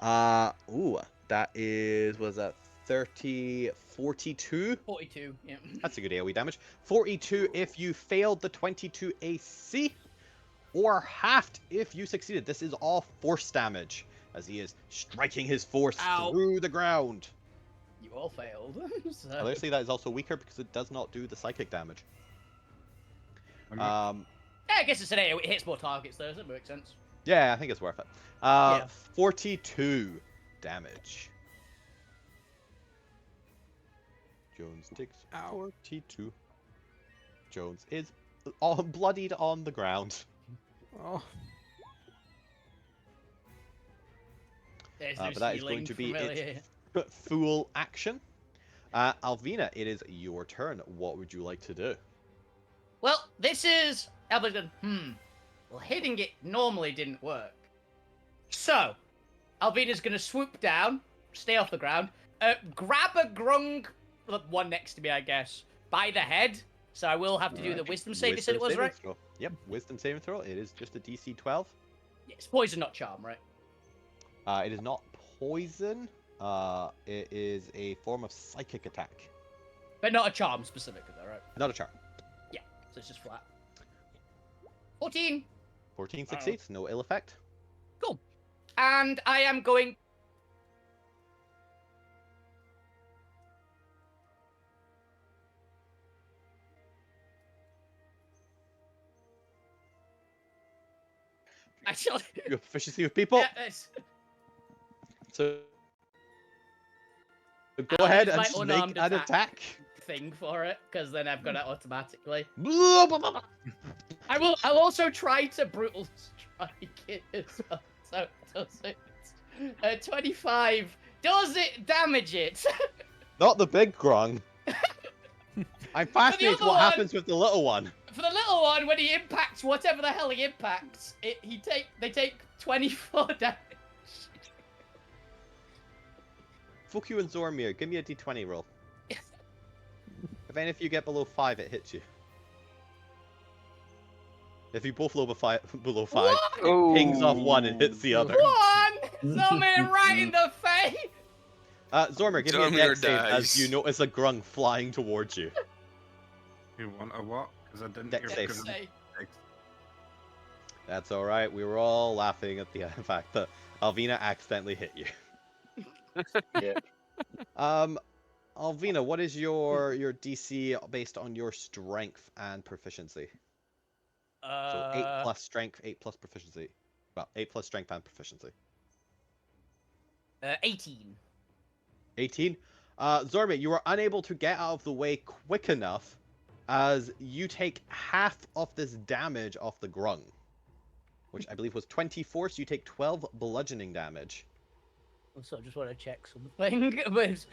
That is, was that 30, 42? 42, yeah. That's a good AoE damage. 42 if you failed the 22 AC, or halved if you succeeded. This is all force damage, as he is striking his force Ow. through the ground. You all failed. So- Obviously, that is also weaker because it does not do the psychic damage. Yeah, I guess it's an AoE. It hits more targets, though, so it makes sense. Yeah, I think it's worth it. Yeah. 42 damage. Jones takes 42. Jones is all bloodied on the ground. Oh. There's But that is going to be its full action. Alvina, it is your turn. What would you like to do? Well, this is... Elba's going, well, hitting it normally didn't work. So, Alvina's going to swoop down, stay off the ground, grab a grung, the one next to me, I guess, by the head. So I will have to do the wisdom save, you said it was, saving right? throw. Yep, wisdom saving throw. It is just a DC 12. It's poison, not charm, right? It is not poison. It is a form of psychic attack. But not a charm specifically, though, right? Not a charm. Yeah, so it's just flat. 14. 14 succeeds. No ill effect. Cool. And I am going... Actually... You have proficiency with people. Yeah, it's... So go I'll ahead use and my just make unarmed an attack. thing for it, because then I've got it automatically. Blah. I'll also try to brutal strike it as well. So does it? 25. Does it damage it? Not the big grung. I'm fascinated other what one- happens with the little one. For the little one, when he impacts whatever the hell he impacts, they take 24 damage. Fuck you and Zormir, give me a d20 roll. If any of you get below 5, it hits you. If you both below 5, it pings off one and hits the other. One! Zombie right in the face! Zormir, give me a Zormir dex save as dies. you notice a grung flying towards you. You want a what? Because I didn't Dex hear save. grung. That's alright, we were all laughing at the fact that Alvina accidentally hit you. Yeah. Alvina, what is your DC based on your strength and proficiency? So 8 plus strength, 8 plus proficiency. Well, 8 plus strength and proficiency. 18. 18. Zormir, you are unable to get out of the way quick enough as you take half of this damage off the grung, which I believe was 24, so you take 12 bludgeoning damage. Also, I just want to check something. But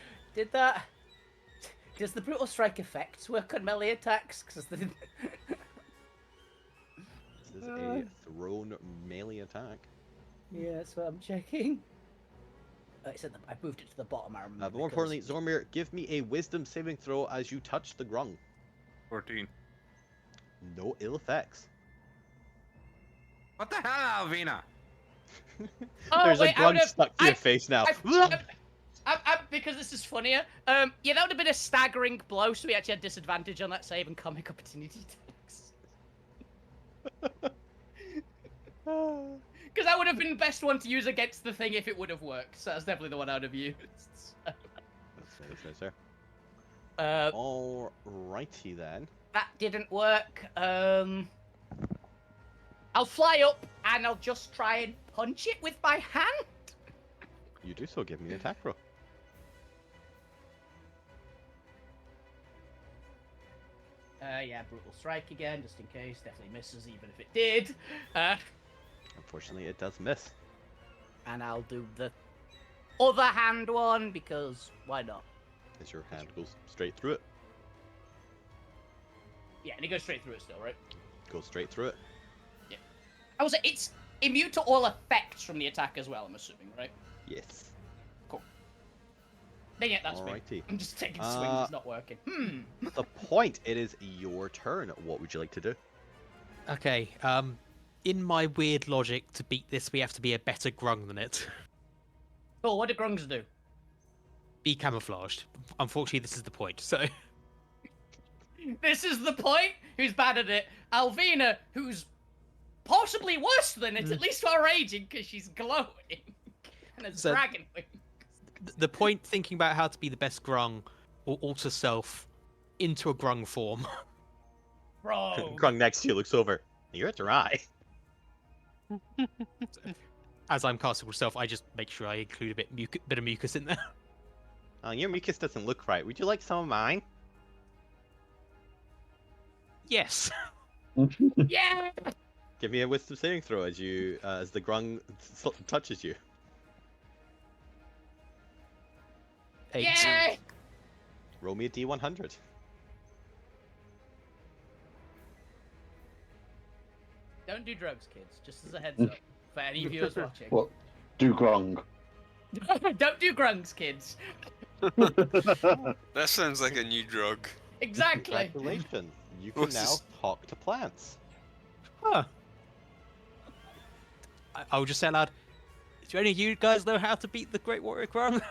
does the brutal strike effects work on melee attacks? Because This is a thrown melee attack. yeah, that's what I'm checking. It said I moved it to the bottom. I remember. But more importantly, Zormir, give me a wisdom saving throw as you touch the grung. 14. No ill effects. What the hell, Alvina? Oh, There's wait, a grung stuck to your face now. because this is funnier. Yeah, that would have been a staggering blow, so we actually had disadvantage on that save and comic opportunity attacks. Because that would have been the best one to use against the thing if it would have worked. So that's definitely the one I would have used. That's fair. Uh, Alrighty then. that didn't work. I'll fly up and I'll just try and punch it with my hand. You do so. Give me an attack roll. Yeah, brutal strike again, just in case. Definitely misses, even if it did. Unfortunately, it does miss. And I'll do the other hand one because why not? As your hand goes straight through it. Yeah, and it goes straight through it still, right? goes straight through it. I was. It's immune to all effects from the attack as well. I'm assuming, right? Yes. Dang it, that's me. Alrighty. I'm just taking swings. It's not working. The point. It is your turn. What would you like to do? Okay. In my weird logic, to beat this, we have to be a better grung than it. Cool. What do grungs do? Be camouflaged. Unfortunately, this is the point. So. This is the point. Who's bad at it? Alvina, who's possibly worse than it, at least while raging, because she's glowing and a So- dragon wing. The point, thinking about how to be the best grung, or alter self into a grung form. Bro. Grung next to you looks over. You're dry. As I'm casting myself, I just make sure I include a bit of mucus in there. Your mucus doesn't look right. Would you like some of mine? Yes. Yeah. Give me a wisdom saving throw as you as the grung touches you. 8. Yay. Roll me a d100. Don't do drugs, kids. Just as a heads up for any viewers watching. What? Do grung. Don't do grungs, kids. That sounds like a new drug. Exactly. Congratulations. You can What's now this? talk to plants. Huh. I'll just say aloud, do any of you guys know how to beat the Great Warrior Grung?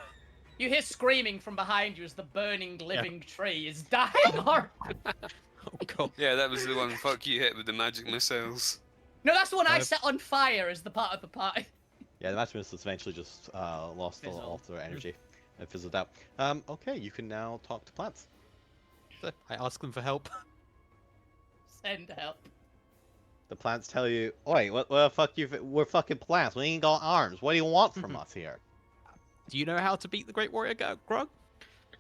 You hear screaming from behind you as the burning living tree is dying hard. Oh god. Yeah, that was the one fuck you hit with the magic missiles. No, that's the one I Uh, set on fire as the part of the party. Yeah, the match missiles eventually just lost all Fizzled. of their energy and fizzled out. Okay, you can now talk to plants. So I ask them for help. Send help. The plants tell you, "Oi, what the fuck? We're fucking plants. We ain't got arms. What do you want from us here?" Do you know how to beat the Great Warrior Grung?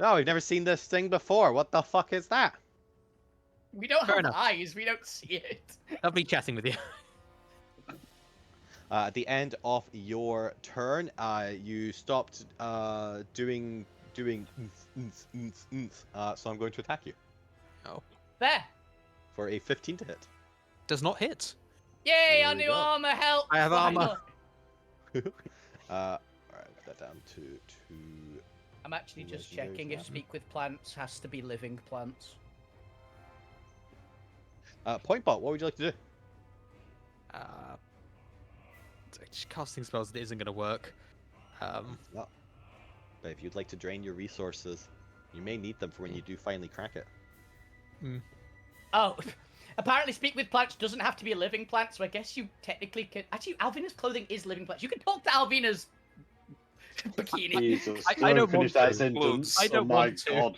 No, we've never seen this thing before. What the fuck is that? We don't Fair have enough. eyes. We don't see it. Lovely chatting with you. At the end of your turn, you stopped doing so I'm going to attack you There. for a 15 to hit. Does not hit. Yay, There our we new go. armor help. I have armor. Alright, put that down to 2. I'm actually just Legendary checking if weapon. speak with plants has to be living plants. Point bot, what would you like to do? Just casting spells that isn't going to work. No. But if you'd like to drain your resources, you may need them for when you do finally crack it. Oh, apparently speak with plants doesn't have to be a living plant, so I guess you technically can. Actually, Alvina's clothing is living plants. You can talk to Alvina's bikini. Jesus, I don't finish want that to. sentence. I don't oh my want to.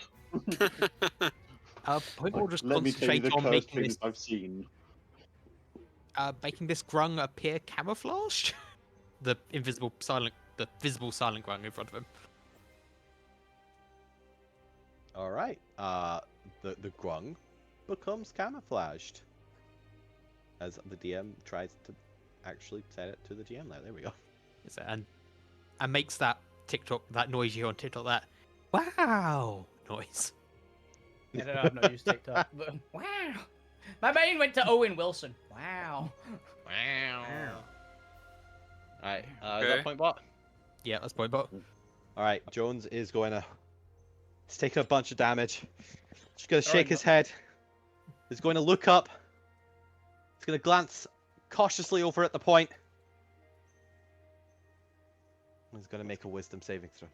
god. Point will just Let me tell you concentrate the on cursed making things this, I've seen. making this grung appear camouflaged. The visible silent grung in front of him. Alright, the grung becomes camouflaged. As the DM tries to actually set it to the GM now. There we go. And makes that that noise you hear on TikTok, that wow noise. I don't know, I've not used TikTok, but wow. My brain went to Owen Wilson. Wow. Wow. Alright, is Okay. that point bot? Yeah, that's point bot. Alright, Jones is going to... He's taking a bunch of damage. Just going to Alright, shake his head. He's going to look up. He's going to glance cautiously over at the point. He's going to make a wisdom saving throw.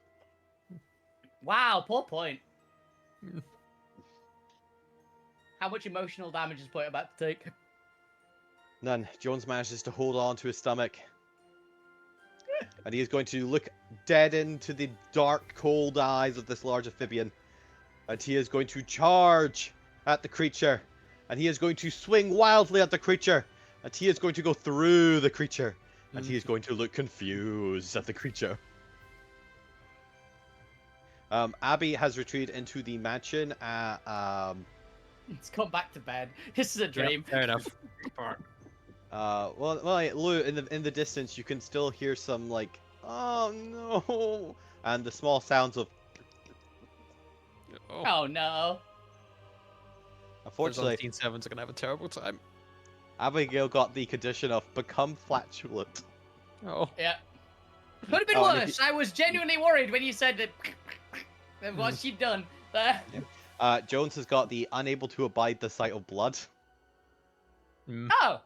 Wow, poor point. How much emotional damage is point about to take? None. Jones manages to hold on to his stomach. And he is going to look dead into the dark, cold eyes of this large amphibian. And he is going to charge at the creature. And he is going to swing wildly at the creature. And he is going to go through the creature. And he is going to look confused at the creature. Abby has retreated into the mansion. It's gone back to bed. This is a dream. Fair enough. Well, Lou, in the distance, you can still hear some like, oh no, and the small sounds of. Oh no. Unfortunately, Those 7s are gonna have a terrible time. Abigail got the condition of become flatulent. Oh. Yeah. Could have been Oh, and if worse. I was genuinely worried when you said that. What she'd done there. Jones has got the unable to abide the sight of blood. Mm. Oh.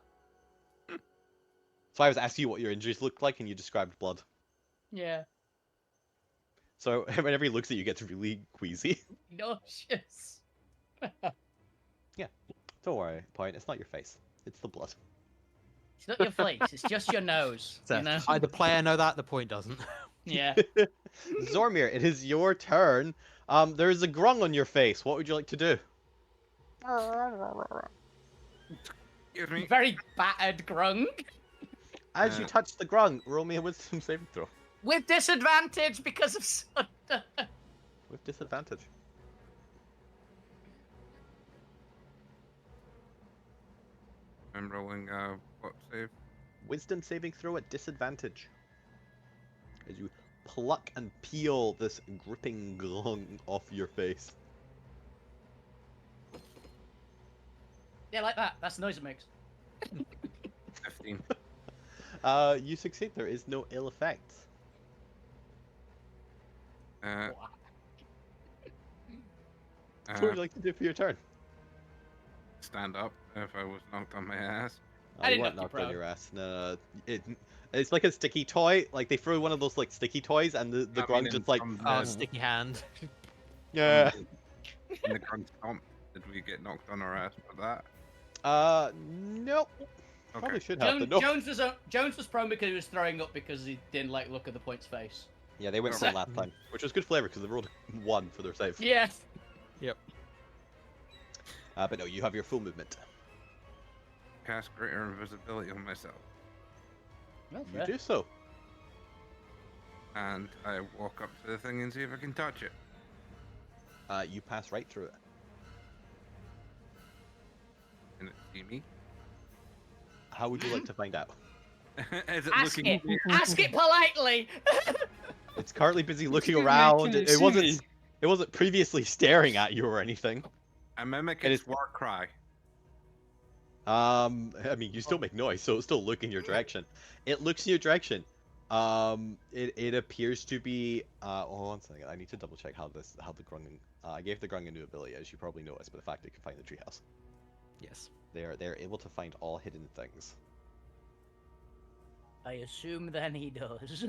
So I was asking you what your injuries looked like, and you described blood. Yeah. So whenever he looks at you, he gets really queasy. Nauseous. Don't worry, Point. It's not your face. It's the blood. It's not your face. It's just your nose. So, You know. the player know that, the point doesn't. Yeah. Zormir, it is your turn. There is a grung on your face. What would you like to do? Excuse me. Very battered grung. As you touch the grung, roll me a wisdom saving throw. With disadvantage because of Sunder. With disadvantage. I'm rolling what save? Wisdom saving throw at disadvantage. As you pluck and peel this gripping grung off your face. Yeah, like that. That's the noise it makes. 15. You succeed. There is no ill effect. Uh, What would you like to do for your turn? stand up if I was knocked on my ass. I You didn't weren't knock you knocked on proud. your ass. No, it's like a sticky toy. Like they throw one of those like sticky toys, and the I grung mean, just like from Oh, the- sticky hand. yeah. in the grunt stomp, did we get knocked on our ass for that? Nope. Probably Okay. should have. No. Jones was prone because he was throwing up because he didn't like look at the point's face. Yeah, they went for it last time, which was good flavor because they rolled 1 for their save. Yeah. But no, you have your full movement. Cast greater invisibility on myself, Well, You fair. do so. and I walk up to the thing and see if I can touch it. You pass right through it. Can it see me? How would you like to find out? Is it Ask looking? it. Ask it politely. It's currently busy looking Excuse me, around. can it It see wasn't. me? It wasn't previously staring at you or anything. I mimic It its is- war cry. I mean, you still make noise, so it's still looking your direction. It looks in your direction. It appears to be. Oh, 1 second. I need to double check how the grung. I gave the grung a new ability, as you probably noticed, by the fact it can find the treehouse. Yes. They're able to find all hidden things. I assume then he does.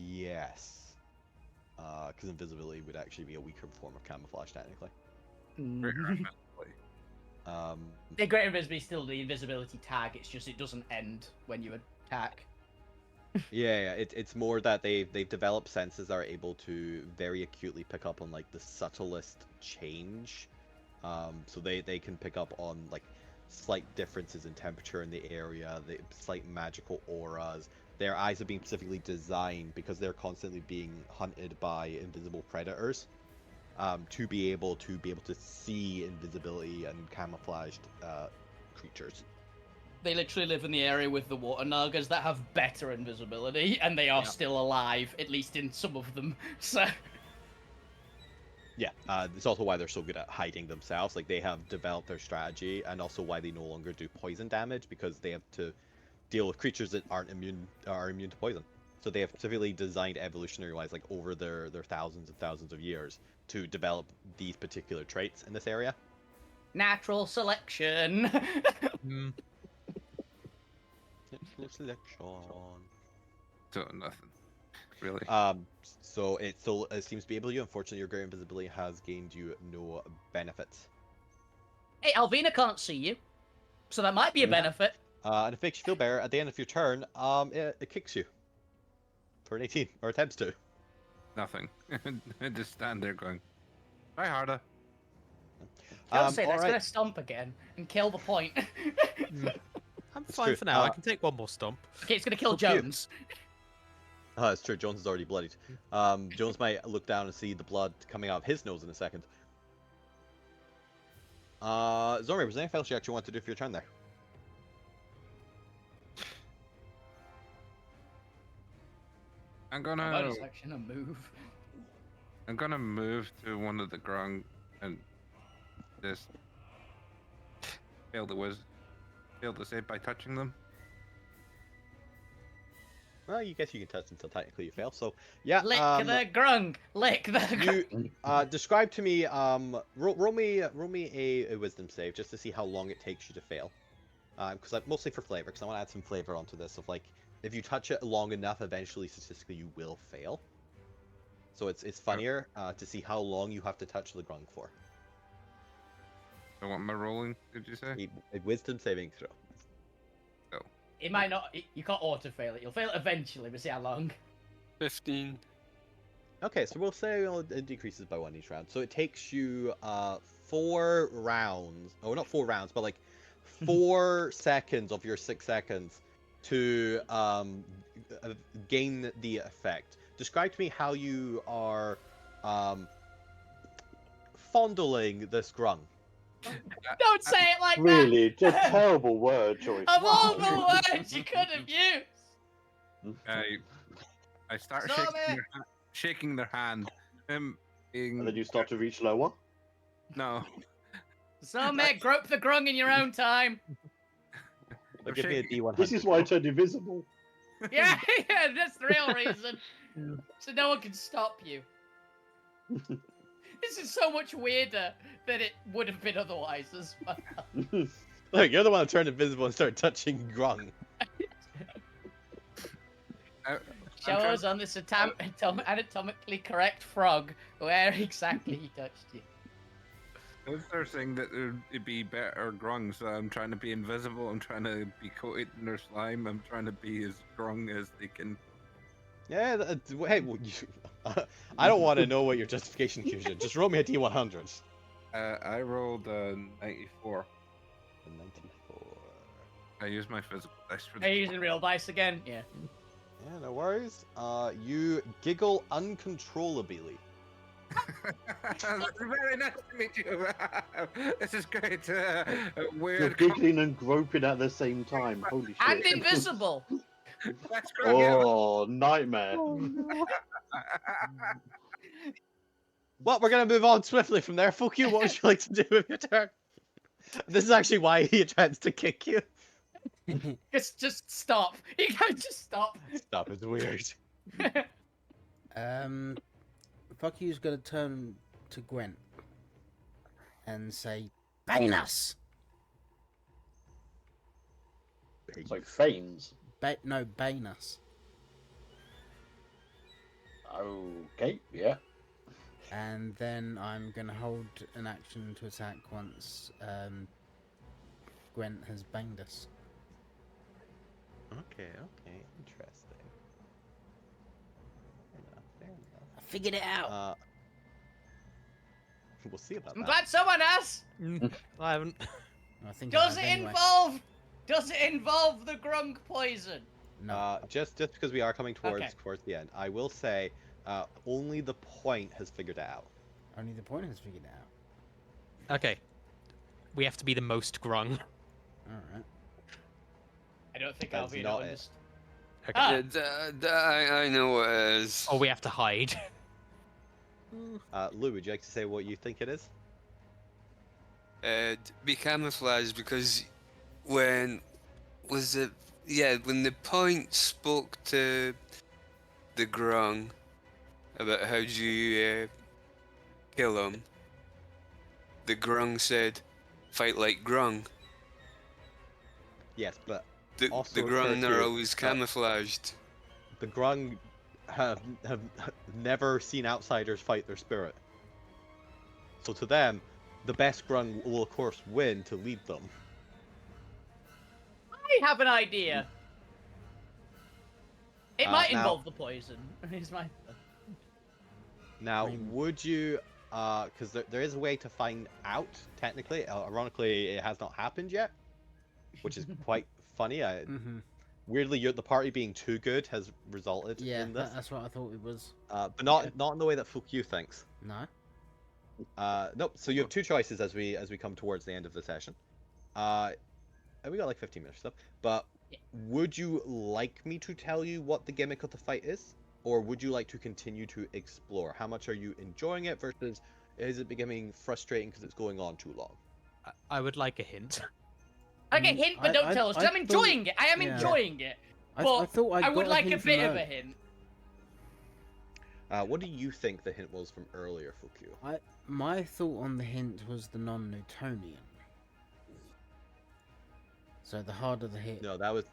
Yes. Because invisibility would actually be a weaker form of camouflage, technically. Greater invisibility. The great invisibility is still the invisibility tag. It's just it doesn't end when you attack. Yeah. It's more that they've developed senses that are able to very acutely pick up on like the subtlest change. So they can pick up on like slight differences in temperature in the area, the slight magical auras. Their eyes have been specifically designed because they're constantly being hunted by invisible predators. To be able to see invisibility and camouflaged creatures. They literally live in the area with the water nagas that have better invisibility, and they are still alive, at least in some of them. So Yeah, it's also why they're so good at hiding themselves. Like they have developed their strategy, and also why they no longer do poison damage because they have to deal with creatures that are immune to poison. So they have specifically designed evolutionary-wise, like over their thousands and thousands of years, to develop these particular traits in this area. natural selection. Mm. Natural selection. So nothing, really. So it still seems to be able to. Unfortunately, your great invisibility has gained you no benefits. Hey, Alvina can't see you, so that might be a benefit. And it makes you feel better at the end of your turn. It kicks you for an 18, or attempts to. Nothing. I just stand there going, "Try harder." Don't say all that's right. gonna stomp again and kill the point. I'm It's fine true. for now. I can take one more stomp. Okay, it's gonna kill Fuck you. Jones. It's true. Jones is already bloodied. Jones might look down and see the blood coming out of his nose in a second. Zormir, was there anything else you actually want to do for your turn there? I'm My gonna bonus action, a move. move to one of the grung and just fail the whiz. fail to save by touching them? Well, you guess you can touch until technically you fail. So yeah. Lick the grung. Lick the grung. You describe to me. Roll me a wisdom save just to see how long it takes you to fail. Because mostly for flavor, because I want to add some flavor onto this. Of like, if you touch it long enough, eventually statistically you will fail. So it's funnier to see how long you have to touch the grung for. So what am I rolling, did you say? A wisdom saving throw. It might not. You can't auto fail it. You'll fail it eventually, but see how long. 15. Okay, so we'll say it decreases by 1 each round. So it takes you 4 rounds. Oh, not 4 rounds, but like 4 seconds of your 6 seconds to gain the effect. Describe to me how you are fondling this grung. Don't say it like Really, just terrible word choice. that! Of all Wow. the words you could have used! I start Stop shaking their hand. Being... And then you start to reach lower. No. So, mate, grope the grung in your own time. But give me a D100. This is why I turned invisible. Yeah, yeah, that's the real reason. So no one can stop you. This is so much weirder than it would have been otherwise as well. Look, you're the one that turned invisible and started touching grung. Show us on this anatomically correct frog where exactly he touched you. They're saying that it'd be better grung, so I'm trying to be invisible, I'm trying to be coated in their slime, I'm trying to be as grung as they can. Yeah, hey, I don't want to know what your justification is. Just roll me a D100. I rolled a 94. A 94. I used my physical dice for Are you using real dice again? Yeah. Yeah, no worries. You giggle uncontrollably. Very nice to meet you. This is great. You're Weird. giggling and groping at the same time. Holy shit. And invisible. That's grung, yeah. Oh, nightmare. Well, we're gonna move on swiftly from there. Fuck you. What would you like to do with your turn? This is actually why he attempts to kick you. Just stop. You can't just stop. Stop. It's weird. Fuck you's gonna turn to Gwent and say, "Bane us." So feigns. No, bane us. Okay, yeah. And then I'm gonna hold an action to attack once Gwent has banged us. Okay, interesting. Fair enough. I figured it out. We'll see about I'm that. glad someone has. I haven't. I think Does I it have anyway. involve the grung poison? No. Just because we are coming towards Okay. the end, I will say, only the point has figured it out. Only the point has figured it out. Okay. We have to be the most grung. Alright. I don't think That's Alvina not it. understood. Okay. I know what it is. Or we have to hide. Lou, would you like to say what you think it is? Be camouflaged because when the point spoke to the grung about how do you kill him, the grung said, "Fight like grung." Yes, but The Also grung says are here always that- camouflaged. the grung have never seen outsiders fight their spirit. So to them, the best grung will of course win to lead them. I have an idea. It might now- involve the poison. Is my. Now, I mean- would you, because there is a way to find out, technically, ironically, it has not happened yet, which is quite funny. Mm-hmm. Weirdly, the party being too good has resulted Yeah, in this, that's what I thought it was. but not in the way that Fuck You thinks. No. Nope. So you have two choices as we come towards the end of the session. And we got like 15 minutes or so. But would you like me to tell you what the gimmick of the fight is, or would you like to continue to explore? How much are you enjoying it versus is it becoming frustrating because it's going on too long? I would like a hint. Like a hint, but don't tell us. 'Cause I'm enjoying it. I am yeah. enjoying it. I But thought I would got like a hint bit from of a earlier. hint. What do you think the hint was from earlier, Fuku? My thought on the hint was the non-Newtonian. So the harder the hit, No, that was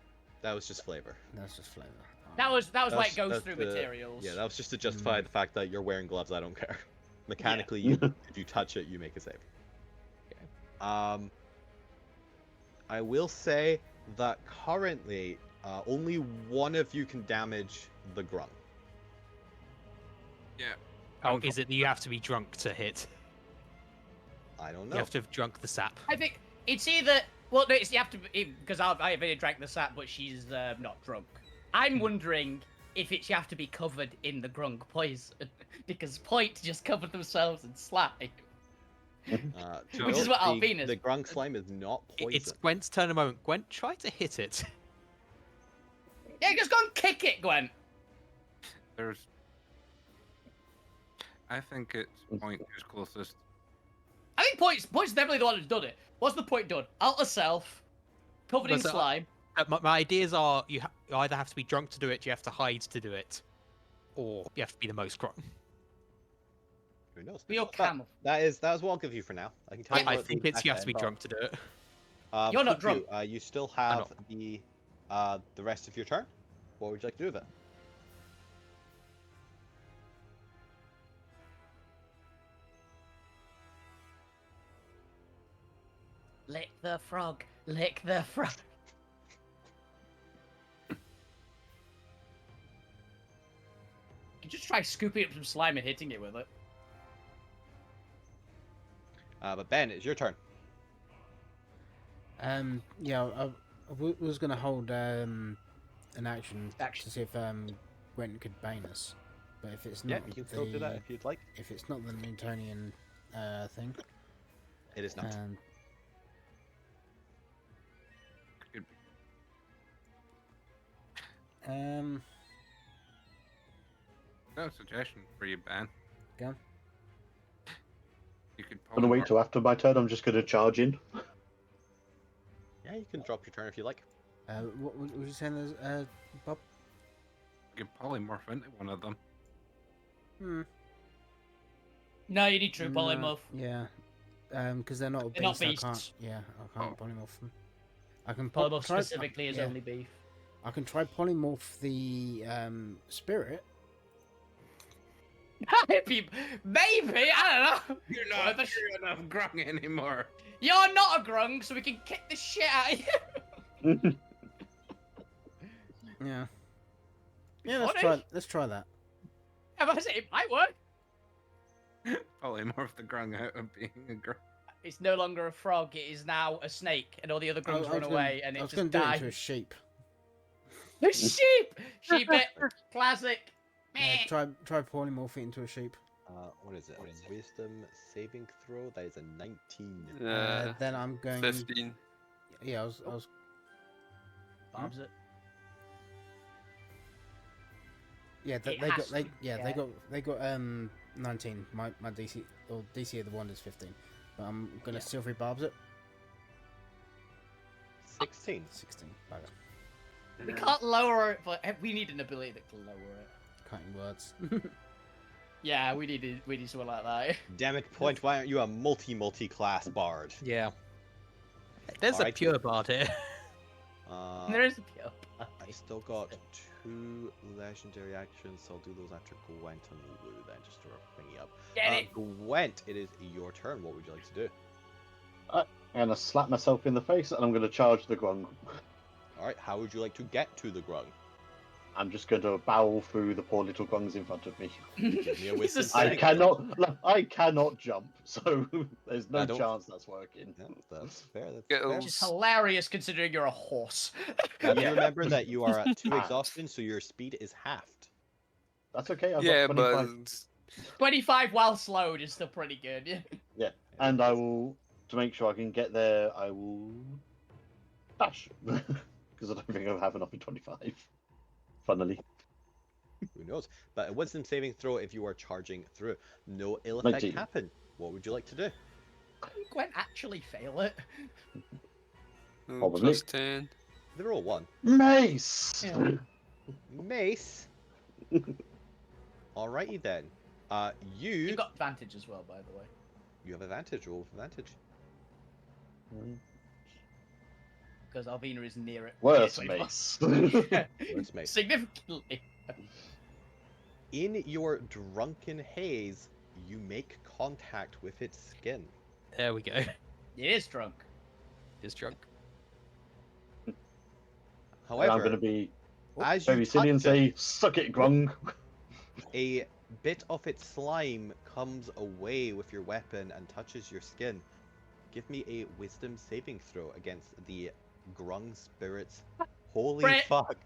just flavor. that's just flavor. That was why it goes That's through the- materials. Yeah, that was just to justify the fact that you're wearing gloves. I don't care. Mechanically, if you touch it, you make a save. Okay. I will say that currently, only one of you can damage the grung. Yeah. Oh, is it that you have to be drunk to hit? I don't You know. have to have drunk the sap. I think it's either well, no, it's you have to because I've already drank the sap, but she's not drunk. I'm wondering if it's you have to be covered in the grung poison because Point just covered themselves in slime. To Which is note, what Alvin is. The grung slime is not poison. It's Gwent's turn a moment. Gwent, try to hit it. Yeah, just go and kick it, Gwen. I think it's Point who's closest. I think Point's definitely the one who's done it. What's the Point done? Alter self, covered in Was that- slime. My ideas are you either have to be drunk to do it, you have to hide to do it, or you have to be the most grung. Who knows? You're But camel. that is what I'll give you for now. I can tell you. I what think the it's you have to be exact drunk to do it. end. You're not Fuku, drunk. You still have the rest of your turn. What would you like to do with it? Lick the frog. Lick the frog. You just try scooping up some slime and hitting it with it. But Ben, it's your turn. Yeah, I was gonna hold an action to see if Gwent could bane us, but if it's Yeah, not you can still do that if you'd like. if it's not the Newtonian thing, It is not. Got a suggestion for you, Ben. Go on. You could I'm gonna wait till after my turn. I'm just gonna charge in. Yeah, you can drop your turn if you like. what was you saying? There's Bob? You could polymorph into one of them. No, you need true polymorph. Yeah, because they're not a beast. They're not I can't. beasts. Yeah, I can't polymorph them. I can Polymorph try- specifically is yeah. only beef. I can try polymorph the spirit. Maybe, I don't know. You're What not the sure enough grung anymore. You're not a grung, so we can kick the shit out of you. Yeah. Yeah, What let's try that. Have I said it might work? Polymorph the grung out of being a grung. It's no longer a frog, it is now a snake, and all the other grungs run away, and I it was just gonna do it dies. into a sheep. The sheep! Sheep it! Classic! Yeah, Meh. try polymorph it into a sheep. What is it? Wisdom saving throw? That is a 19. Then I'm going. 15. Yeah, I was. Bob's it. Yeah, It they has got. to, They got 19. My DC or DC of the wand is 15. But I'm gonna silvery barbs it. 16. 16. Bugger. We can't lower it, but we need an ability that can lower it. Cutting words. Yeah, we need something like that. Damn it, Point, why aren't you a multi-class bard? Yeah. There's a Alright. pure bard here. There is a pure I still got 2 legendary actions, so I'll do those after Gwent and Lulu then, just to bring you up. Get it! Gwent, it is your turn. What would you like to do? I'm gonna slap myself in the face and I'm gonna charge the grung. Alright, how would you like to get to the grung? I'm just gonna barrel through the poor little grungs in front of me. Give me a He's a wisdom sick- I cannot jump, so there's no I don't- chance that's working. Yeah, that's fair. That's Get fair. all- Which is hilarious considering you're a horse. Now, do remember that you are at 2 exhaustion, so your speed is halved. That's okay. I've Yeah, got but 25. 25 while slowed is still pretty good. Yeah, and I will, to make sure I can get there, I will dash because I don't think I'll have enough in 25. Funnily, Who knows? But a wisdom saving throw if you are charging through. No ill effect 19. happen. What would you like to do? Gwen actually fail it. Ooh, Probably. plus 10. They're all 1. Mace. Yeah. Mace. Alrighty then. You You've got advantage as well, by the way. you have advantage. Roll with advantage. Because Alvina is near it. Worse near 24. mace. Worse mace. Significantly. In your drunken haze, you make contact with its skin. There we go. It is drunk. It's drunk. And However, I'm going to be as you very silly and touch it, say, "Suck it, Grung." a bit of its slime comes away with your weapon and touches your skin. Give me a wisdom saving throw against the Grung spirits. Holy Brett. fuck.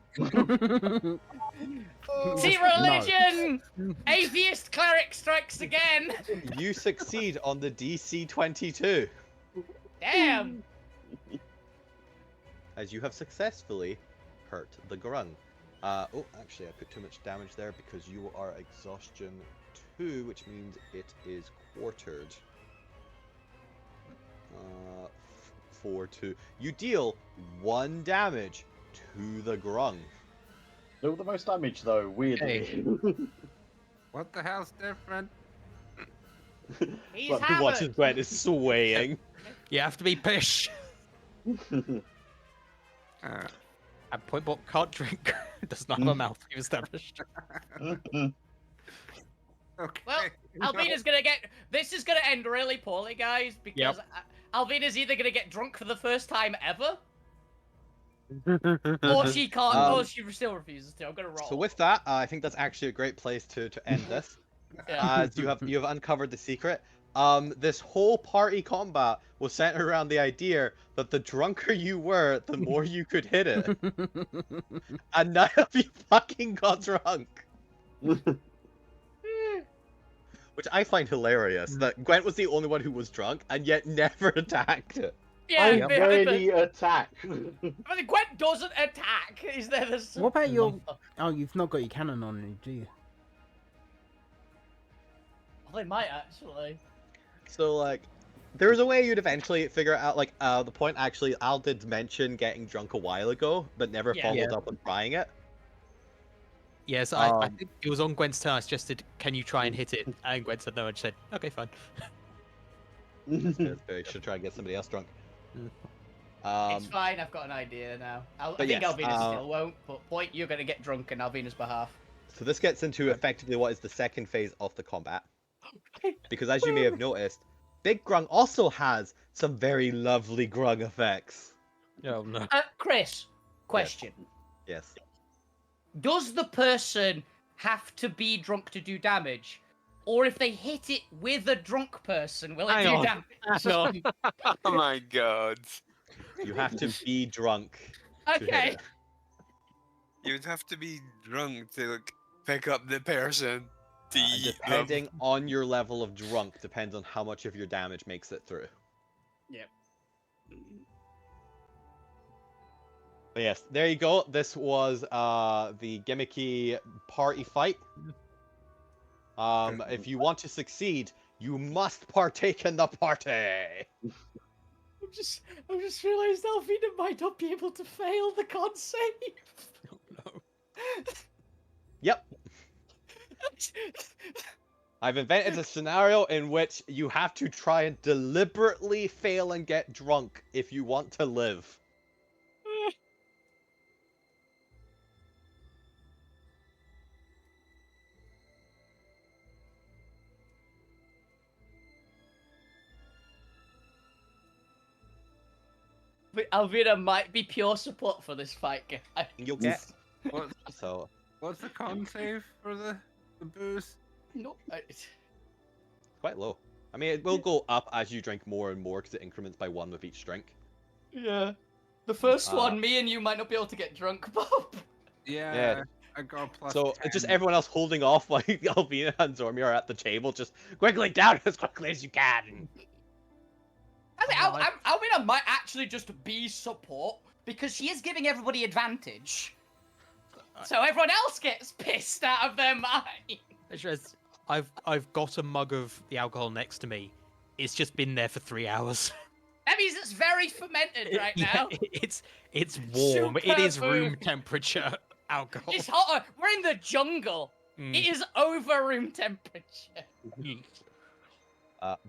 See religion! Atheist cleric strikes again! You succeed on the DC 22, Damn! as you have successfully hurt the Grung. Oh, actually, I put too much damage there because you are exhaustion 2, which means it is quartered. 4-2. You deal 1 damage to the Grung. Do the most damage though, weirdly. What the hell's different? He's But hammered! watches Gwen is swaying. You have to be pish. At point blank, can't drink. Does not have a mouth. We've established. Okay. Well, Alvina's gonna get. This is gonna end really poorly, guys, because Alvina's either gonna get drunk for the first time ever, or she can't, or she still refuses to. I'm gonna roll. So with that, I think that's actually a great place to end this. Yeah. As you have uncovered the secret. This whole party combat was centered around the idea that the drunker you were, the more you could hit it. And none of you fucking got drunk. Which I find hilarious, that Gwent was the only one who was drunk, and yet never attacked it. Yeah, I but- rarely attack. But Gwent doesn't attack. Is there the? What about your? Oh, you've not got your cannon on you, do you? Well, they might actually. So, like, there's a way you'd eventually figure out, like, the point actually, Al did mention getting drunk a while ago, but never Yeah. followed up on trying it. Yes, I think it was on Gwen's turn. I suggested, can you try and hit it? And Gwen said no, and she said, okay, fine. I should try and get somebody else drunk. It's fine. I've got an idea now. I but think yes, Alvina still won't. But point, you're gonna get drunk on Alvina's behalf. So this gets into effectively what is the second phase of the combat. Because as you may have noticed, Big Grung also has some very lovely Grung effects. Oh no. Chris, question. Yes. Does the person have to be drunk to do damage? Or if they hit it with a drunk person, will it Hang do on. damage? Oh my god. You have to be drunk. to hit Okay. it. You'd have to be drunk to like, pick up the person. To And eat them. depending on your level of drunk, depends on how much of your damage makes it through. Yep. But yes, there you go. This was the gimmicky party fight. If you want to succeed, you must partake in the party. I've just realised Alvina might not be able to fail the con save. No. Yep. I've invented a scenario in which you have to try and deliberately fail and get drunk if you want to live. But Alvina might be pure support for this fight, guy. You'll get What's, so what's the con save for the booze? No, quite low. I mean, it will go up as you drink more and more because it increments by 1 with each drink. yeah. The first Uh, one, me and you might not be able to get drunk, Bob. Yeah, I got a plus So 10. it's just everyone else holding off while Alvina and Zormir are at the table, just quickly down as quickly as you can. I mean, Alvina might actually just be support because she is giving everybody advantage. So everyone else gets pissed out of their mind. I've got a mug of the alcohol next to me. It's just been there for 3 hours. That means it's very fermented right now. It's warm. It Super is room food. temperature alcohol. It's hotter. We're in the jungle. Mm. It is over room temperature.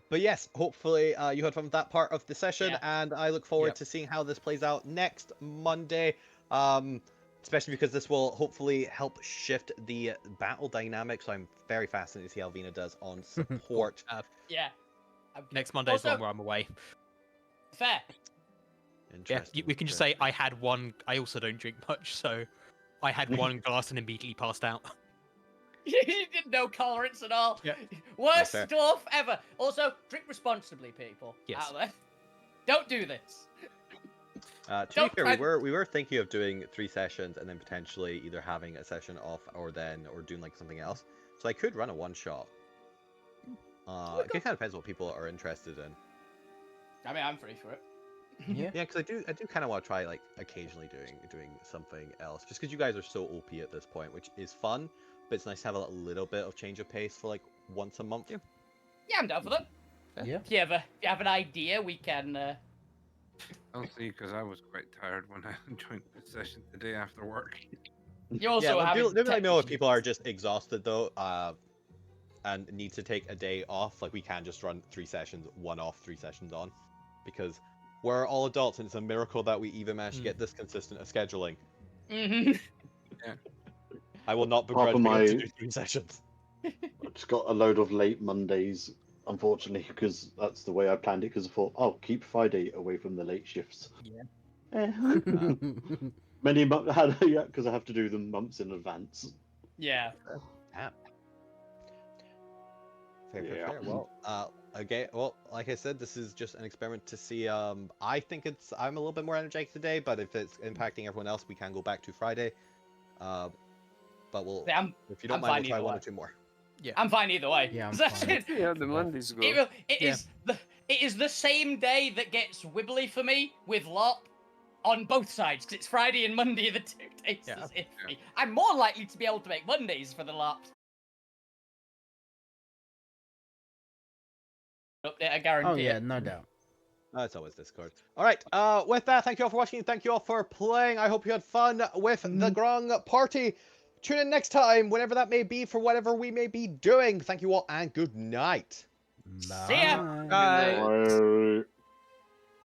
But yes, hopefully you had fun with that part of the session, Yeah. and I look forward Yep. to seeing how this plays out next Monday. Especially because this will hopefully help shift the battle dynamic. So I'm very fascinated to see how Vina does on support. Yeah. Next Monday's the Also- one where I'm away. Fair. Yeah, Interesting. we can just say I had one. I also don't drink much, so I had one glass and immediately passed out. You did no tolerance at all. Yeah. Worst fair. stuff ever. Also, drink responsibly, people. Yes. Out there. Don't do this. To be Don't fair, try- we were thinking of doing 3 sessions and then potentially either having a session off or doing like something else. So I could run a 1-shot. It kind of depends what people are interested in. I mean, I'm free for it. Yeah. Yeah, because I do kind of want to try like occasionally doing something else, just because you guys are so OP at this point, which is fun. But it's nice to have a little bit of change of pace for like once a month. Yeah, I'm down for that. Yeah. If you have an idea, we can. I'll see, because I was quite tired when I joined the session today after work. You also Yeah, have. let me know if people are just exhausted though, and need to take a day off. Like we can just run 3 sessions, 1 off, 3 sessions on, because we're all adults and it's a miracle that we even managed to get this consistent of scheduling. Mm-hmm. I will not Half begrudge of being able to my- do 3 sessions. I just got a load of late Mondays, unfortunately, because that's the way I planned it. Because I thought, I'll keep Friday away from the late shifts. Yeah. Many months, yeah, because I have to do them months in advance. Yeah. Fair. Well, okay. Well, like I said, this is just an experiment to see. I think I'm a little bit more energetic today, but if it's impacting everyone else, we can go back to Friday. But we'll, Yeah, if you don't I'm mind, fine we'll try either 1 or way. 2 more. I'm fine either way. Yeah, I'm That's fine. it. Yeah, the Mondays go. It is the same day that gets wibbly for me with LOP on both sides, because it's Friday and Monday are the 2 days Yeah. that's iffy. I'm more likely to be able to make Mondays for the LOPs. Update, I guarantee Oh yeah, it. no doubt. It's always Discord. All right. With that, thank you all for watching. Thank you all for playing. I hope you had fun with the Grong party. Tune in next time, whenever that may be, for whatever we may be doing. Thank you all, and good night. See ya. Bye. Good night. Bye.